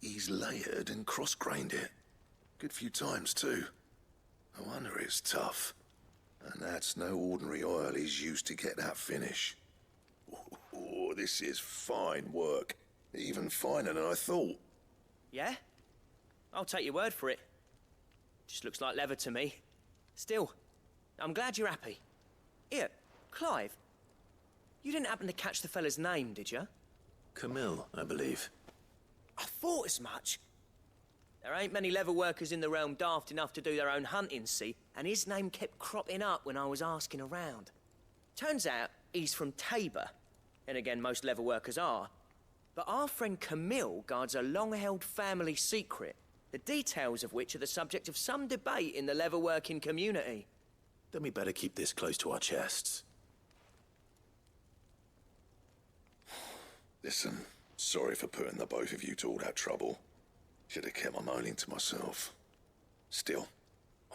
He's layered and cross-grained it. Good few times, too. No wonder it's tough. And that's no ordinary oil he's used to get that finish. Oh, this is fine work. Even finer than I thought. Yeah? I'll take your word for it. Just looks like leather to me. Still, I'm glad you're happy. Here, Clive, you didn't happen to catch the fella's name, did you? Camille, I believe. I thought as much. There ain't many leather workers in the realm daft enough to do their own hunting, see, and his name kept cropping up when I was asking around. Turns out he's from Tabor, and again, most leather workers are. But our friend Camille guards a long-held family secret, the details of which are the subject of some debate in the leather-working community. Then we better keep this close to our chests. Listen, sorry for putting the both of you to all that trouble. Should have kept my moaning to myself. Still,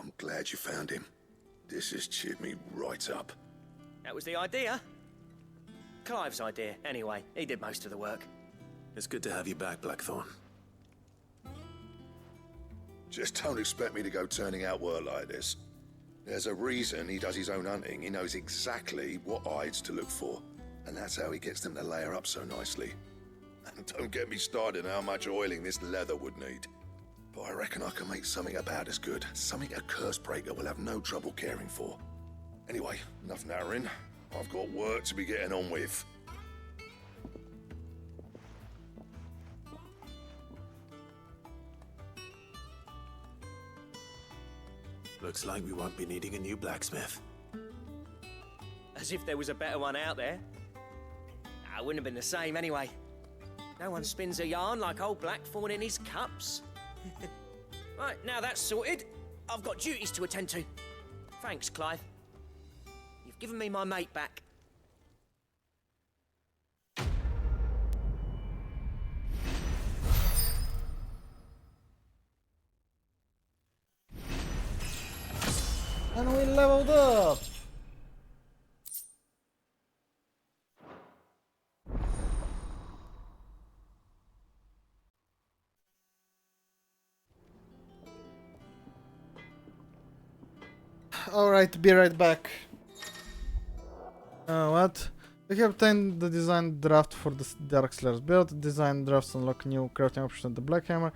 I'm glad you found him. This has cheered me right up. That was the idea. Clive's idea, anyway. He did most of the work. It's good to have you back, Blackthorn. Just don't expect me to go turning out work like this. There's a reason he does his own hunting. He knows exactly what hides to look for. And that's how he gets them to layer up so nicely. And don't get me started on how much oiling this leather would need. But I reckon I can make something about as good. Something a curse breaker will have no trouble caring for. Anyway, enough narrowing. I've got work to be getting on with. Looks like we won't be needing a new blacksmith. As if there was a better one out there. It wouldn't have been the same anyway. No one spins a yarn like old Blackthorn in his cups. Right, now that's sorted, I've got duties to attend to. Thanks, Clive. You've given me my mate back. And we leveled up! Alright, be right back. What? We have obtained the design draft for the Dark Slayer's build. Design drafts unlock new crafting options at the Black Hammer.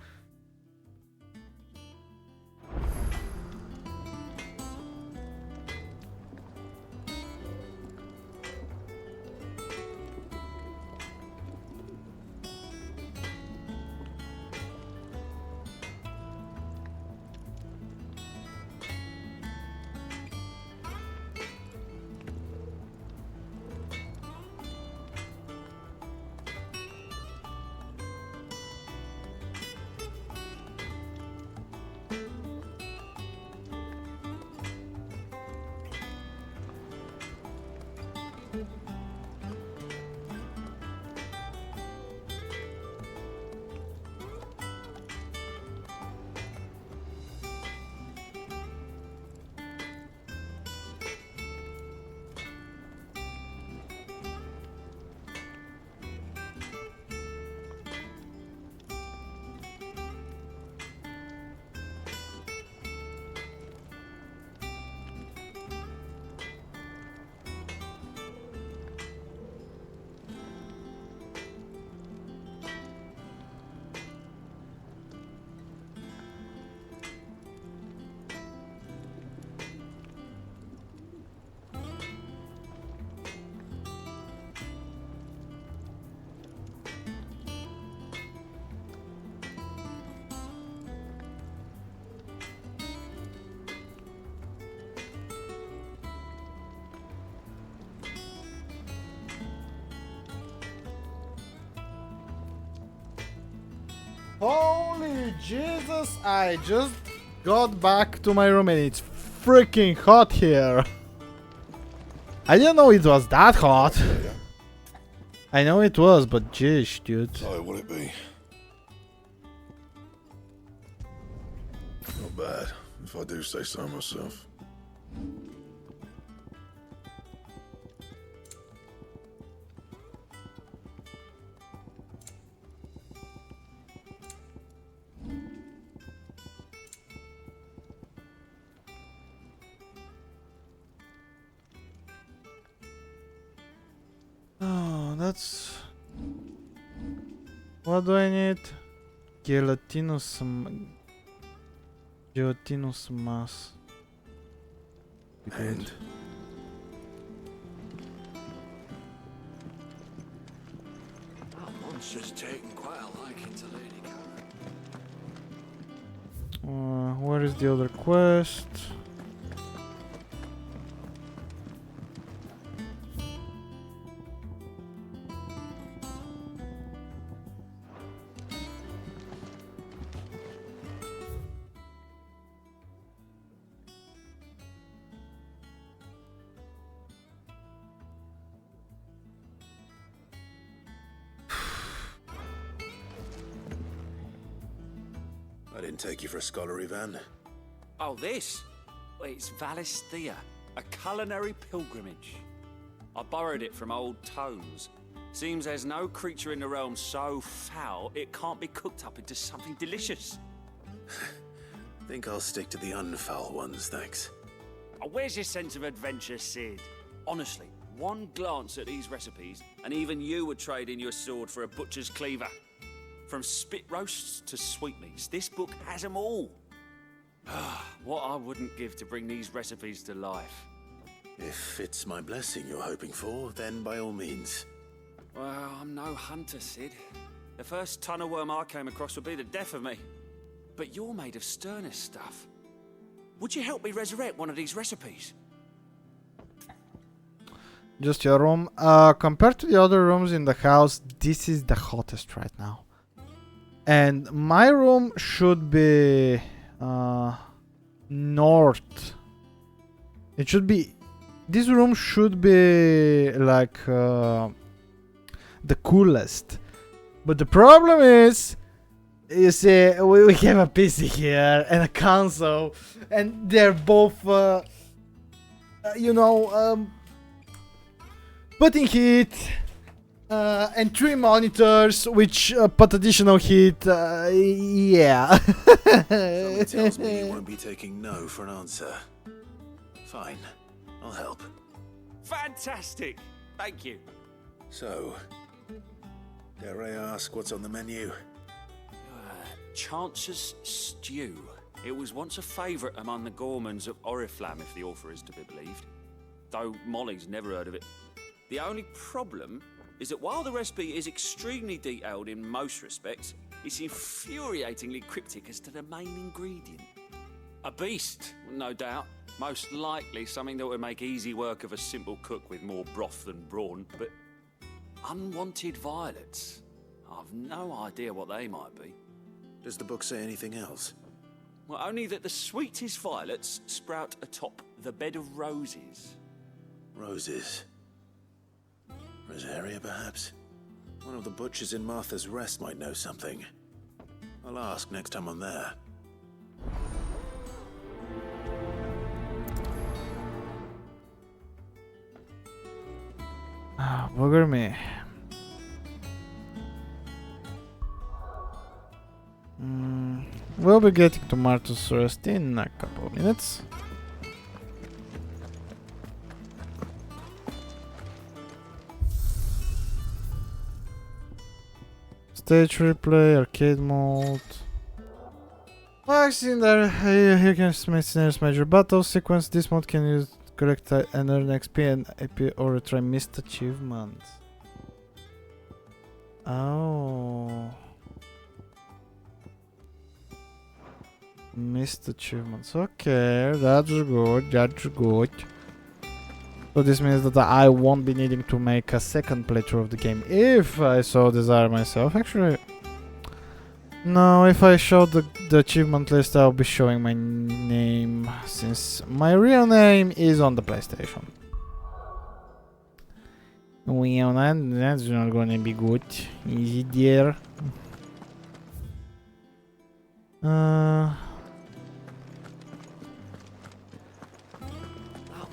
Holy Jesus, I just got back to my room and it's freaking hot here. I didn't know it was that hot. I know it was, but jeez, dude. So, will it be? Not bad, if I do say so myself. Oh, that's... What do I need? Gelatinous mass. And That monster's taken quite a liking to Lady Karen. Where is the other quest? I didn't take you for a scholarly van. Oh, this? Well, it's Valisthea, a culinary pilgrimage. I borrowed it from old tomes. Seems there's no creature in the realm so foul it can't be cooked up into something delicious. Think I'll stick to the unfoul ones, thanks. Oh, where's your sense of adventure, Sid? Honestly, one glance at these recipes, and even you would trade in your sword for a butcher's cleaver. From spit roasts to sweetmeats, this book has them all. What I wouldn't give to bring these recipes to life. If it's my blessing you're hoping for, then by all means. Well, I'm no hunter, Sid. The first tunnel worm I came across would be the death of me. But you're made of sterner stuff. Would you help me resurrect one of these recipes? Just your room. Compared to the other rooms in the house, this is the hottest right now. And my room should be north. It should be... This room should be like the coolest. But the problem is, you see, we have a PC here and a console. And they're both, putting heat. And 3 monitors, which put additional heat, yeah. Something tells me you won't be taking no for an answer. Fine, I'll help. Fantastic! Thank you. So, dare I ask what's on the menu? Chance's Stew. It was once a favourite among the gourmands of Oriflamme, if the author is to be believed. Though Molly's never heard of it. The only problem is that while the recipe is extremely detailed in most respects, it's infuriatingly cryptic as to the main ingredient. A beast, no doubt. Most likely something that would make easy work of a simple cook with more broth than brawn, but unwanted violets. I've no idea what they might be. Does the book say anything else? Well, only that the sweetest violets sprout atop the bed of roses. Roses. Rosaria, perhaps? One of the butchers in Martha's Rest might know something. I'll ask next time I'm there. Bugger me. We'll be getting to Martha's Rest in a couple of minutes. Stage replay, arcade mode. I've seen that here can scenarios major battle sequence. This mode can use correct and earn XP and AP or try missed achievements. Oh. Missed achievements. Okay, that's good, that's good. So this means that I won't be needing to make a second playthrough of the game if I so desire myself. Actually, No, if I show the achievement list, I'll be showing my name, since my real name is on the PlayStation. Well, that's not gonna be good, is it, dear? That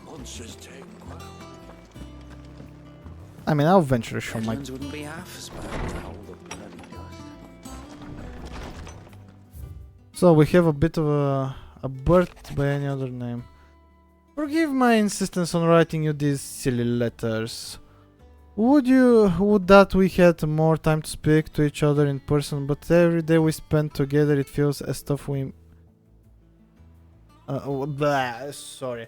monster's taken quite. I mean, I'll venture to show my... Redlands wouldn't be half as bad with all the bloody dust. So we have a bit of a bird by any other name. Forgive my insistence on writing you these silly letters. Would that we had more time to speak to each other in person, but every day we spend together it feels as though we... sorry.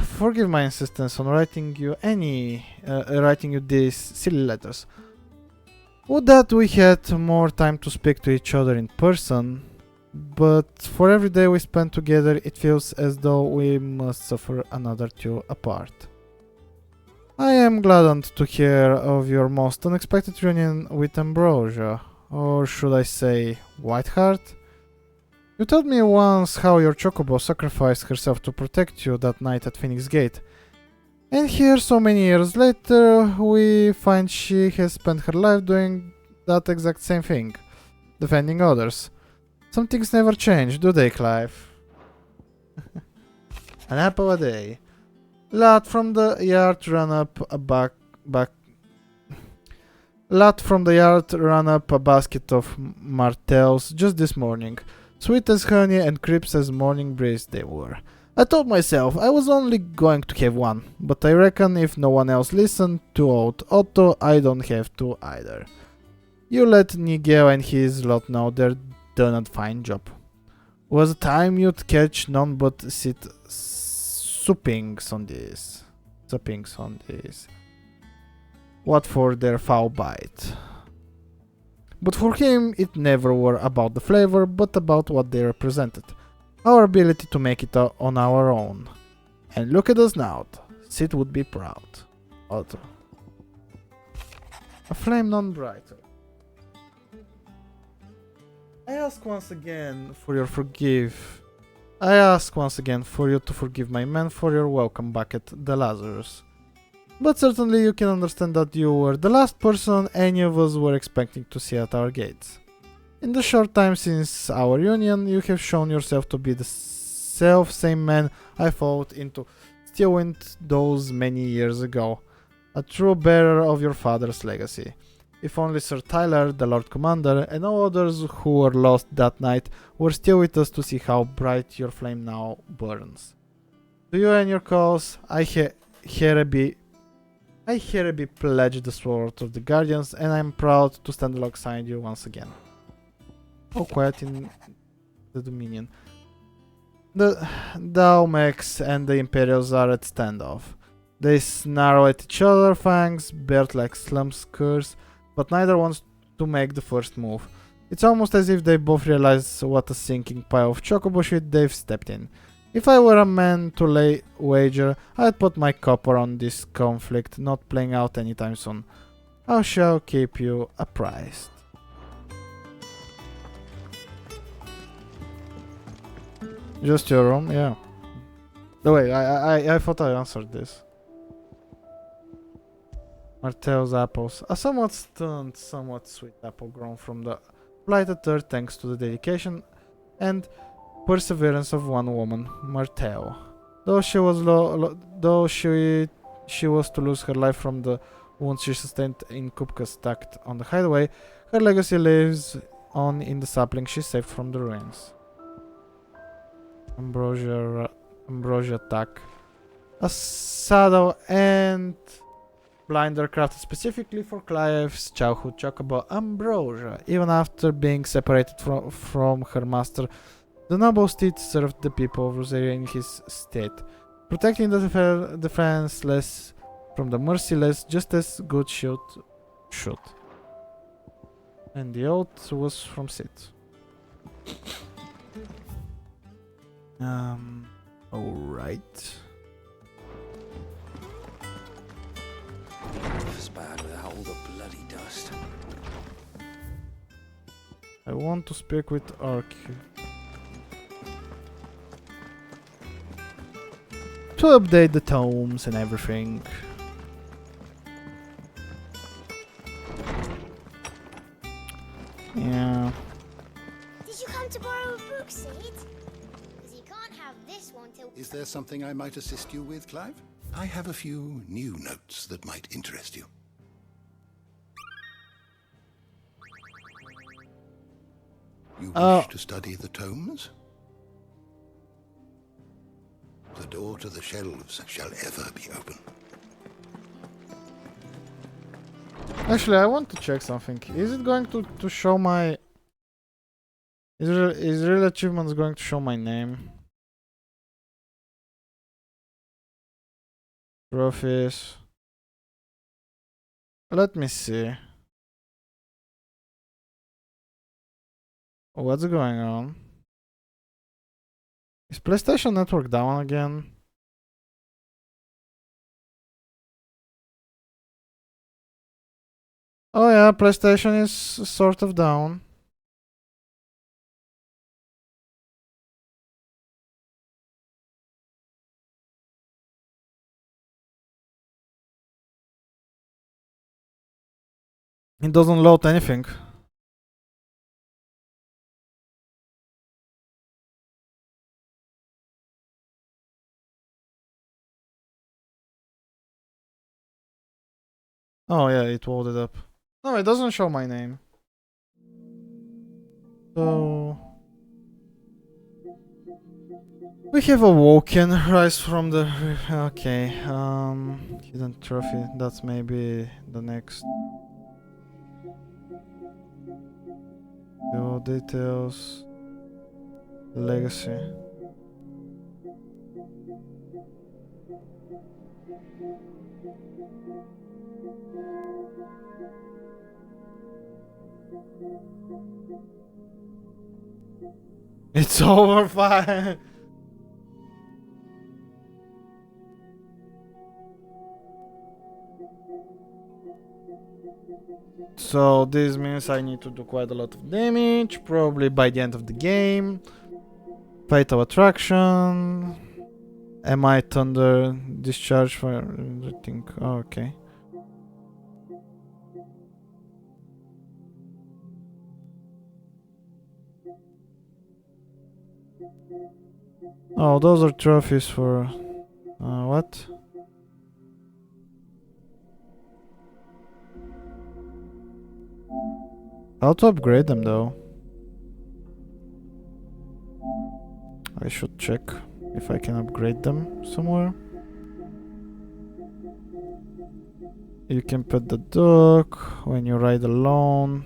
Forgive my insistence on writing you these silly letters. Would that we had more time to speak to each other in person, but for every day we spend together it feels as though we must suffer another two apart. I am gladdened to hear of your most unexpected reunion with Ambrosia, or should I say, Whiteheart? You told me once how your chocobo sacrificed herself to protect you that night at Phoenix Gate. And here, so many years later, we find she has spent her life doing that exact same thing, defending others. Some things never change, do they, Clive? An apple a day. Lad from the yard ran up a basket of martels just this morning. Sweet as honey and crisp as morning breeze they were. I told myself I was only going to have one, but I reckon if no one else listened to old Otto, I don't have to either. You let Nigel and his lot know they're done a fine job. Was a time you'd catch none but suppings on this. What for their foul bite. But for him it never were about the flavor, but about what they represented. Our ability to make it on our own. And look at us now. Sid would be proud. Otto. A flame none brighter. I ask once again for you to forgive my men for your welcome back at the Lazarus. But certainly you can understand that you were the last person any of us were expecting to see at our gates. In the short time since our union, you have shown yourself to be the self-same man I fought into Steelwind those many years ago, a true bearer of your father's legacy. If only Sir Tyler, the Lord Commander, and all others who were lost that night were still with us to see how bright your flame now burns. To you and your cause, I hereby pledge the sword of the Guardians, and I am proud to stand alongside you once again. All quiet in the Dominion. The Dalmex and the Imperials are at standoff. They snarl at each other, fangs bared like slums curs, but neither wants to make the first move. It's almost as if they both realize what a sinking pile of chocobo shit they've stepped in. If I were a man to lay wager, I'd put my copper on this conflict not playing out anytime soon. I shall keep you apprised. Just your room, yeah. No, wait, I thought I answered this. Martel's apples. A somewhat stunned, somewhat sweet apple grown from the blighted earth thanks to the dedication and perseverance of one woman, Martel. Though she was she was to lose her life from the wounds she sustained in Kupka stacked on the hideaway, her legacy lives on in the sapling she saved from the ruins. Ambrosia attack. A saddle and blinder crafted specifically for Clive's childhood chocobo Ambrosia. Even after being separated from her master, the noble steed served the people of Rosaria in his state, protecting the defenseless from the merciless, just as good should. And the oath was from Sid. Alright. It's bad without all the bloody dust. I want to speak with Ark to update the tomes and everything. Yeah. Did you come to borrow a book, Sid? Because you can't have this one till... Is there something I might assist you with, Clive? I have a few new notes that might interest you. You wish to study the tomes? The door to the shelves shall ever be open. Actually, I want to check something. Is it going to show my... Is real achievements going to show my name? Trophies. Let me see. What's going on? Is PlayStation Network down again? Oh yeah, PlayStation is sort of down. It doesn't load anything. Oh yeah, it loaded up. No, it doesn't show my name. So... We have awoken, rise from the... Okay, hidden trophy, that's maybe the next. Your details... Legacy. It's over 5. So this means I need to do quite a lot of damage, probably by the end of the game. Fatal Attraction. Am I Thunder Discharge Fire? I think. Oh, okay. Oh, those are trophies for... what? How to upgrade them though? I should check if I can upgrade them somewhere. You can pet the dog when you ride alone.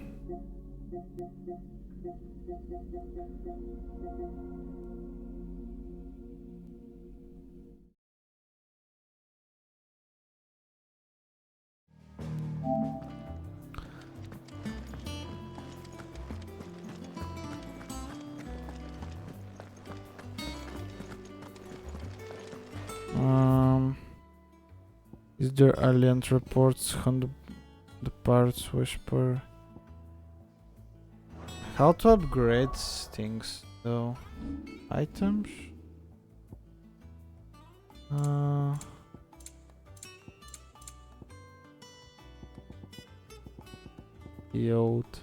Is there alien reports on the parts whisper? How to upgrade things though? Items? Yacht.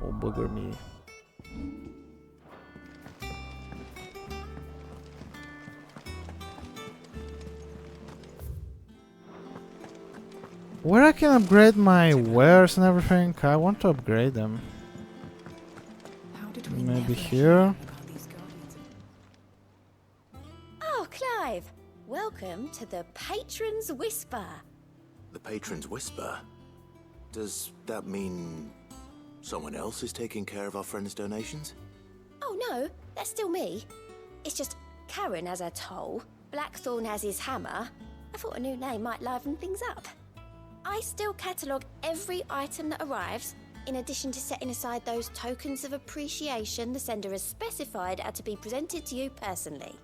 Oh, bugger me. Where I can upgrade my wares and everything? I want to upgrade them. Maybe here? Oh, Clive! Welcome to the Patron's Whisper. The Patron's Whisper? Does that mean someone else is taking care of our friend's donations? No, that's still me. It's just Karen has her toll, Blackthorn has his hammer. I thought a new name might liven things up. I still catalogue every item that arrives, in addition to setting aside those tokens of appreciation the sender has specified are to be presented to you personally.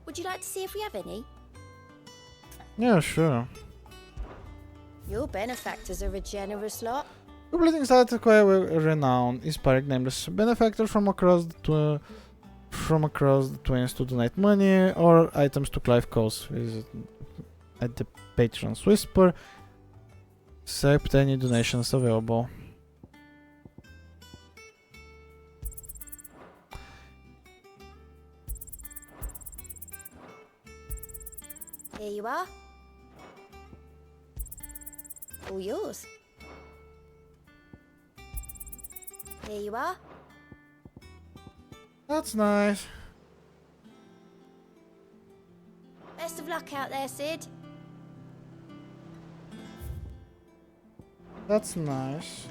Would you like to see if we have any? Yeah, sure. Your benefactors are a generous lot. Completing sites acquire renown. Inspiring nameless benefactors from across the twins to donate money or items to Clive Coast. Visit at the Patron's Whisper. Accept any donations available. Here you are. All yours. Here you are. That's nice. Best of luck out there, Sid. That's nice.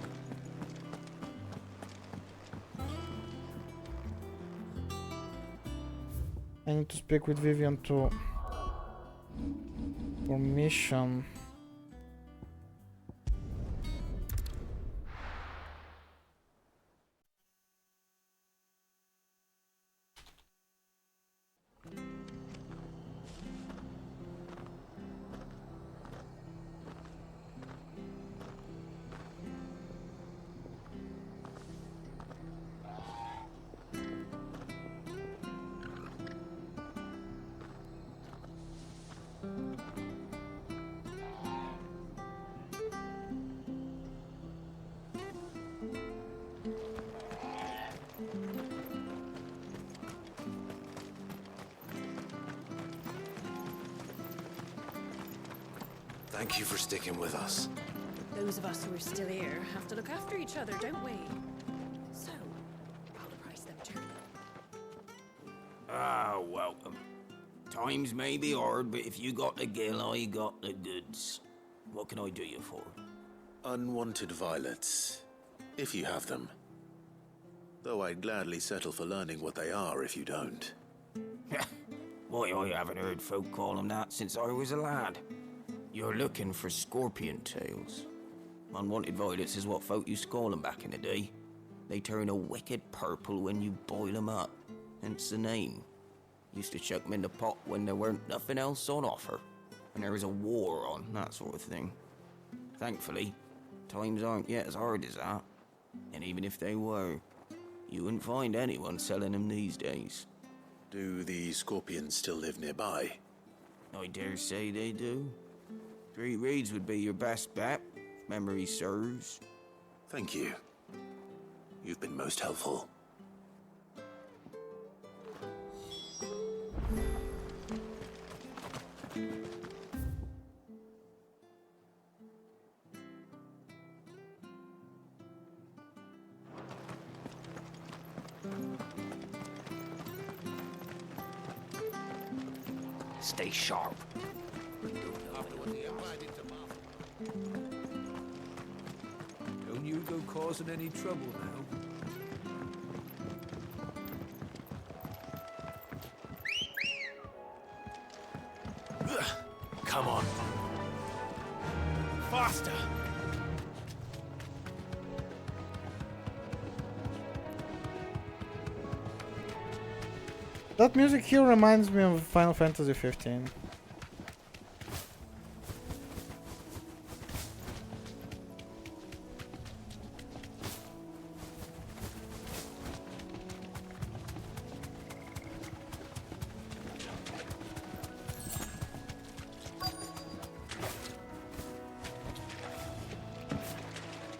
I need to speak with Vivian for mission. Thank you for sticking with us. Those of us who are still here have to look after each other, don't we? So, I'll price them too. Ah, welcome. Times may be hard, but if you got the gill, I got the goods. What can I do you for? Unwanted violets, if you have them. Though I'd gladly settle for learning what they are if you don't. Why, I haven't heard folk call them that since I was a lad. You're looking for scorpion tails. Unwanted violets is what folk used to call them back in the day. They turn a wicked purple when you boil them up, hence the name. Used to chuck them in the pot when there weren't nothing else on offer, and there was a war on, that sort of thing. Thankfully, times aren't yet as hard as that, and even if they were, you wouldn't find anyone selling them these days. Do the scorpions still live nearby? I dare say they do. 3 Reeds would be your best bet, if memory serves. Thank you. You've been most helpful. Stay sharp. Don't you go causing any trouble now. Come on. Faster! That music here reminds me of Final Fantasy XV.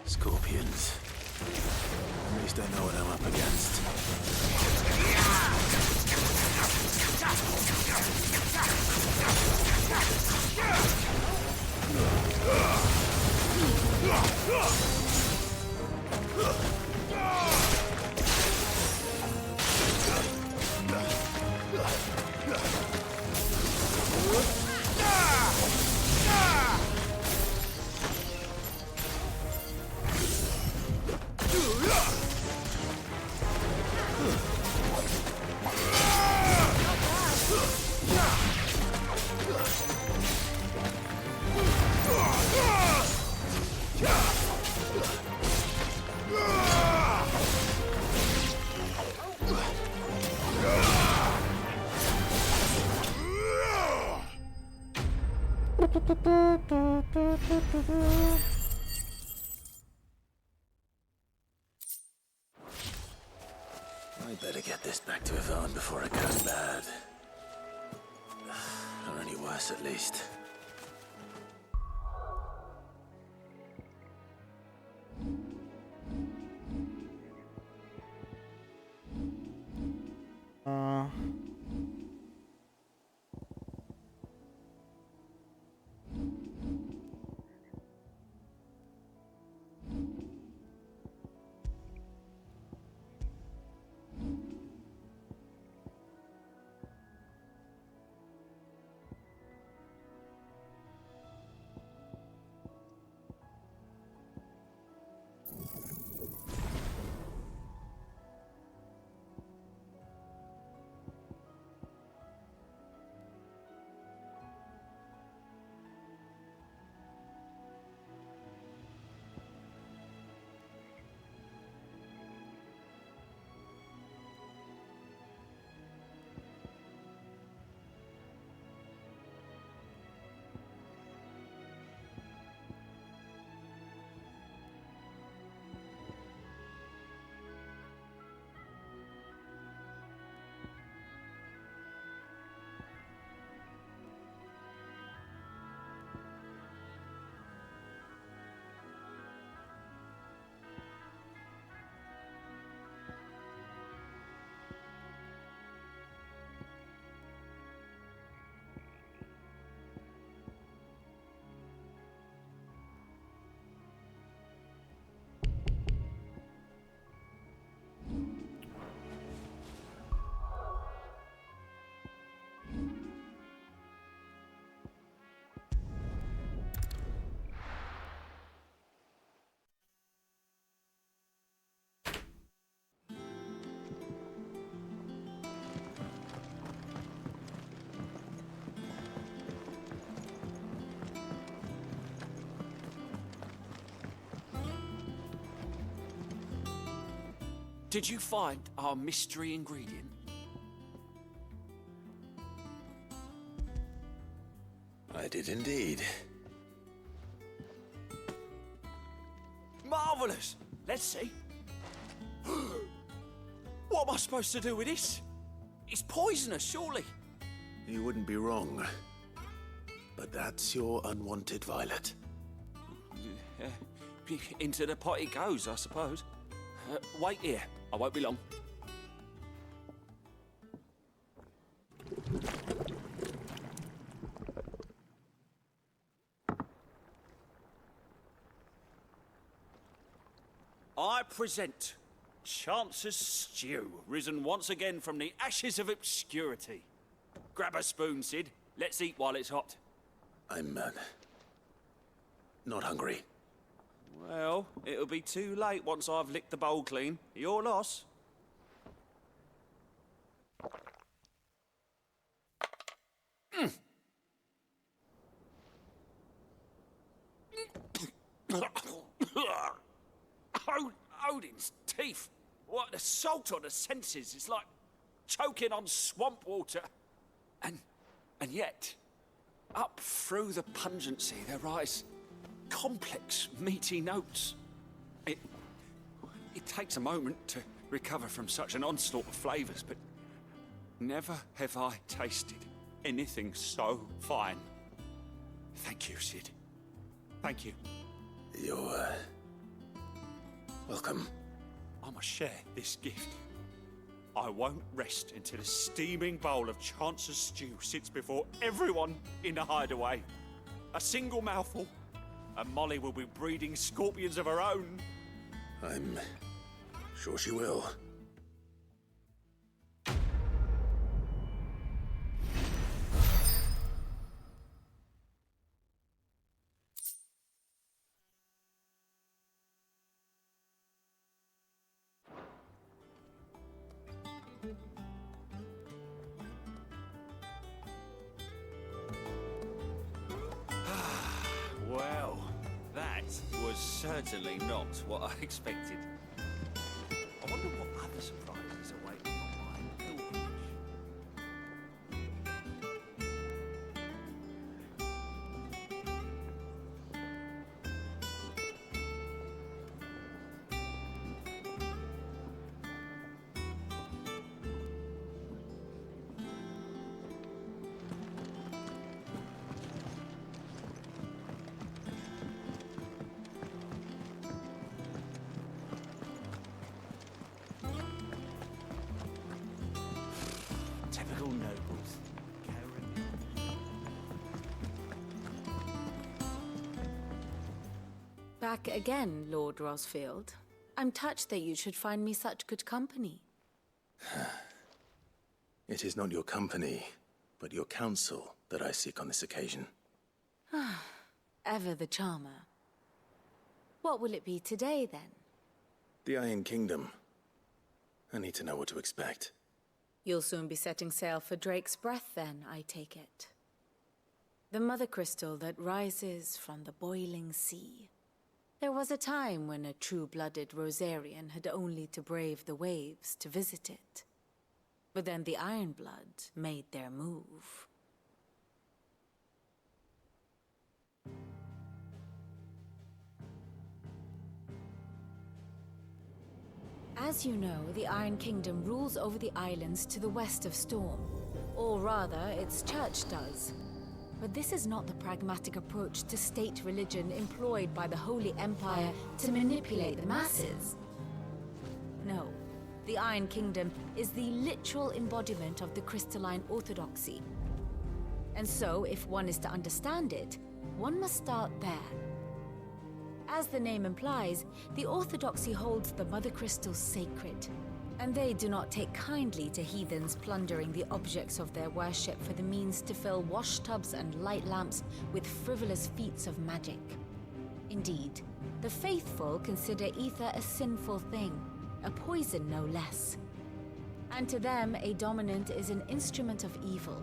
Scorpions. At least I know what I'm up against. I better get this back to Yvonne before it goes bad. Or any worse, at least. Did you find our mystery ingredient? I did indeed. Marvellous! Let's see. What am I supposed to do with this? It's poisonous, surely. You wouldn't be wrong. But that's your unwanted violet. Into the pot it goes, I suppose. Wait here. I won't be long. I present Chance's Stew, risen once again from the ashes of obscurity. Grab a spoon, Sid. Let's eat while it's hot. I'm, not hungry. Well, it'll be too late once I've licked the bowl clean. Your loss. Odin's teeth. What the salt on the senses. It's like choking on swamp water. And yet, up through the pungency there rise complex, meaty notes. It takes a moment to recover from such an onslaught of flavours, but never have I tasted anything so fine. Thank you, Sid. Thank you. You're, welcome. I must share this gift. I won't rest until a steaming bowl of Chance's stew sits before everyone in the hideaway. A single mouthful, and Molly will be breeding scorpions of her own. I'm sure she will. Well, that was certainly not what I expected. I wonder what other surprises await me on my pilgrimage. Back again, Lord Rosfield. I'm touched that you should find me such good company. It is not your company, but your counsel that I seek on this occasion. Ever the charmer. What will it be today, then? The Iron Kingdom. I need to know what to expect. You'll soon be setting sail for Drake's Breath, then, I take it. The mother crystal that rises from the boiling sea. There was a time when a true-blooded Rosarian had only to brave the waves to visit it. But then the Ironblood made their move. As you know, the Iron Kingdom rules over the islands to the west of Storm. Or rather, its church does. But this is not the pragmatic approach to state religion employed by the Holy Empire to manipulate the masses. No, the Iron Kingdom is the literal embodiment of the crystalline orthodoxy. And so, if one is to understand it, one must start there. As the name implies, the orthodoxy holds the mother crystals sacred, and they do not take kindly to heathens plundering the objects of their worship for the means to fill washtubs and light lamps with frivolous feats of magic. Indeed, the faithful consider ether a sinful thing, a poison no less. And to them, a dominant is an instrument of evil,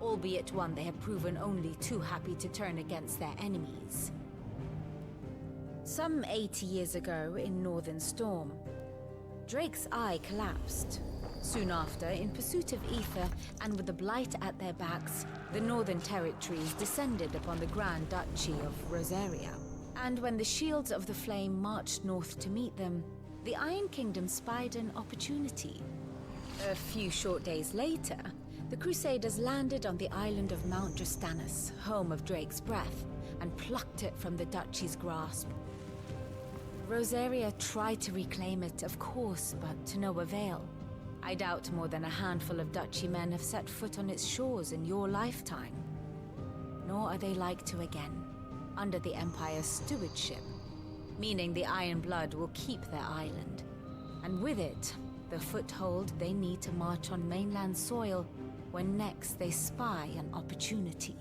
albeit one they have proven only too happy to turn against their enemies. Some 80 years ago in Northern Storm, Drake's eye collapsed. Soon after, in pursuit of ether and with the blight at their backs, the Northern Territories descended upon the Grand Duchy of Rosaria. And when the Shields of the Flame marched north to meet them, the Iron Kingdom spied an opportunity. A few short days later, the Crusaders landed on the island of Mount Drastanus, home of Drake's Breath, and plucked it from the Duchy's grasp. Rosaria tried to reclaim it, of course, but to no avail. I doubt more than a handful of Duchy men have set foot on its shores in your lifetime. Nor are they like to again, under the Empire's stewardship, meaning the Iron Blood will keep their island, and with it, the foothold they need to march on mainland soil when next they spy an opportunity.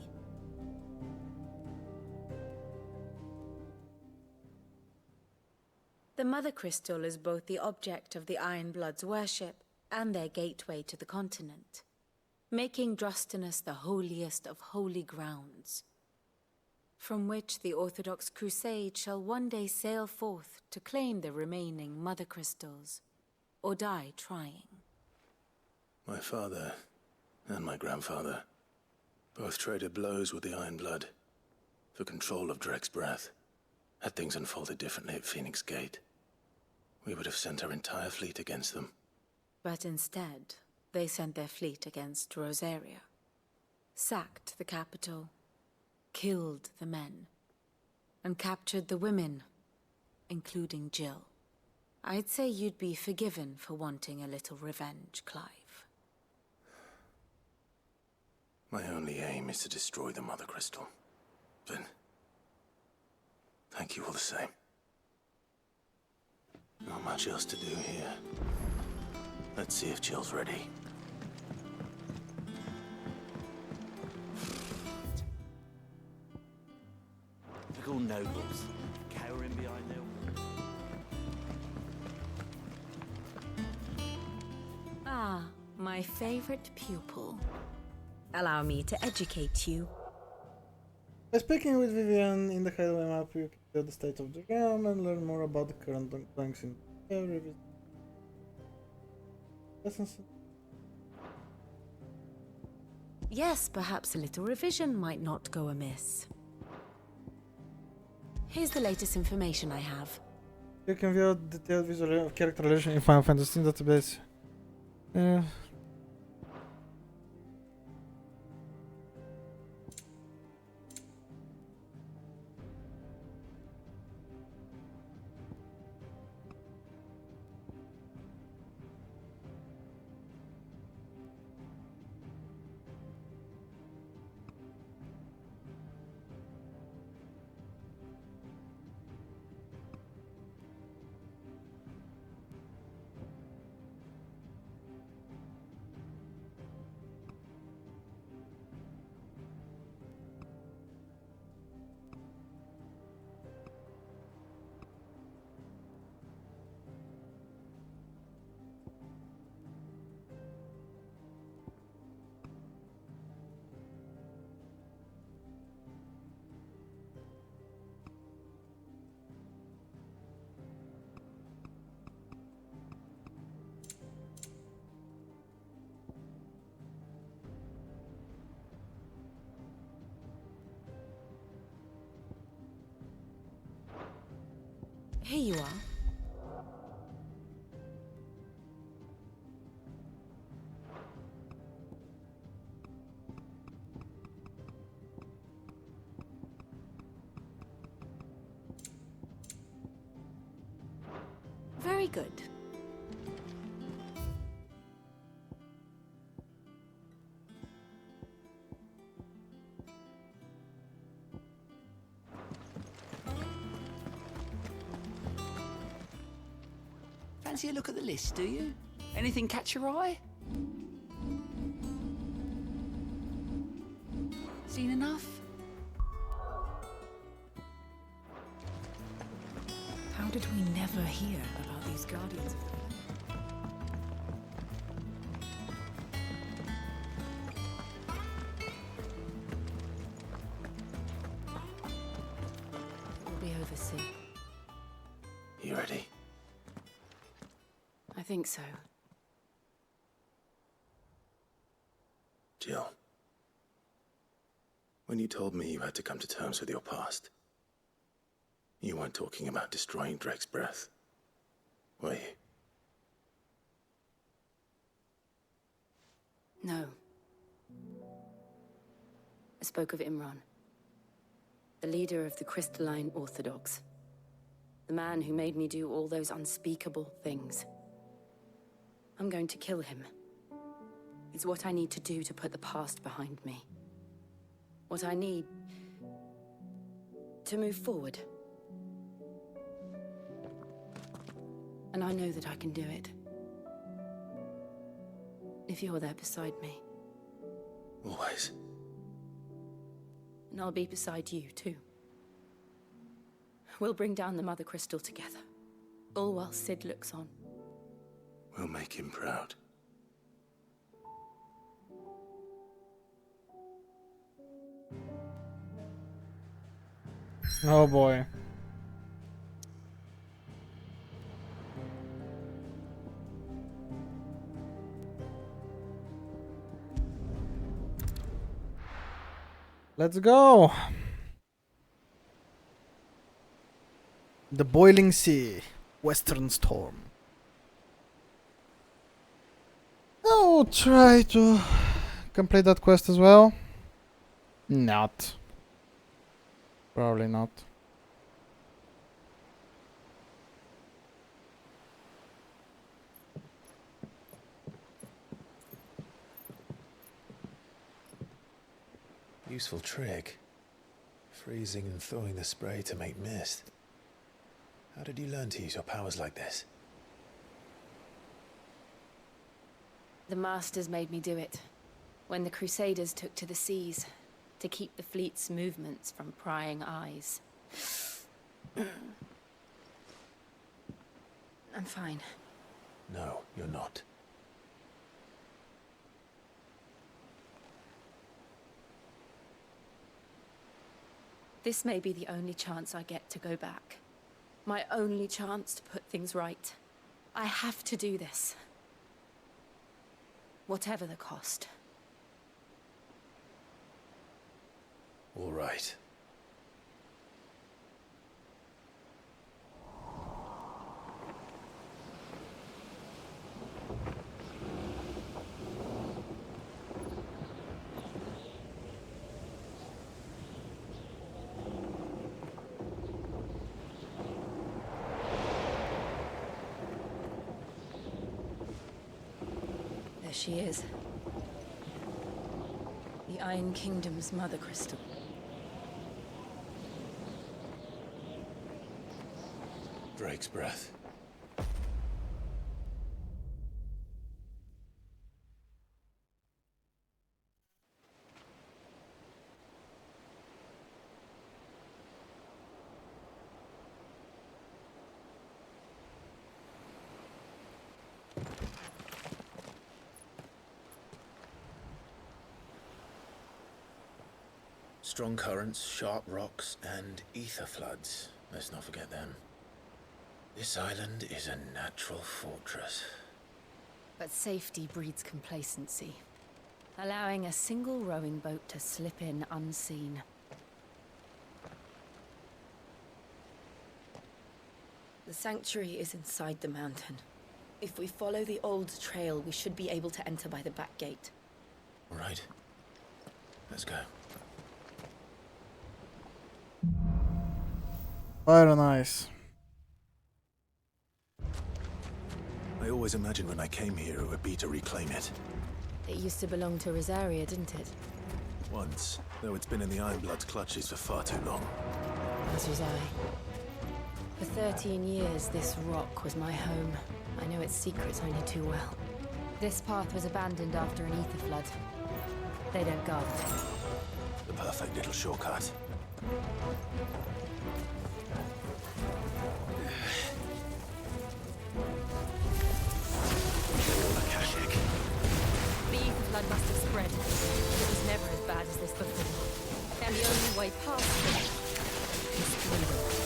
The Mother Crystal is both the object of the Iron Blood's worship and their gateway to the continent, making Drastanus the holiest of holy grounds, from which the Orthodox Crusade shall one day sail forth to claim the remaining Mother Crystals, or die trying. My father and my grandfather both traded blows with the Iron Blood for control of Drake's Breath. Had things unfolded differently at Phoenix Gate, we would have sent our entire fleet against them. But instead, they sent their fleet against Rosaria, sacked the capital, killed the men, and captured the women, including Jill. I'd say you'd be forgiven for wanting a little revenge, Clive. My only aim is to destroy the Mother Crystal. But thank you all the same. Not much else to do here. Let's see if Jill's ready. Typical nobles, cowering behind their walls. Ah, my favorite pupil. Allow me to educate you. By speaking with Vivian in the highway map, you can get the state of the realm and learn more about the current ranks in the lessons. Yes, perhaps a little revision might not go amiss. Here's the latest information I have. You can view detailed visual character relation in Final Fantasy database. Here you are. Very good. Fancy a look at the list, do you? Anything catch your eye? Seen enough? How did we never hear about these Guardians? We'll be over soon. You ready? I think so. Jill, when you told me you had to come to terms with your past, you weren't talking about destroying Drake's breath, were you? No. I spoke of Imran, the leader of the Crystalline Orthodox. The man who made me do all those unspeakable things. I'm going to kill him. It's what I need to do to put the past behind me. What I need to move forward. And I know that I can do it. If you're there beside me. Always. And I'll be beside you, too. We'll bring down the Mother Crystal together. All while Sid looks on. We'll make him proud. Oh boy. Let's go. The Boiling Sea, Western Storm. I'll try to complete that quest as well. Not. Probably not. Useful trick. Freezing and thawing the spray to make mist. How did you learn to use your powers like this? The Masters made me do it. When the Crusaders took to the seas, to keep the fleet's movements from prying eyes. I'm fine. No, you're not. This may be the only chance I get to go back. My only chance to put things right. I have to do this. Whatever the cost. All right. There she is. The Iron Kingdom's Mother Crystal. Drake's breath. Strong currents, sharp rocks, and ether floods. Let's not forget them. This island is a natural fortress. But safety breeds complacency. Allowing a single rowing boat to slip in unseen. The sanctuary is inside the mountain. If we follow the old trail, we should be able to enter by the back gate. All right. Let's go. Very nice. I always imagined when I came here it would be to reclaim it. It used to belong to Rosaria, didn't it? Once, though it's been in the Ironblood's clutches for far too long. As was I. For 13 years, this rock was my home. I know its secrets only too well. This path was abandoned after an ether flood. They don't guard it. The perfect little shortcut. Akashic. The ether flood must have spread. It was never as bad as this before. And the only way past it is through them.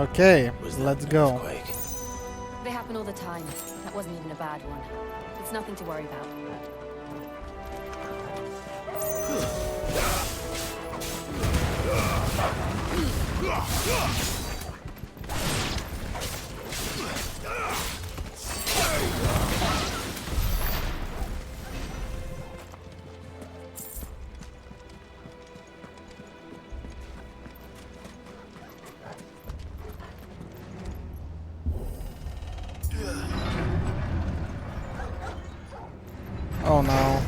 Okay, let's go. They happen all the time. That wasn't even a bad one. It's nothing to worry about. Oh no.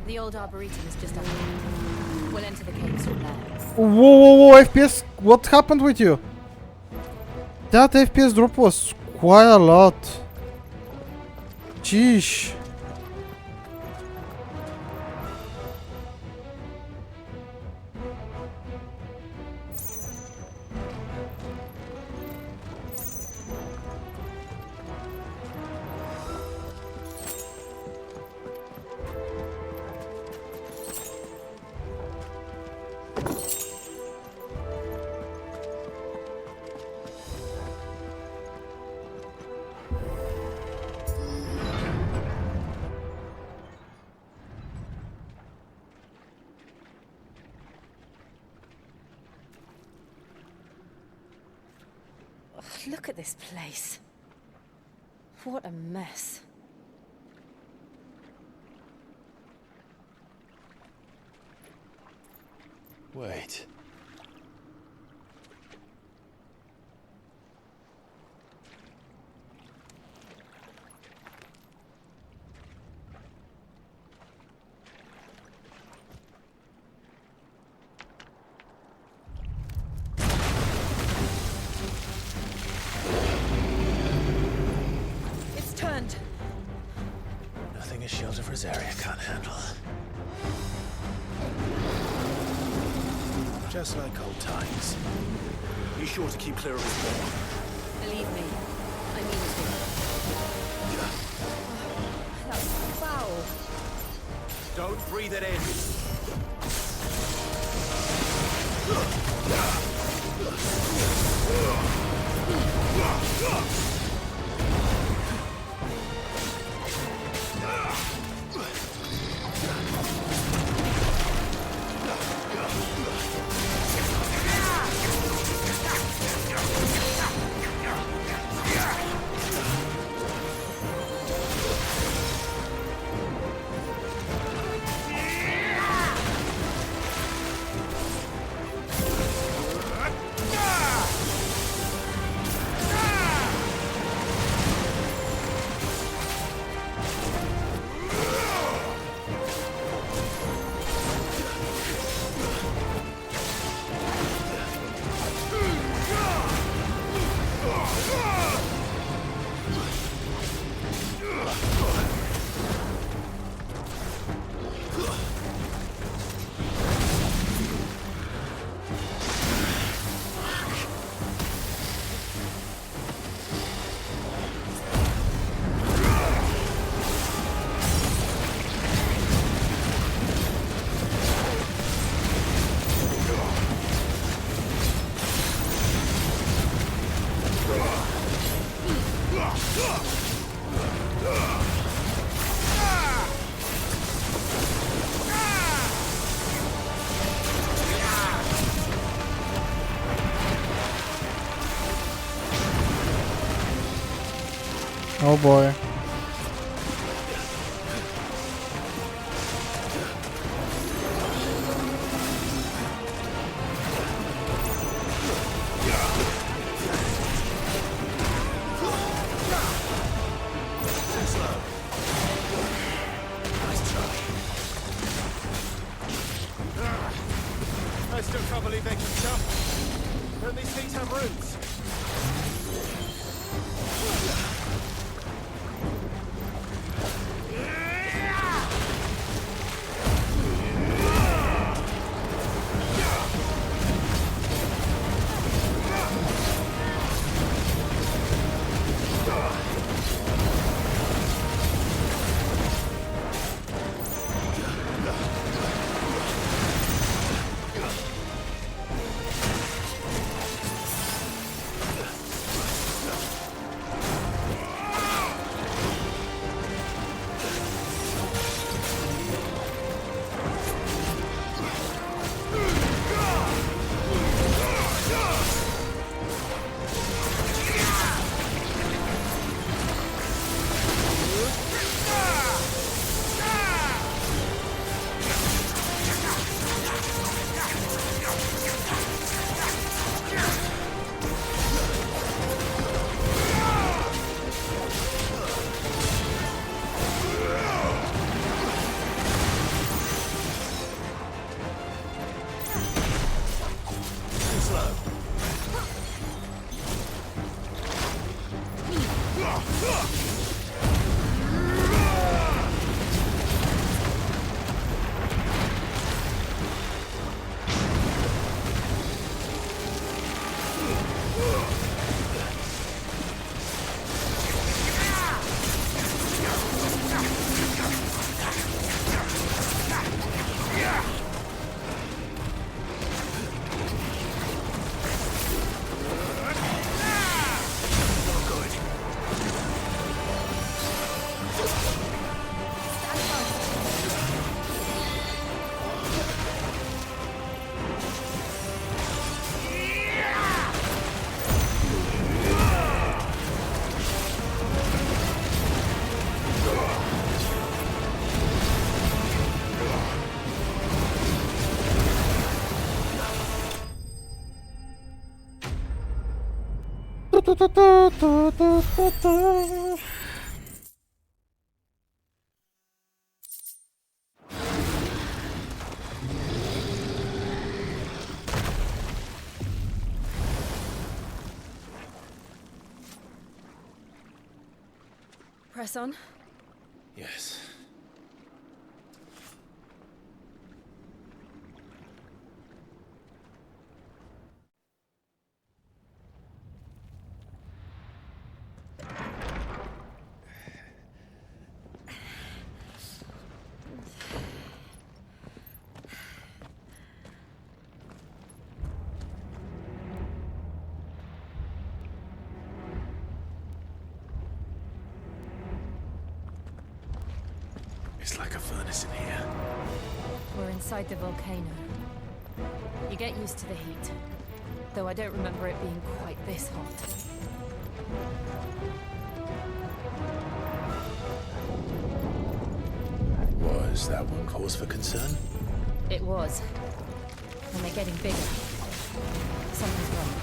The old arboretum is just up there. We'll enter the caves from there. Whoa, FPS, what happened with you? That FPS drop was quite a lot. Jeez. Ugh, look at this place. What a mess. Wait. It's turned. Nothing a shield of Rosaria can't handle. Just like old times. Be sure to keep clear of his wall. Believe me, I mean it. That's foul. Don't breathe it in. Oh boy. I still can't believe they can jump. Don't these things have roots? Press on. Yes. It's like a furnace in here. We're inside the volcano. You get used to the heat. Though I don't remember it being quite this hot. Was that one cause for concern? It was. And they're getting bigger. Something's wrong.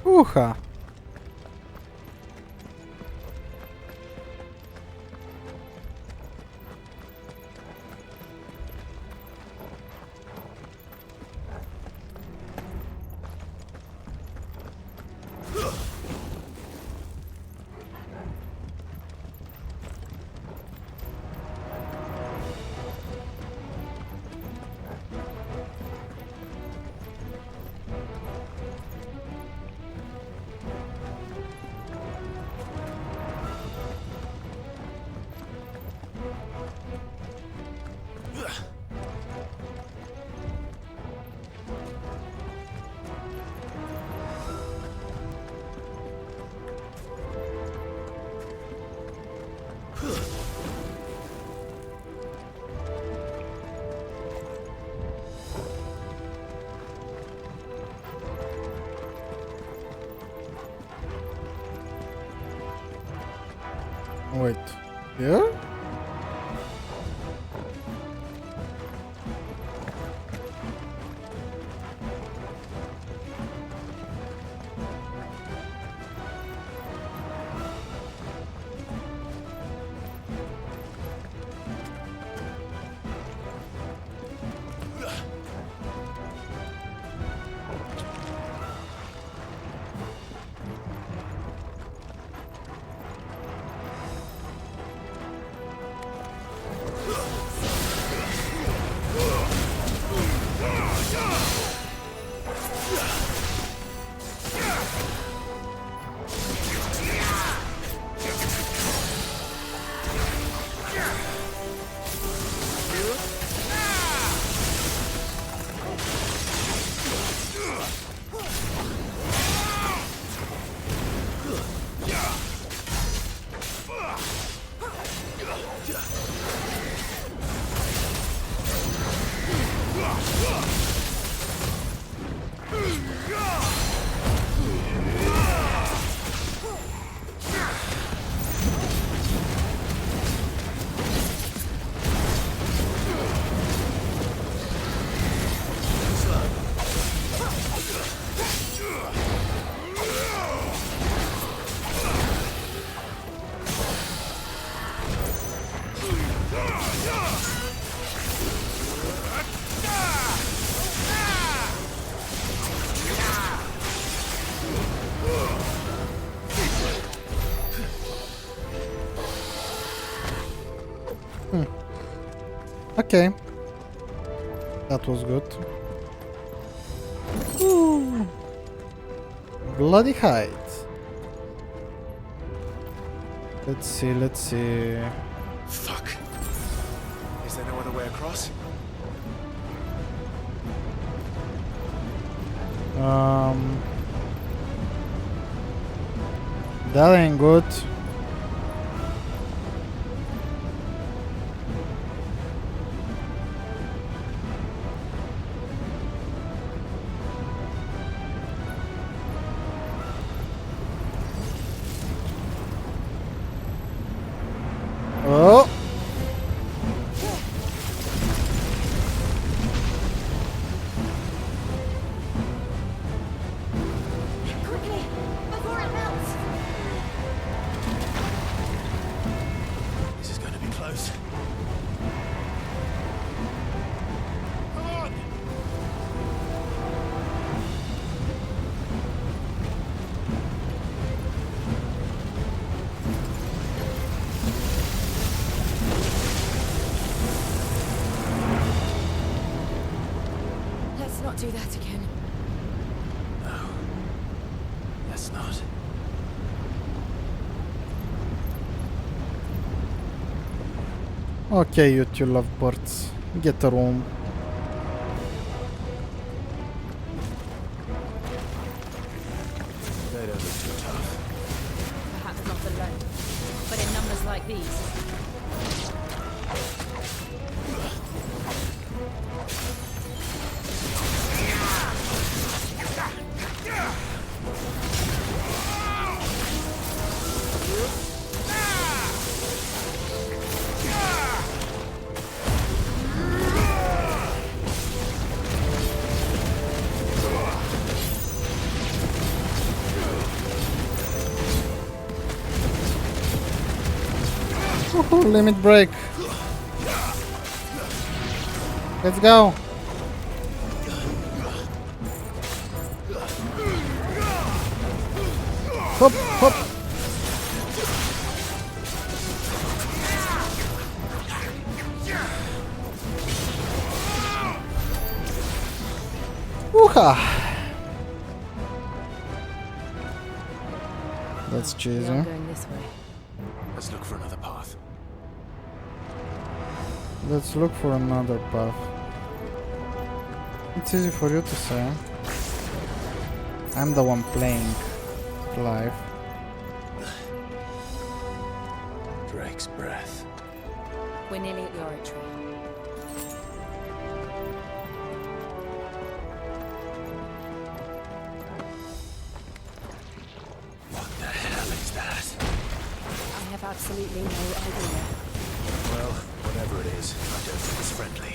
Ucha. Wait, here? Okay. That was good. Ooh. Bloody hide. Let's see, let's see. Fuck. Is there no other way across? That ain't good. Oh. Quickly, before it melts. This is going to be close. Come on! Let's not do that again. No. Let's not. Okay, you two lovebirds. Get a room. They don't look too tough. Perhaps not alone, but in numbers like these. Woohoo, limit break. Let's go. Hop, hop. Wooha. That's cheesy. We are going this way. Let's look for another path. Let's look for another path. It's easy for you to say. I'm the one playing live. Drake's breath. We're nearly at the oratory. What the hell is that? I have absolutely no idea. Well, whatever it is, I don't think it's friendly.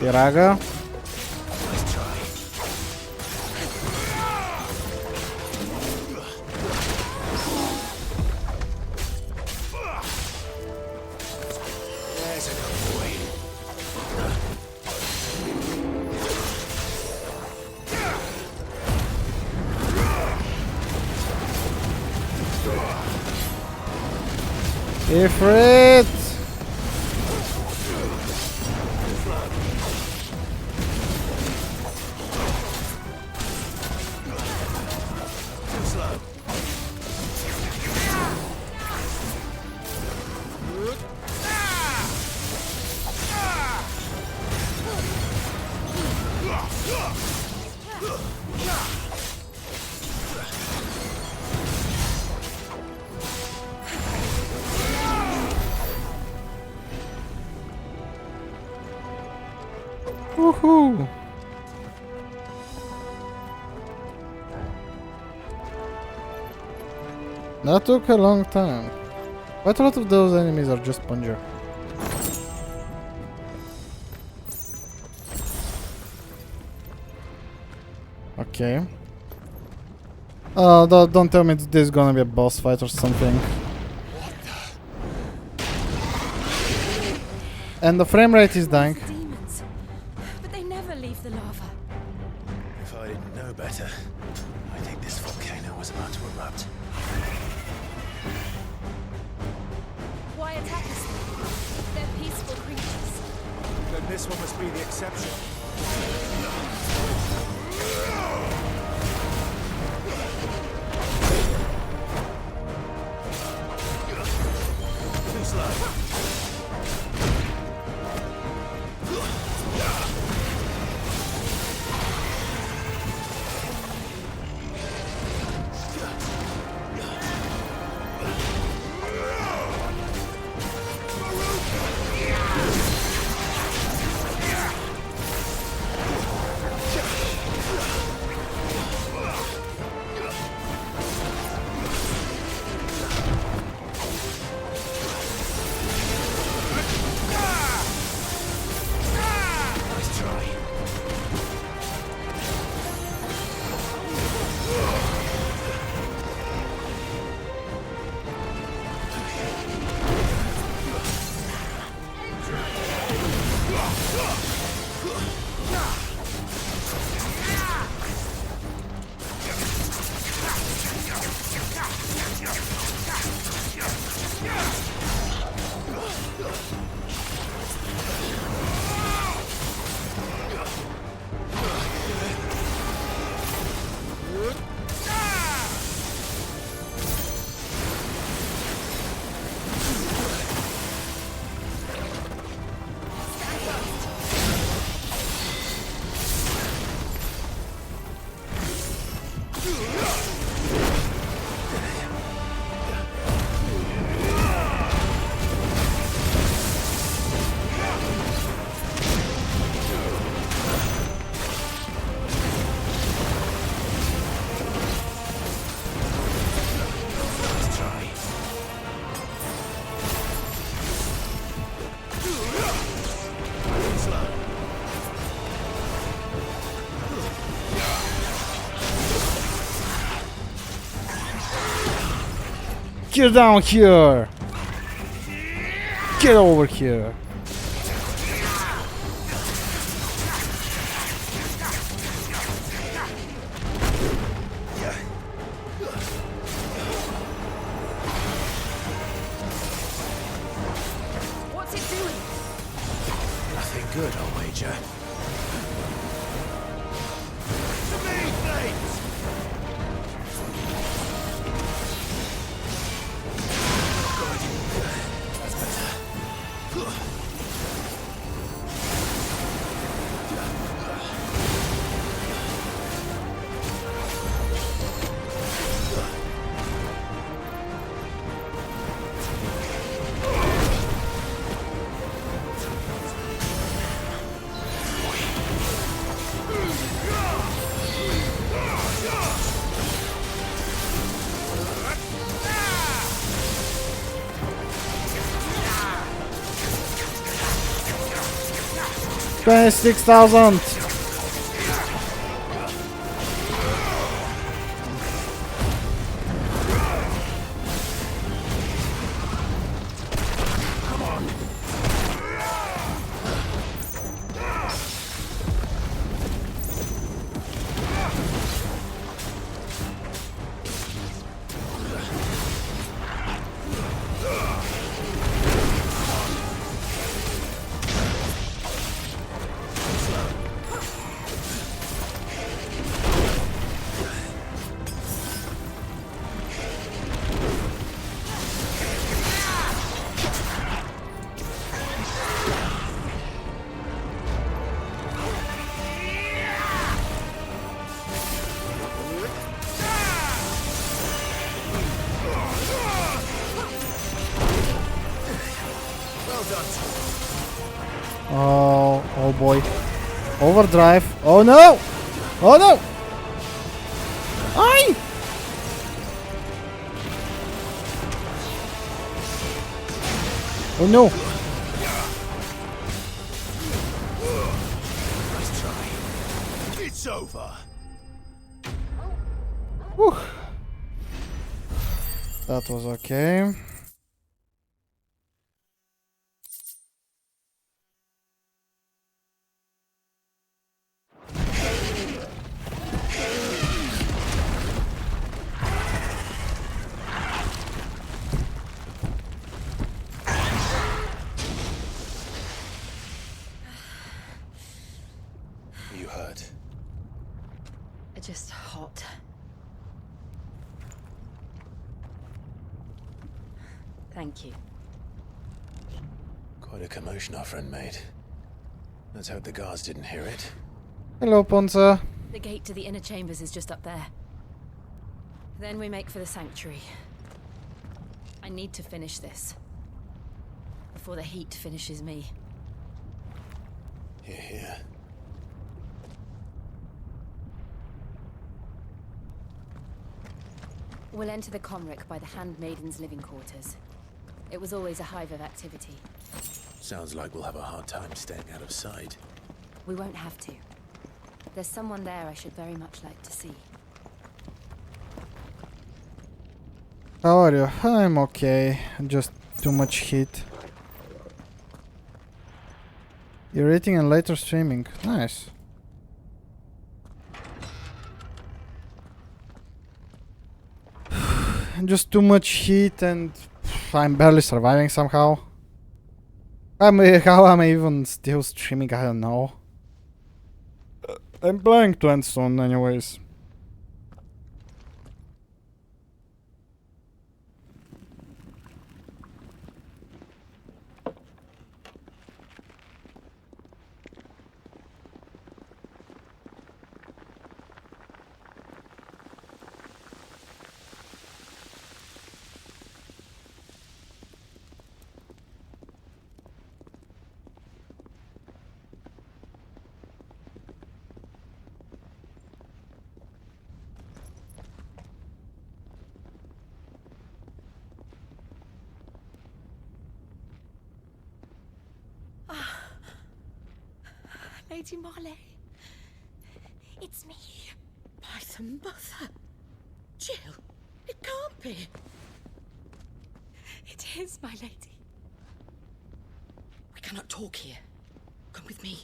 Iraga. Nice try. There's a good boy. Ifrit! Woohoo! That took a long time. Quite a lot of those enemies are just plunger. Okay. Don't tell me this is gonna be a boss fight or something. And the frame rate is dying. Demons. But they never leave the lava. If I didn't know better, I think this volcano was about to erupt. Why attack us? They're peaceful creatures. Then this one must be the exception. Too slow. Get down here! Get over here! What's it doing? Nothing good, I'll wager. To me, flames! That's better. $26,000! Oh boy. Overdrive. Oh no! Oh no! Aye! Oh no! Let's try. It's over. Whew. That was okay. You hurt? Just hot. Thank you. Quite a commotion our friend made. Let's hope the guards didn't hear it. Hello, Ponza. The gate to the inner chambers is just up there. Then we make for the sanctuary. I need to finish this. Before the heat finishes me. Hear, hear. We'll enter the Comric by the Handmaiden's living quarters. It was always a hive of activity. Sounds like we'll have a hard time staying out of sight. We won't have to. There's someone there I should very much like to see. How are you? I'm okay. Just too much heat. You're eating and later streaming. Nice. Just too much heat and I'm barely surviving somehow. How am I even still streaming? I don't know. I'm planning to end soon anyways. Lady Marley. It's me. By the mother. Jill, it can't be. It is, my lady. We cannot talk here. Come with me.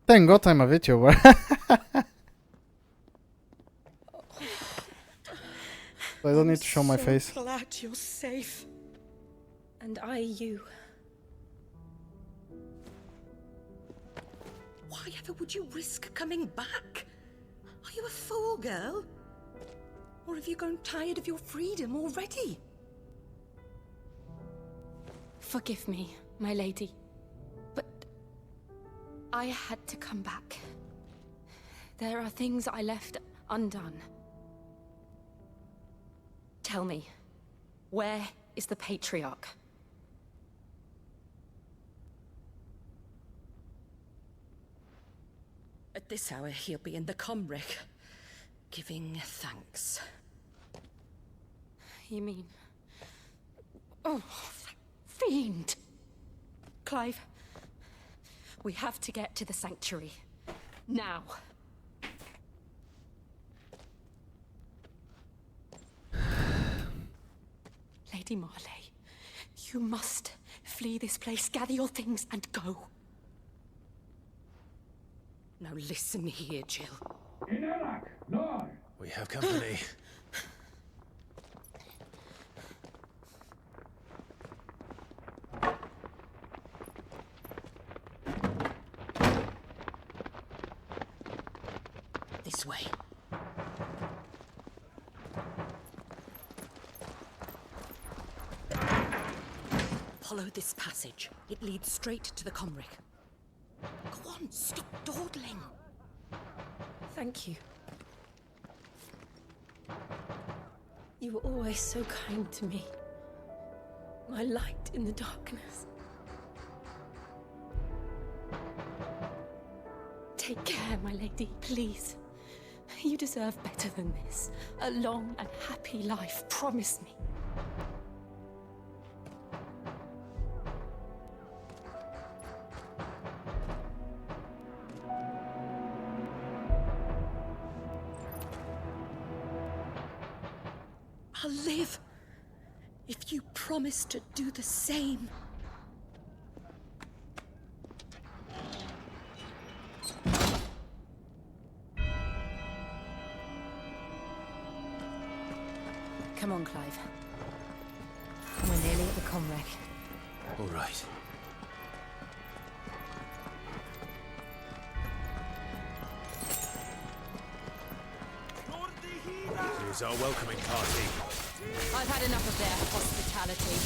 Thank God I'm a VTuber. I don't need to show my face. I'm glad you're safe. And I you. Why ever would you risk coming back? Are you a fool, girl? Or have you grown tired of your freedom already? Forgive me, my lady. But I had to come back. There are things I left undone. Tell me, where is the Patriarch? At this hour, he'll be in the Comric, giving thanks. You mean... Oh, fiend! Clive, we have to get to the sanctuary. Now. Lady Marley, you must flee this place, gather your things and go. Now listen here, Jill. We have company. This way. Follow this passage. It leads straight to the Comric. Go on, stop dawdling. Thank you. You were always so kind to me. My light in the darkness. Take care, my lady, please. You deserve better than this. A long and happy life, promise me. I'll live if you promise to do the same. Come on, Clive. We're nearly at the comwreck. All right. Here's our welcoming party. I've had enough of their hospitality.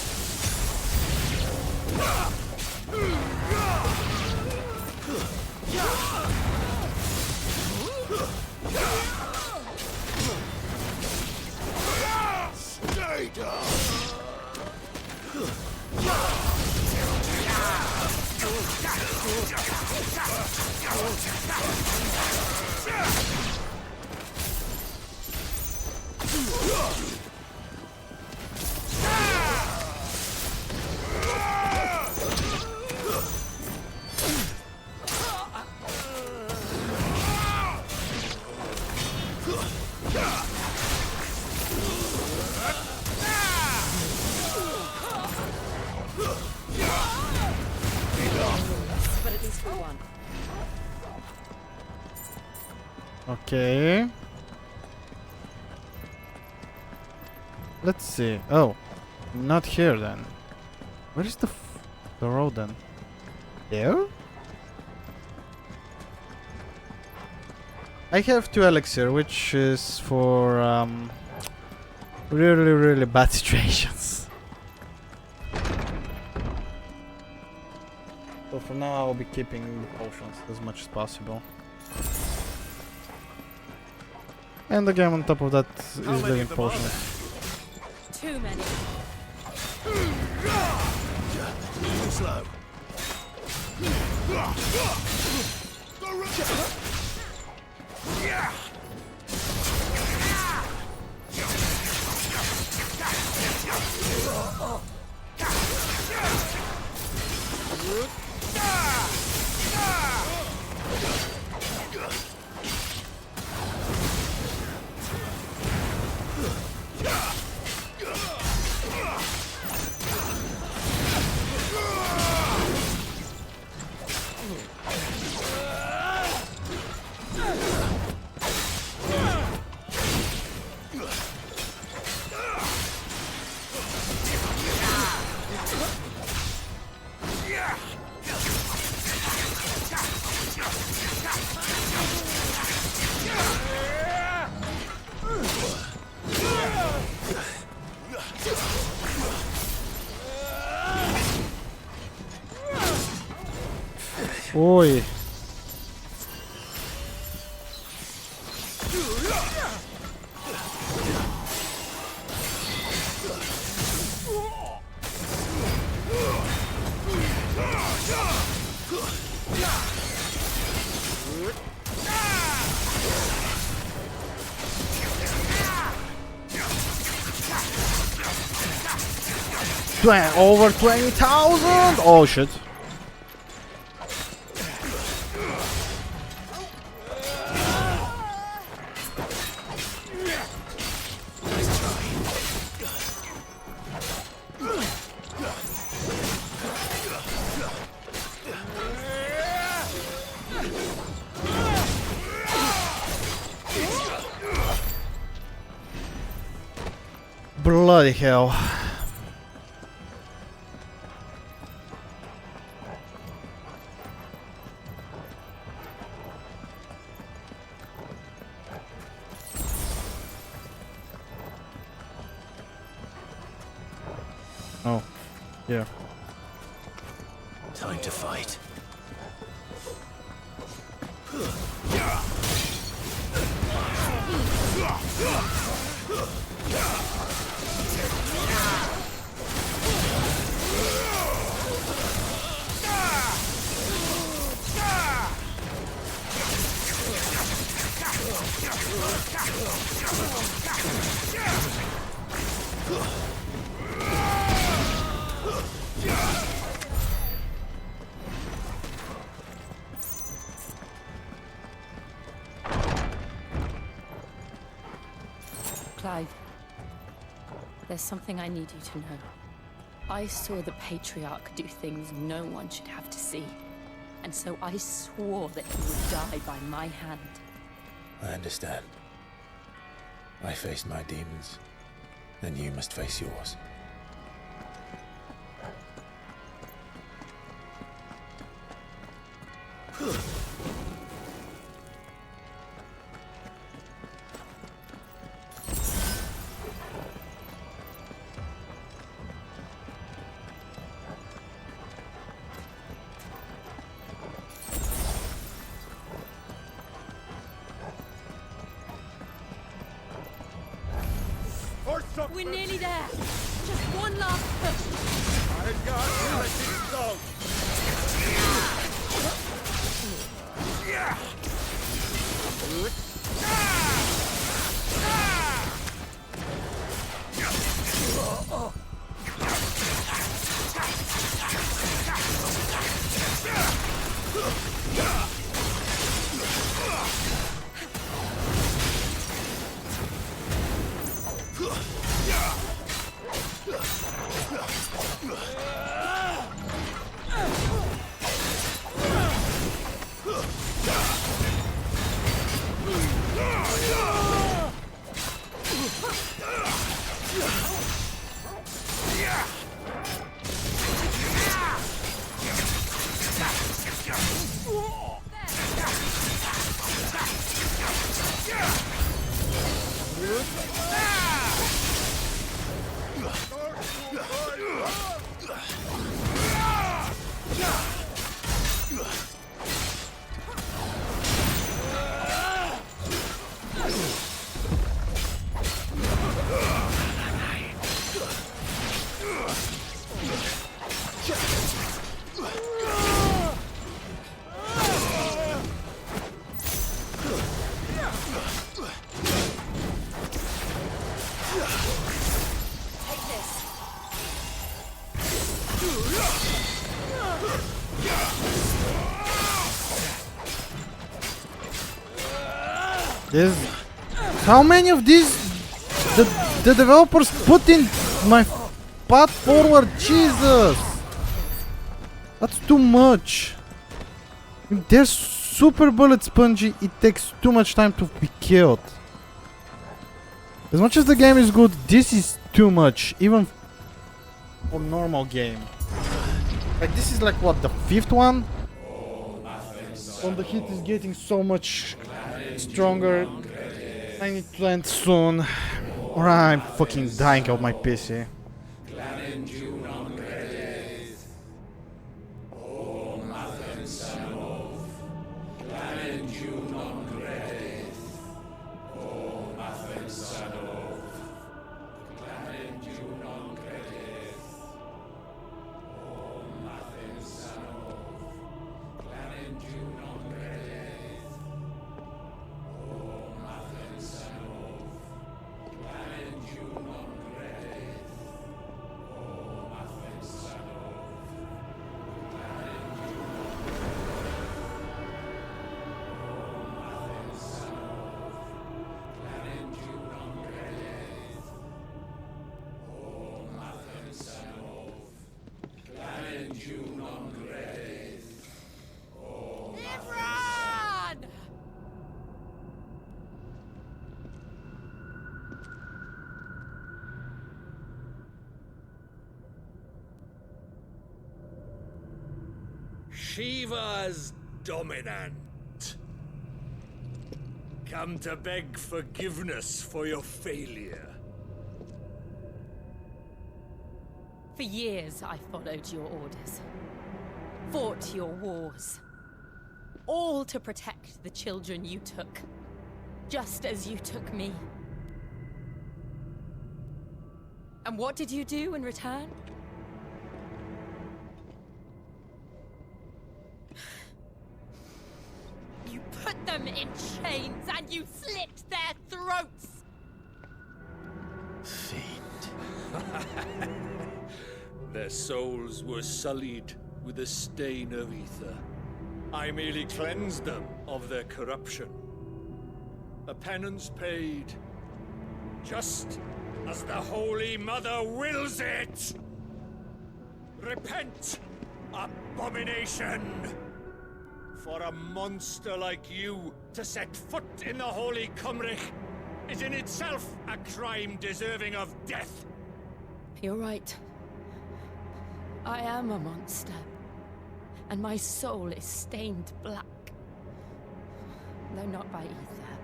Stay down! But at least for one. Okay. Let's see. Oh, not here then. Where is the road then? There? I have 2 elixir, which is for really, really bad situations. So for now, I'll be keeping the potions as much as possible. And again, on top of that, is living potions. Too many. Too slow. Oi. Over 20,000! Oh shit. Bloody hell. Oh, yeah. Time to fight. Clive, there's something I need you to know. I saw the Patriarch do things no one should have to see. And so I swore that he would die by my hand. I understand. I faced my demons, and you must face yours. We're nearly there. Just one last push. I can't let it go. There's how many of these the developers put in my path forward? Jesus, that's too much. They're super bullet spongy. It takes too much time to be killed. As much as the game is good, this is too much, even for normal game. Like this is like what, the 5th one? And the heat is getting so much stronger. I need to end soon, or I'm fucking dying of my PC. Shiva's dominant. Come to beg forgiveness for your failure. For years, I followed your orders. Fought your wars. all to protect the children you took. Just as you took me. And what did you do in return? You put them in chains and you slit their throats! Their souls were sullied with the stain of ether. I merely cleansed them of their corruption. A penance paid, just as the Holy Mother wills it! Repent, abomination! For a monster like you to set foot in the Holy Cymric is in itself a crime deserving of death. You're right. I am a monster. And my soul is stained black. Though not by ether.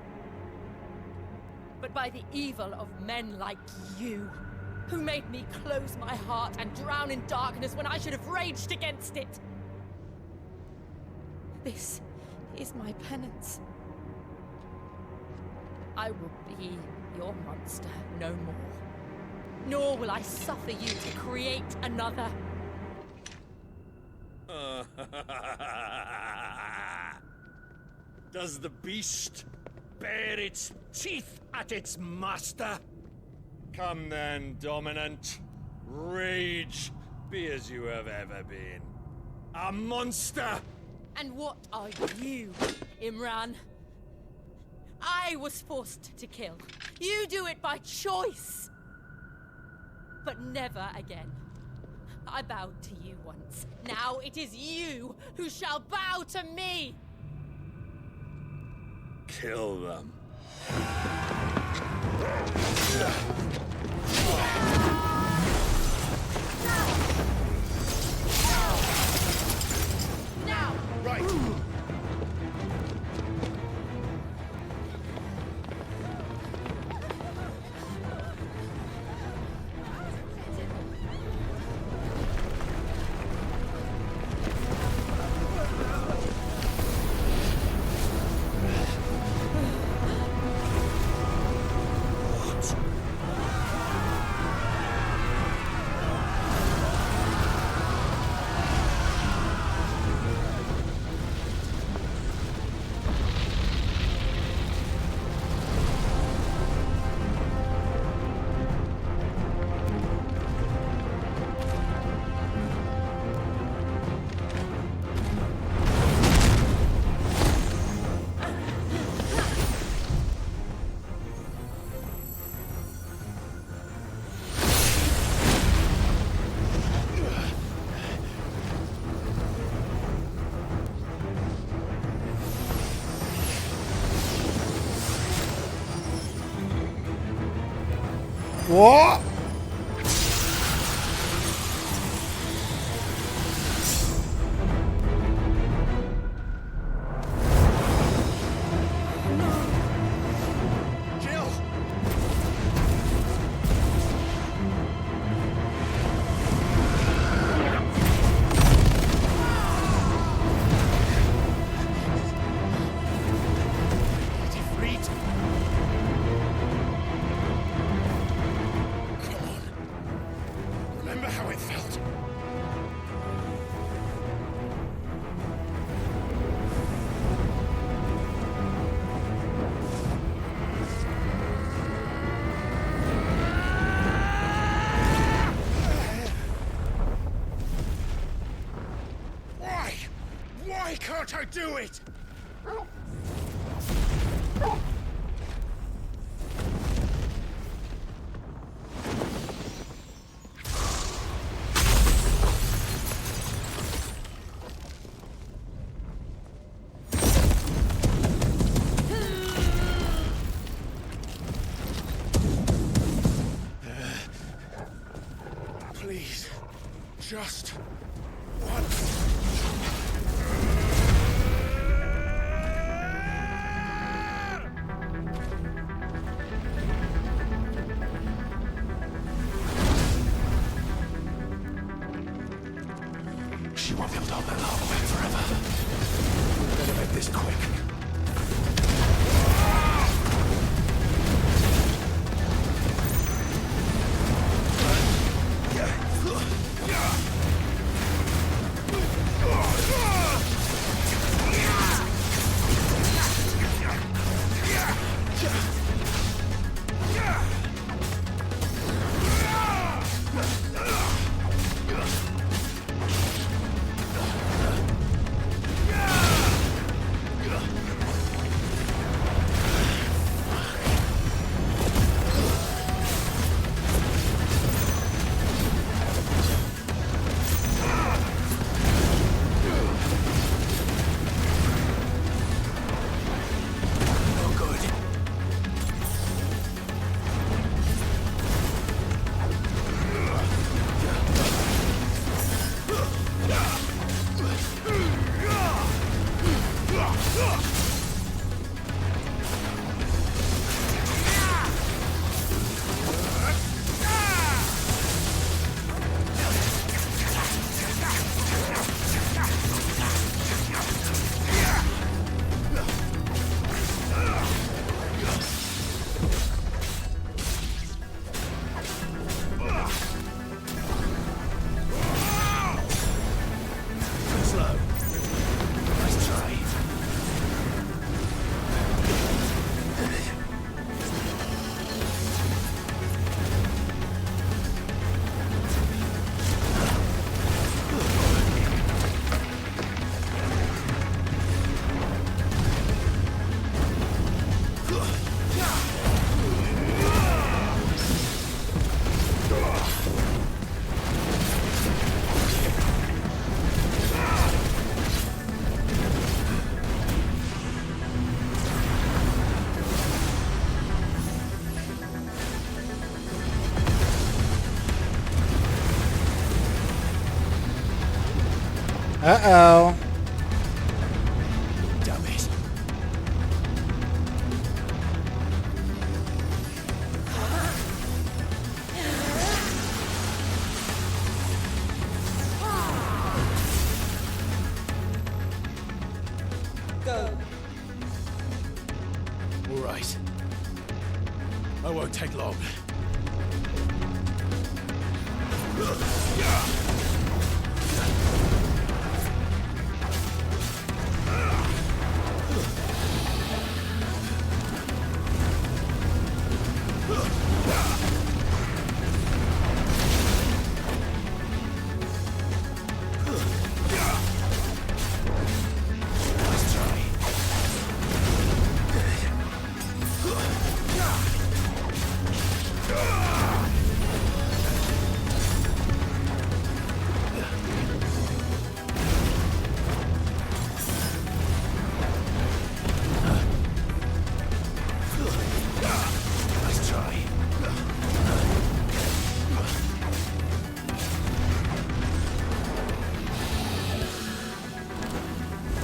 But by the evil of men like you, who made me close my heart and drown in darkness when I should have raged against it. This is my penance. I will be your monster no more. Nor will I suffer you to create another. Does the beast bare its teeth at its master? Come then, Dominant. Rage, be as you have ever been. A monster! And what are you, Imran? I was forced to kill. You do it by choice. But never again. I bowed to you once. Now it is you who shall bow to me! Kill them. Now! Right! What? Remember how it felt? Why? Why can't I do it? Please, just once. She won't be able to hold that long away forever. We better make this quick. Uh-oh. Damn it. Go. All right. I won't take long.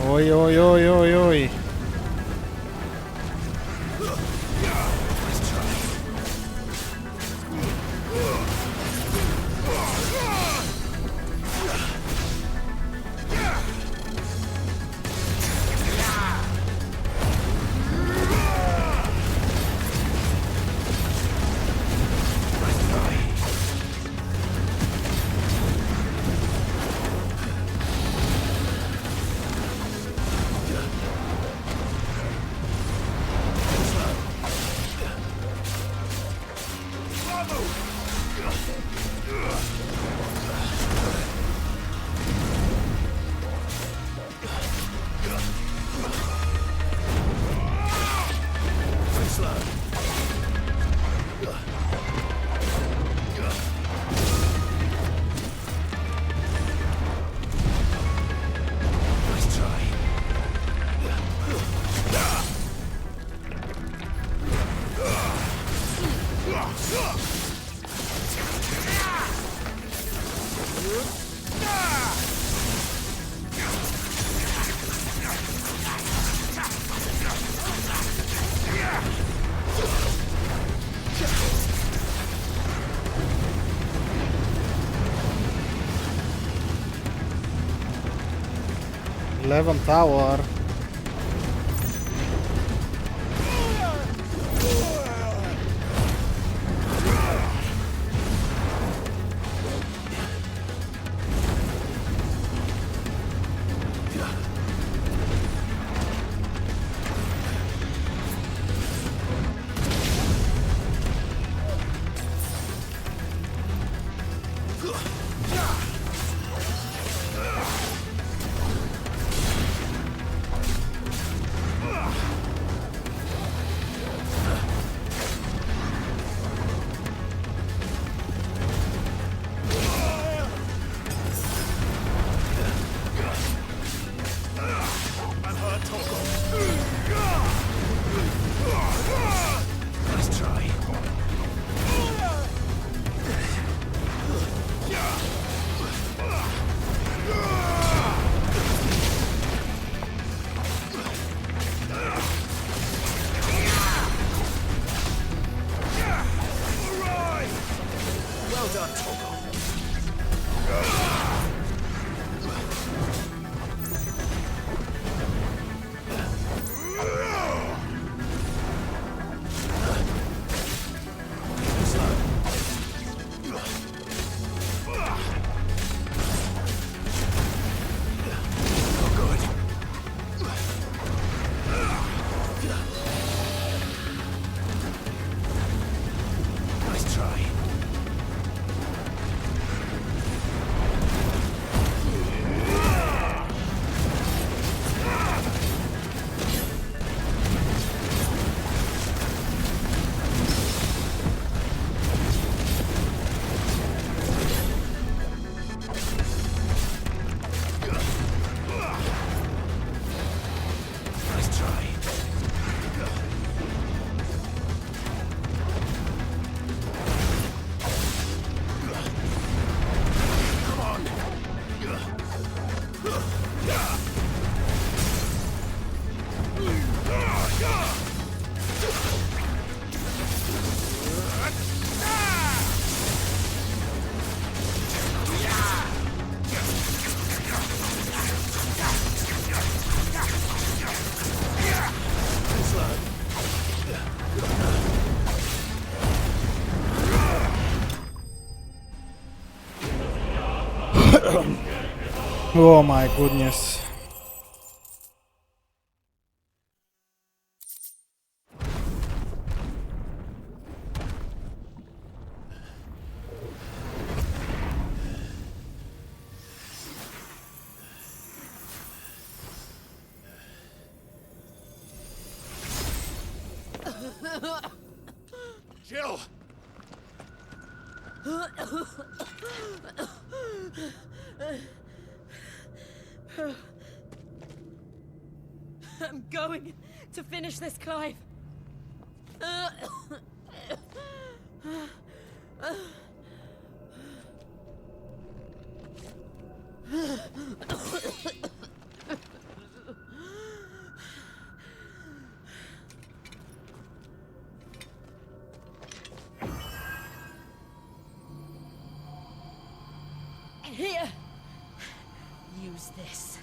Oi, oi, oi, oi, oi. Tower. Oh my goodness. Jill! I'm going to finish this, Clive. Here. Use this.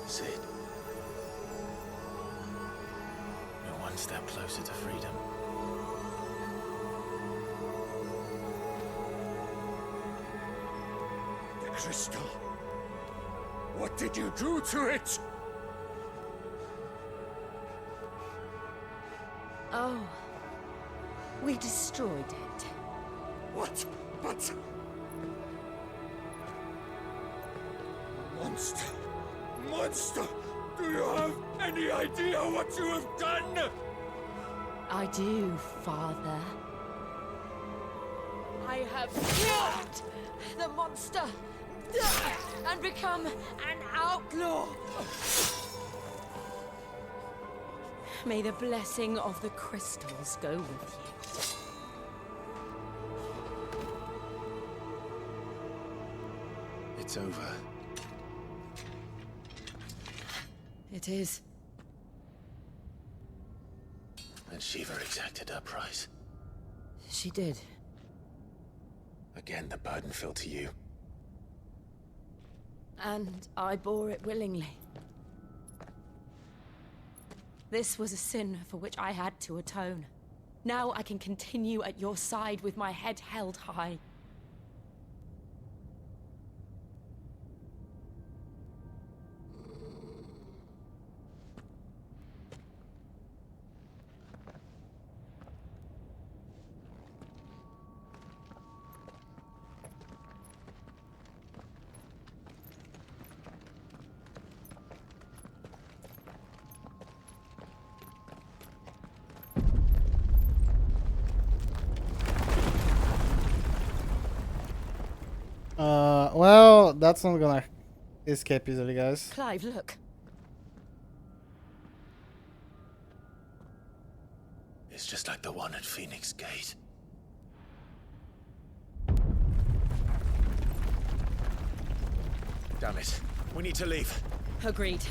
Sid. You're one step closer to freedom. The crystal. What did you do to it? Oh. We destroyed it. What? But... Monster! Monster! Do you have any idea what you have done? I do, Father. I have killed the monster and become an outlaw. May the blessing of the crystals go with you. It's over. It is. And Shiva exacted her price. She did. Again, the burden fell to you. And I bore it willingly. This was a sin for which I had to atone. Now I can continue at your side with my head held high. Well, that's not gonna escape easily, guys. Clive, look. It's just like the one at Phoenix Gate. Damn it. We need to leave. Agreed.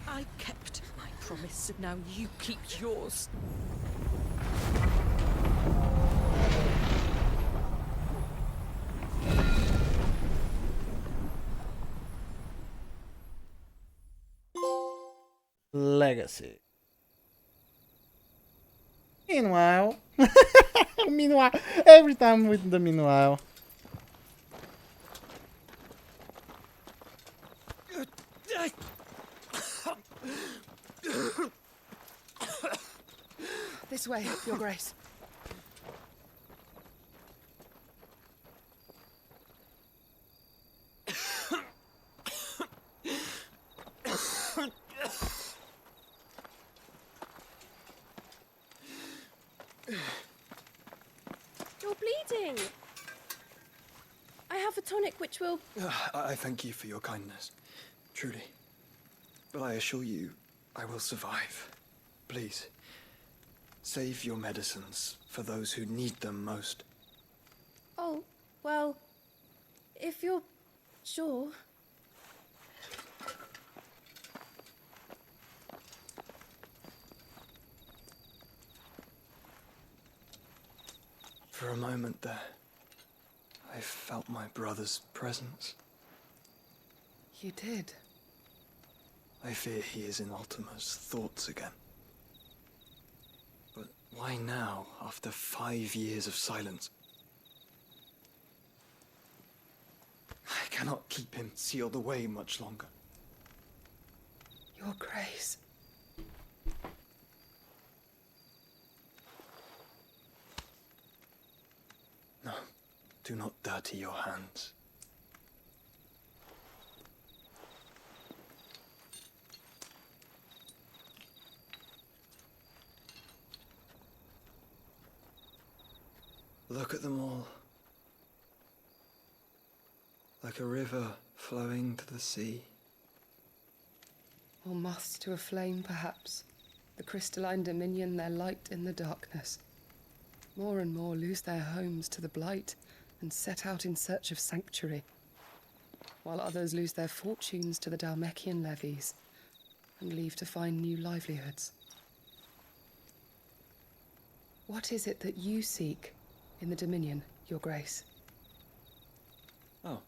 I kept my promise, and now you keep yours. legacy. Meanwhile, every time with the meanwhile. This way, Your Grace. You're bleeding. I have a tonic which will... I thank you for your kindness, truly. But I assure you, I will survive. Please, save your medicines for those who need them most. Oh, well, if you're sure... For a moment there, I felt my brother's presence. You did? I fear he is in Ultima's thoughts again. But why now, after 5 years of silence? I cannot keep him sealed away much longer. Your Grace. No, do not dirty your hands. Look at them all. Like a river flowing to the sea. Or moths to a flame, perhaps. The crystalline dominion their light in the darkness. More and more lose their homes to the blight and set out in search of sanctuary, while others lose their fortunes to the Dhalmekian levies and leave to find new livelihoods. What is it that you seek in the Dominion, Your Grace? Oh,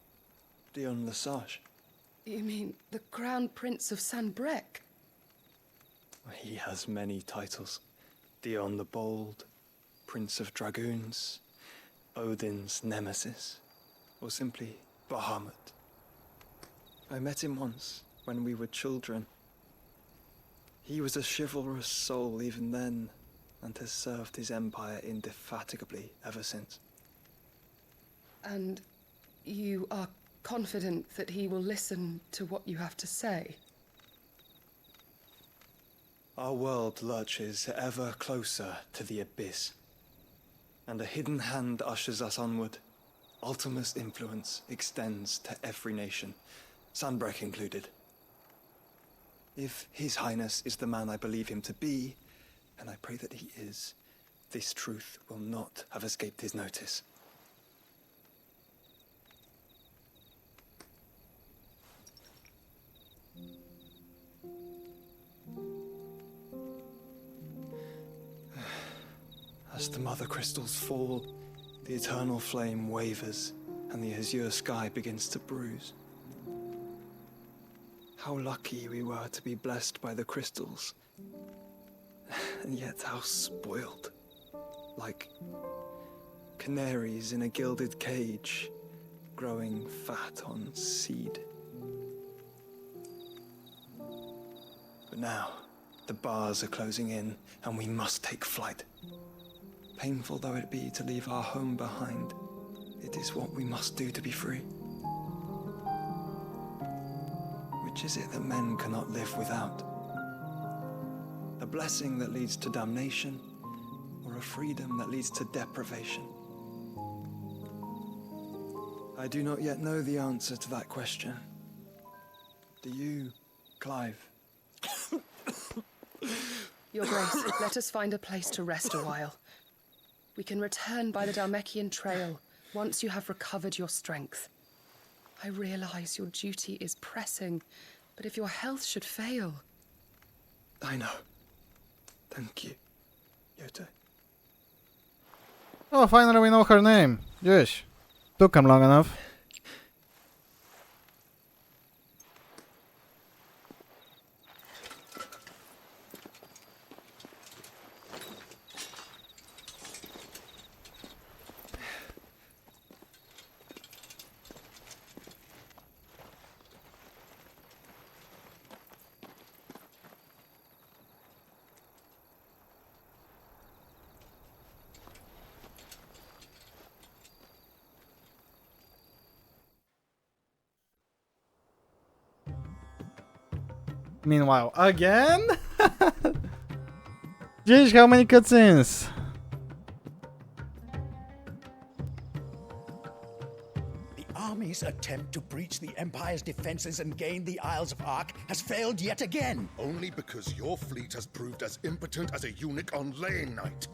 Dion Lesage. You mean the Crown Prince of Sanbrec? He has many titles. Dion the Bold, Prince of Dragoons, Odin's Nemesis, or simply Bahamut. I met him once, when we were children. He was a chivalrous soul even then, and has served his empire indefatigably ever since. And you are confident that he will listen to what you have to say? Our world lurches ever closer to the abyss, and a hidden hand ushers us onward. Ultima's influence extends to every nation, Sanbrec included. If His Highness is the man I believe him to be, and I pray that he is, this truth will not have escaped his notice. As the mother crystals fall, the eternal flame wavers, and the azure sky begins to bruise. How lucky we were to be blessed by the crystals, and yet how spoiled. Like canaries in a gilded cage, growing fat on seed. But now, the bars are closing in, and we must take flight. Painful though it be to leave our home behind, it is what we must do to be free. Which is it that men cannot live without? A blessing that leads to damnation, or a freedom that leads to deprivation? I do not yet know the answer to that question. Do you, Clive? Your Grace, let us find a place to rest a while. We can return by the Dhalmekian trail once you have recovered your strength. I realize your duty is pressing, but if your health should fail... I know. Thank you, Yote. Oh, finally we know her name. Jeez. Took him long enough. Meanwhile, again? Jeez, how many cutscenes? The army's attempt to breach the Empire's defenses and gain the Isles of Ark has failed yet again. Only because your fleet has proved as impotent as a eunuch on lane night.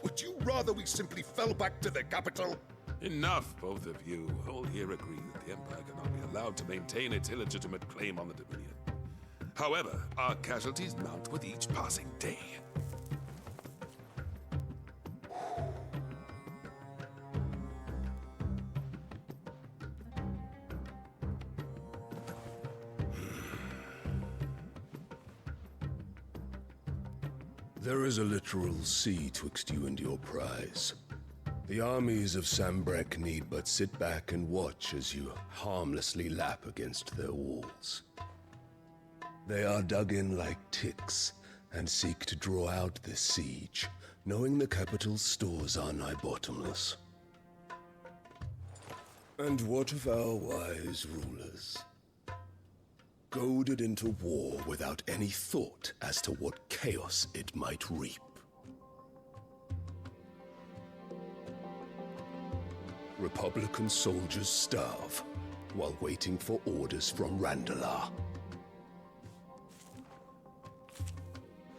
Would you rather we simply fell back to the capital? Enough, both of you. All here agree that the Empire cannot be allowed to maintain its illegitimate claim on the Dominion. However, our casualties mount with each passing day. There is a literal sea twixt you and your prize. The armies of Sambrek need but sit back and watch as you harmlessly lap against their walls. They are dug in like ticks and seek to draw out this siege, knowing the capital's stores are nigh bottomless. And what of our wise rulers? Goaded into war without any thought as to what chaos it might reap. Republican soldiers starve while waiting for orders from Randalar.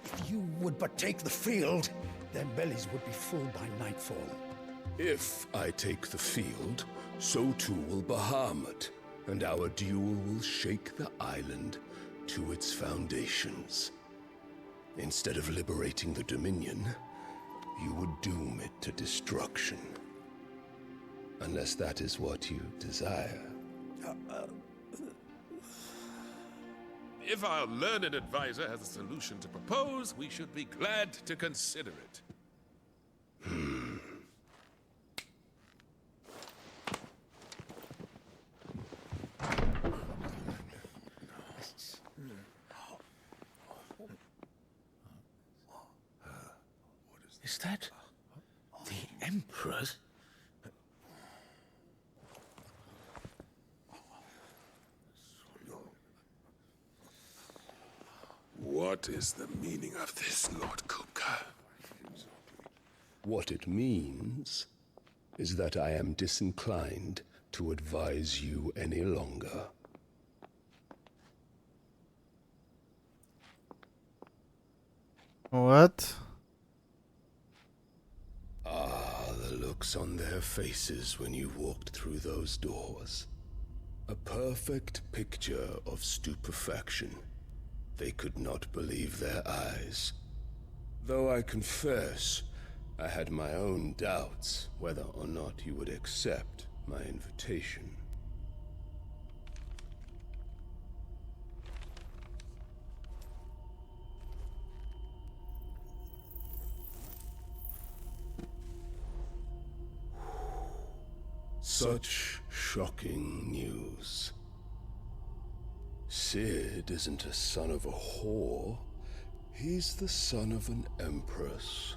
If you would but take the field, their bellies would be full by nightfall. If I take the field, so too will Bahamut, and our duel will shake the island to its foundations. Instead of liberating the Dominion, you would doom it to destruction. Unless that is what you desire. If our learned advisor has a solution to propose, we should be glad to consider it. Is that the Emperor's? What is the meaning of this, Lord Kupka? What it means is that I am disinclined to advise you any longer. What? Ah, the looks on their faces when you walked through those doors. A perfect picture of stupefaction. They could not believe their eyes. Though I confess, I had my own doubts whether or not you would accept my invitation. Such shocking news. Sid isn't a son of a whore. He's the son of an empress.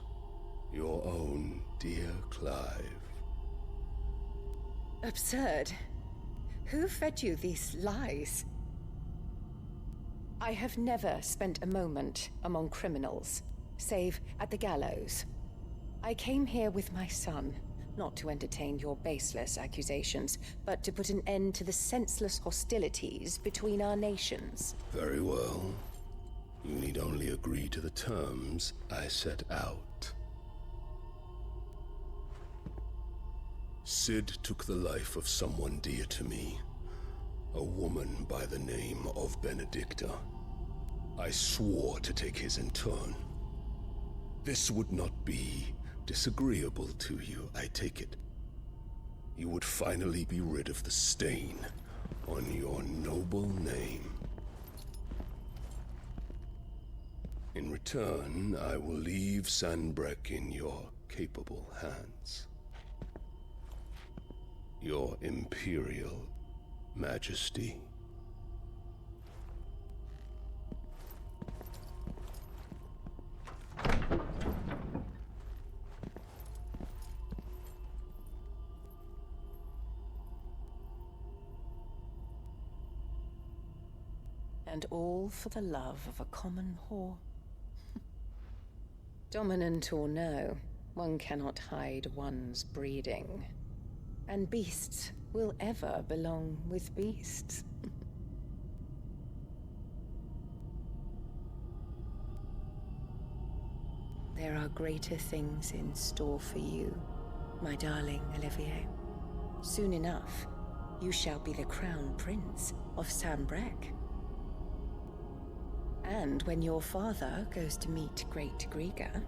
Your own dear Clive. Absurd. Who fed you these lies? I have never spent a moment among criminals, save at the gallows. I came here with my son, not to entertain your baseless accusations, but to put an end to the senseless hostilities between our nations. Very well. You need only agree to the terms I set out. Sid took the life of someone dear to me, a woman by the name of Benedicta. I swore to take his in turn. This would not be disagreeable to you, I take it. You would finally be rid of the stain on your noble name. In return, I will leave Sanbrek in your capable hands. Your Imperial Majesty. And all for the love of a common whore. Dominant or no, one cannot hide one's breeding. And beasts will ever belong with beasts. There are greater things in store for you, my darling Olivier. Soon enough, you shall be the crown prince of Sambrec. And when your father goes to meet Great Griga,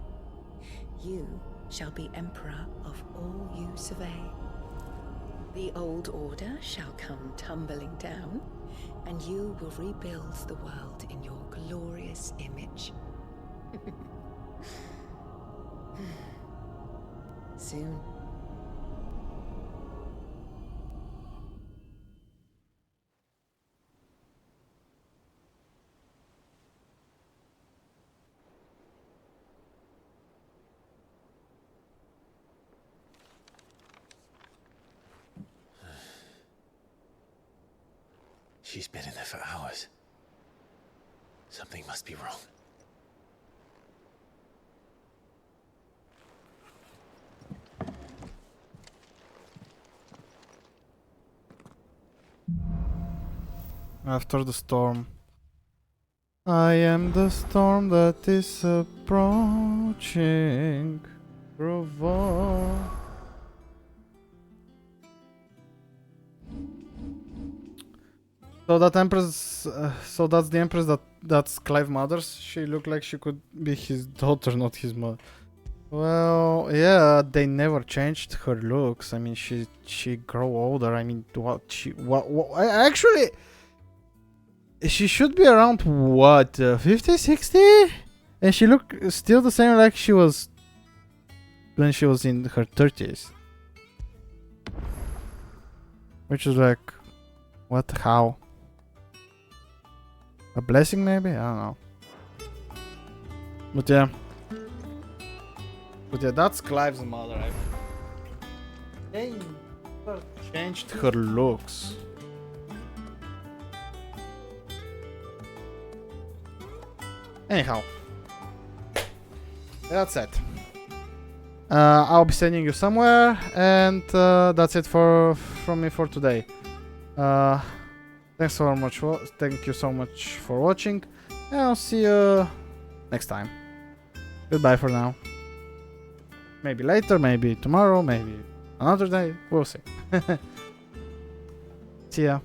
you shall be emperor of all you survey. The old order shall come tumbling down, and you will rebuild the world in your glorious image. Soon. She's been in there for hours. Something must be wrong. After the storm. I am the storm that is approaching. Bravo. So that Empress, so that's the Empress that's Clive Mothers. She looked like she could be his daughter, not his mother. Well, yeah, they never changed her looks. I mean, she grew older. I mean, actually, she should be around what, 50, 60? And she looked still the same like she was when she was in her 30s. Which is like, what, how? A blessing maybe? I don't know. But yeah. But yeah, that's Clive's mother. They never changed her looks. Anyhow. That's it. I'll be sending you somewhere, and that's it from me for today. Thank you so much for watching, and I'll see you next time. Goodbye for now. Maybe later, maybe tomorrow, maybe another day. We'll see. See ya.